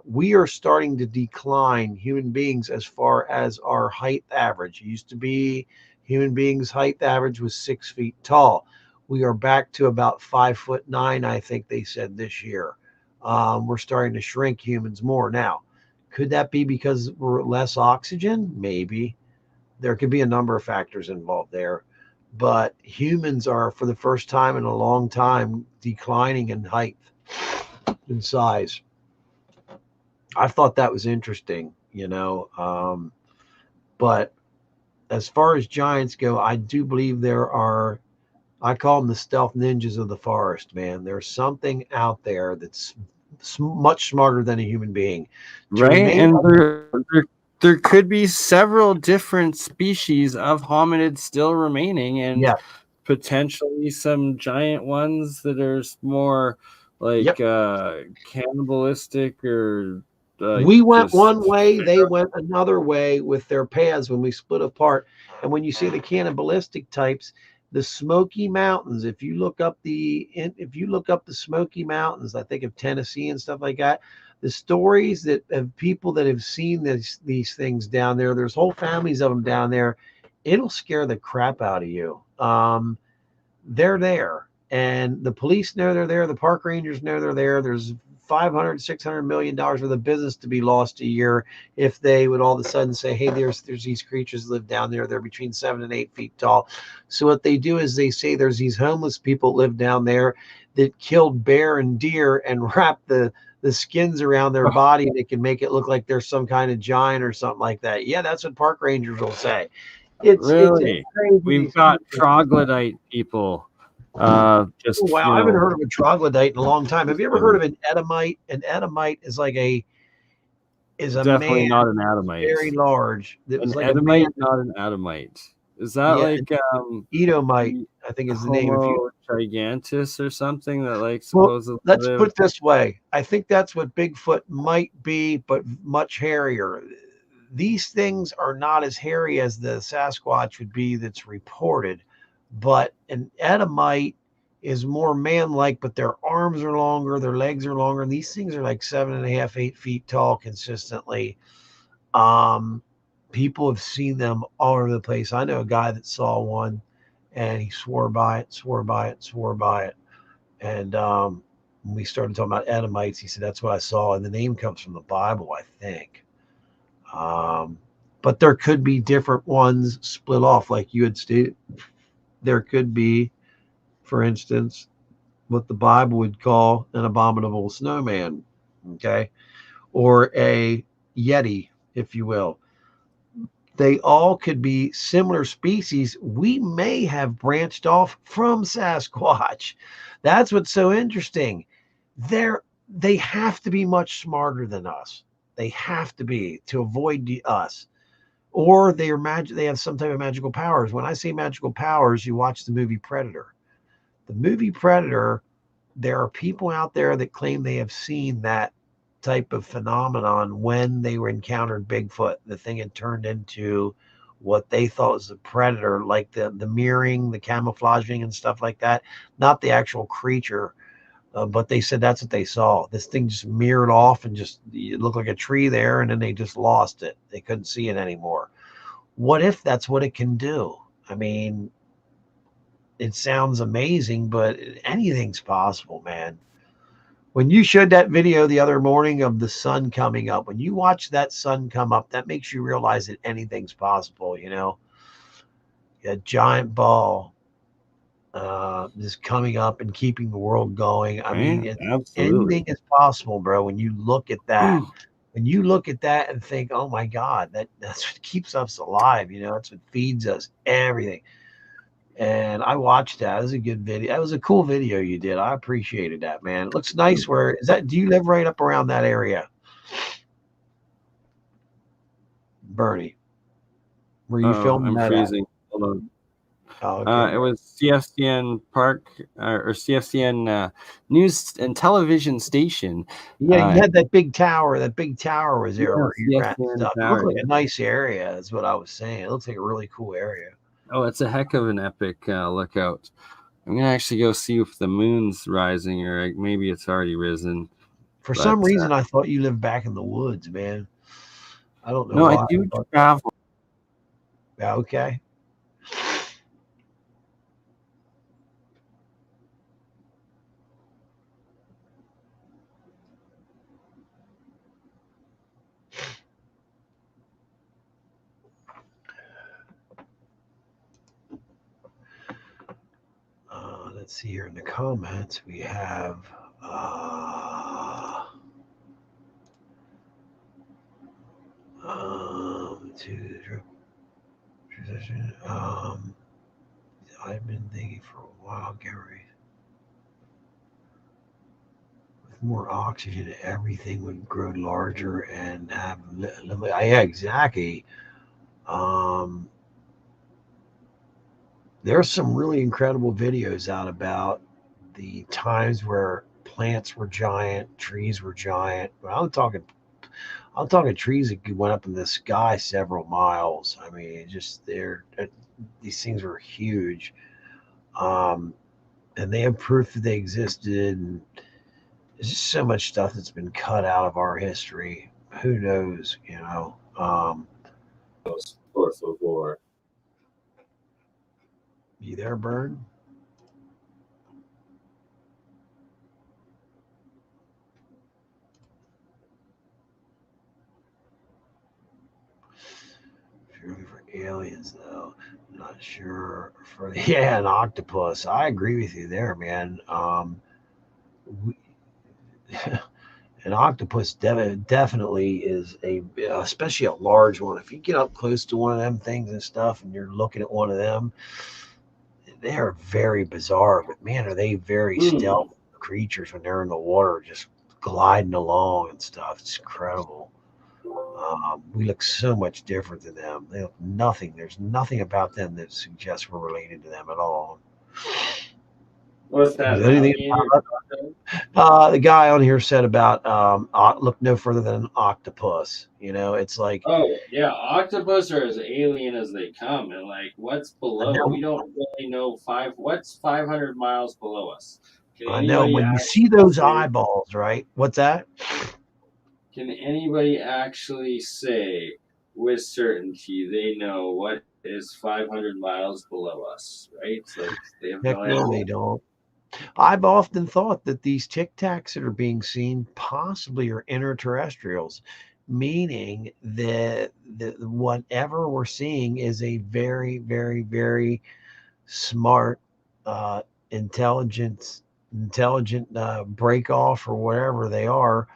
S10: We are starting to decline, human beings, as far as our height average. It used to be human beings' height average was 6 feet tall. We are back to about 5'9", I think they said this year. We're starting to shrink humans more now. Could that be because we're less oxygen? Maybe. There could be a number of factors involved there. But humans are, for the first time in a long time, declining in height and size. I thought that was interesting, but as far as giants go, I do believe there are, I call them the stealth ninjas of the forest, man. There's something out there that's much smarter than a human being.
S1: Right, and there could be several different species of hominids still remaining, and potentially some giant ones that are more like cannibalistic or
S10: we went one way, they went another way with their paths when we split apart. And when you see the cannibalistic types, the Smoky Mountains, if you look up the Smoky Mountains, I think of Tennessee and stuff like that, the stories that of people that have seen these things down there, there's whole families of them down there, it'll scare the crap out of you. They're there, and the police know they're there, the park rangers know they're there. There's $500-600 million worth of business to be lost a year if they would all of a sudden say, hey, there's these creatures live down there, they're between 7 and 8 feet tall. So what they do is they say there's these homeless people live down there that killed bear and deer and wrap the skins around their body, and it can make it look like there's some kind of giant or something like that. Yeah, that's what park rangers will say. It's crazy.
S1: We've got troglodyte people.
S10: Wow, I haven't heard of a troglodyte in a long time. Have you ever heard of an Edomite? An Edomite is
S1: definitely
S10: man,
S1: not an Adamite.
S10: very large. That was
S1: An
S10: like
S1: Edomite,
S10: a man.
S1: not an Adamite. Is that like
S10: Edomite? I think is the name. If you
S1: gigantus or something that like
S10: well,
S1: supposedly
S10: let's put it this way. I think that's what Bigfoot might be, but much hairier. These things are not as hairy as the Sasquatch would be that's reported, but an Edomite is more man-like, but their arms are longer, their legs are longer, and these things are like 7.5, 8 feet tall consistently. People have seen them all over the place. I know a guy that saw one, and he swore by it. And when we started talking about Edomites, he said, that's what I saw. And the name comes from the Bible, I think. But there could be different ones split off, like you had stated. There could be, for instance, what the Bible would call an abominable snowman, okay, or a Yeti, if you will. They all could be similar species. We may have branched off from Sasquatch. That's what's so interesting. They have to be much smarter than us. They have to be to avoid us. Or they have some type of magical powers. When I say magical powers, you watch the movie Predator. The movie Predator, there are people out there that claim they have seen that type of phenomenon when they were encountered Bigfoot. The thing had turned into what they thought was a predator, like the mirroring, the camouflaging and stuff like that. Not the actual creature, but they said that's what they saw. This thing just mirrored off and it looked like a tree there, and then they just lost it. They couldn't see it anymore. What if that's what it can do? I mean, it sounds amazing, but anything's possible, man. When you showed that video the other morning of the sun coming up, when you watch that sun come up, that makes you realize that anything's possible, A giant ball just coming up and keeping the world going. I mean, anything is possible, bro. When you look at that, and think, oh my God, that's what keeps us alive. That's what feeds us, everything. And I watched that. It was a good video. That was a cool video you did. I appreciated that, man. It looks nice. Do you live right up around that area? Bernie, were you filming that?
S1: I'm freezing. Hold on.
S10: Oh, okay.
S1: It was CFCN Park or CFCN News and Television Station.
S10: Yeah, you had that big tower. That big tower was there where you ran
S1: CFCN
S10: stuff. It
S1: Tower,
S10: looked like a nice area, is what I was saying. It looks like a really cool area.
S1: Oh, it's a heck of an epic lookout. I'm gonna actually go see if the moon's rising, or maybe it's already risen.
S10: For some reason, I thought you lived back in the woods, man. I don't know.
S1: No,
S10: why.
S1: I do travel.
S10: Yeah, okay. let's see here in the comments. We have I've been thinking for a while, Gary. With more oxygen, everything would grow larger and have. Yeah, exactly. There's some really incredible videos out about the times where plants were giant, trees were giant. I'm talking trees that went up in the sky several miles. I mean, just these things were huge. And they have proof that they existed. And there's just so much stuff that's been cut out of our history. Who knows, you know?
S1: Por favor.
S10: You there, Burn? If you're looking for aliens, though, I'm not sure. Yeah, an octopus. I agree with you there, man. An octopus definitely is especially a large one. If you get up close to one of them things and stuff, and you're looking at one of them, they are very bizarre. But man, are they very stealth creatures when they're in the water, just gliding along and stuff. It's incredible. We look so much different than them. They look nothing. There's nothing about them that suggests we're related to them at all.
S1: What's that?
S10: The guy on here said about look no further than an octopus. You know, it's like,
S1: oh yeah, octopus are as alien as they come, and like what's below? We don't really know what's 500 miles below us.
S10: I know when you see those eyeballs, right? What's that?
S1: Can anybody actually say with certainty they know what is 500 miles below us, right? Like they have no idea.
S10: No, they don't. I've often thought that these tic tacs that are being seen possibly are interterrestrials, meaning that whatever we're seeing is a very, very, very smart, intelligent break off or whatever they are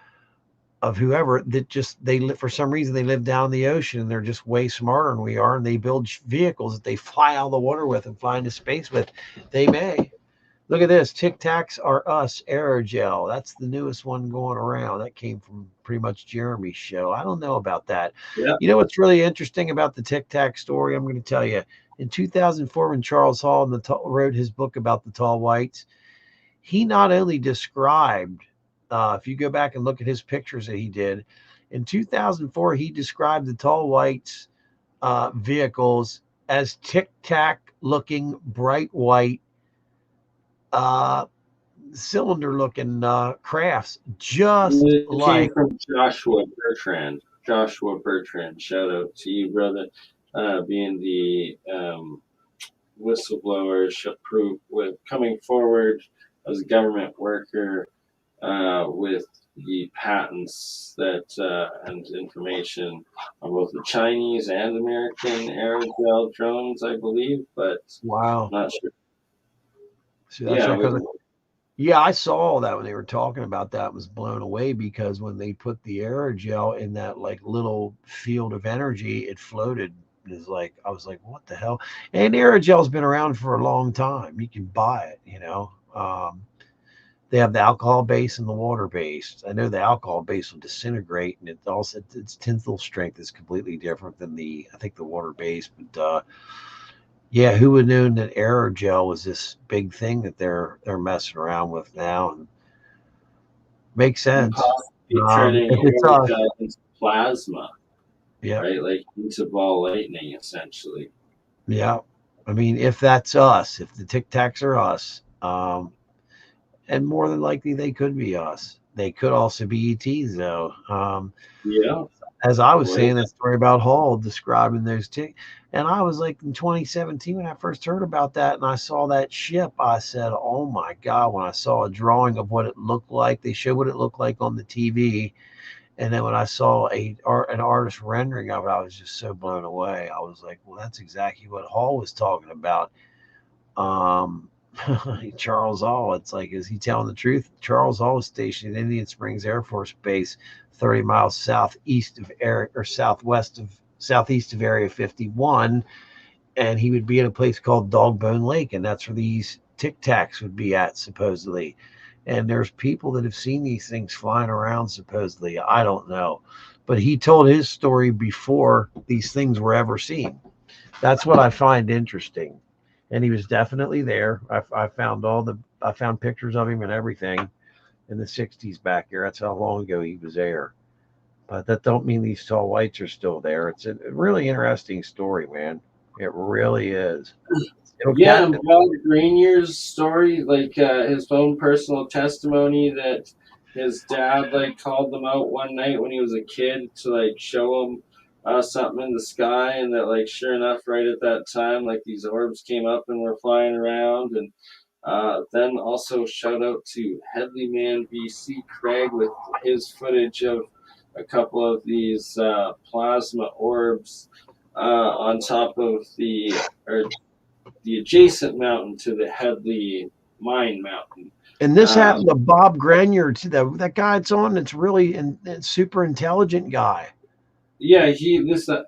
S10: of whoever that just for some reason they live down in the ocean and they're just way smarter than we are, and they build vehicles that they fly out of the water with and fly into space with. They may. Look at this. Tic Tacs are us aerogel. That's the newest one going around. That came from pretty much Jeremy's show. I don't know about that.
S1: Yeah.
S10: You know what's really interesting about the Tic Tac story? I'm going to tell you. In 2004, when Charles Hall wrote his book about the tall whites, he not only described, if you go back and look at his pictures that he did, in 2004, he described the tall whites vehicles as Tic Tac looking bright white cylinder looking crafts, just
S1: it
S10: like
S1: came from Joshua Bertrand. Shout out to you, brother. Being the whistleblower, with coming forward as a government worker with the patents that and information on both the Chinese and American aerogel drones, I believe, but
S10: wow,
S1: not sure.
S10: See, that's yeah, I saw that when they were talking about that. Was blown away because when they put the aerogel in that like little field of energy, it floated. Is like I was like, what the hell? And aerogel's been around for a long time. You can buy it, you know. They have the alcohol base and the water base. I know the alcohol base will disintegrate, and it also its tensile strength is completely different than the water base. But yeah, who would have known that aerogel was this big thing that they're messing around with now? And makes sense.
S1: Turning aerogel into plasma.
S10: Yeah.
S1: Right, like into ball lightning, essentially.
S10: Yeah. I mean, if that's us, if the Tic Tacs are us, and more than likely they could be us. They could also be ETs, though.
S1: Yeah.
S10: As I was saying that story about Hall describing those tic, and I was like in 2017 when I first heard about that, and I saw that ship. I said, "Oh my God!" When I saw a drawing of what it looked like, they showed what it looked like on the TV, and then when I saw an artist rendering of it, I was just so blown away. I was like, "Well, that's exactly what Hall was talking about." Charles Hall. It's like, is he telling the truth? Charles Hall was stationed at Indian Springs Air Force Base, 30 miles southeast of southeast of Area 51, and he would be at a place called Dogbone Lake, and that's where these Tic Tacs would be at, supposedly. And there's people that have seen these things flying around, supposedly. I don't know, but he told his story before these things were ever seen. That's what I find interesting. And he was definitely there. I found pictures of him and everything in the 60s back here. That's how long ago he was there. But that don't mean these tall whites are still there. It's a really interesting story, man. It really is.
S5: Yeah, and Bob Grainier's story, like his own personal testimony that his dad like called them out one night when he was a kid to like show him something in the sky, and that like sure enough right at that time like these orbs came up and were flying around. And then also shout out to Headley Man BC Craig with his footage of a couple of these plasma orbs on top of the adjacent mountain to the Headley Mine Mountain.
S10: And this happened to Bob Grenier too. That guy it's on. It's really super intelligent guy.
S5: Yeah,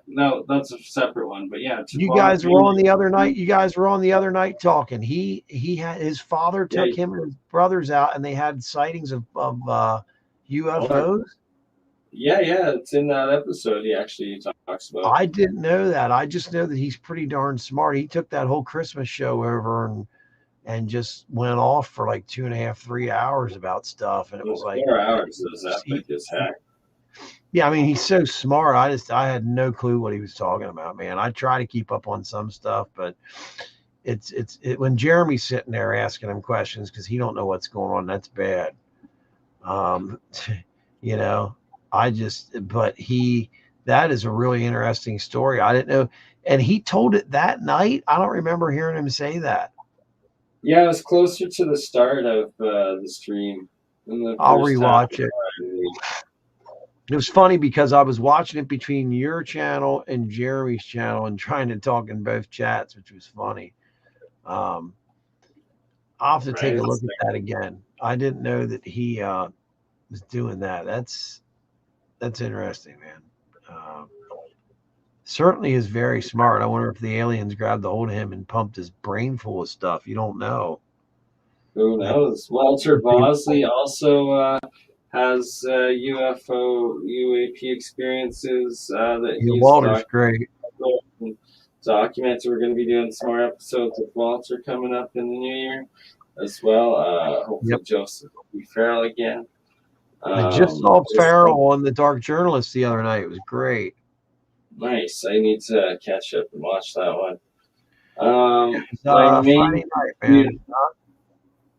S5: no, that's a separate one. But yeah,
S10: you guys were on the other night. You guys were on the other night talking. He had his father took him and his brothers out, and they had sightings of UFOs.
S5: Yeah, it's in that episode. He actually talks about.
S10: I didn't know that. I just know that he's pretty darn smart. He took that whole Christmas show over and just went off for like 2.5, 3 hours about stuff, and it was like
S5: 4 hours. It was epic as heck.
S10: Yeah, I mean, he's so smart. I had no clue what he was talking about, man. I try to keep up on some stuff, but it's when Jeremy's sitting there asking him questions because he don't know what's going on, that's bad. You know, that is a really interesting story. I didn't know, and he told it that night. I don't remember hearing him say that.
S5: Yeah, it was closer to the start of the stream.
S10: I'll rewatch it. It was funny because I was watching it between your channel and Jeremy's channel and trying to talk in both chats, which was funny. I'll have to take a look at that again. I didn't know that he was doing that. That's interesting, man. Certainly is very smart. I wonder if the aliens grabbed a hold of him and pumped his brain full of stuff. You don't know.
S5: Who knows? Walter Bosley also has UFO UAP experiences that he's
S10: Walter's great.
S5: Documented. We're going to be doing some more episodes with Walter coming up in the new year as well. Hopefully Joseph will be Farrell again.
S10: I just saw Farrell on The Dark Journalist the other night. It was great.
S5: Nice. I need to catch up and watch that one.
S10: Friday night, man.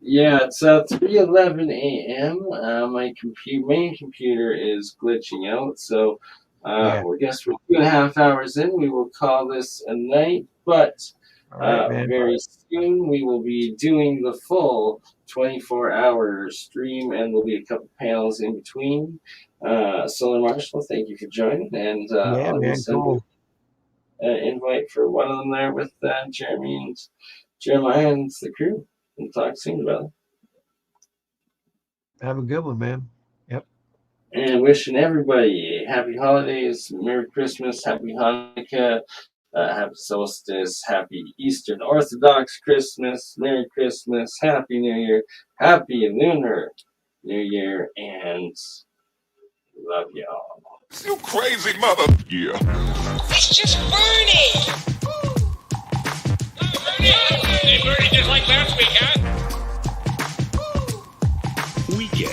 S5: Yeah, it's 3:11 a.m. My main computer is glitching out, so I guess we're 2.5 hours in. We will call this a night, but very soon we will be doing the full 24-hour stream, and there'll be a couple panels in between. Solar Marshall, thank you for joining, and I'll send an invite for one of them there with Jeremy and Jeremiah and the crew. We'll talk soon, brother.
S10: Have a good one, man. Yep.
S5: And wishing everybody happy holidays, Merry Christmas, Happy Hanukkah, Happy Solstice, Happy Eastern Orthodox Christmas, Merry Christmas, Happy New Year, Happy Lunar New Year, and love y'all.
S16: You crazy mother. Yeah.
S17: It's just Bernie. Hey, Bernie, just like last week, huh?
S16: Weekend.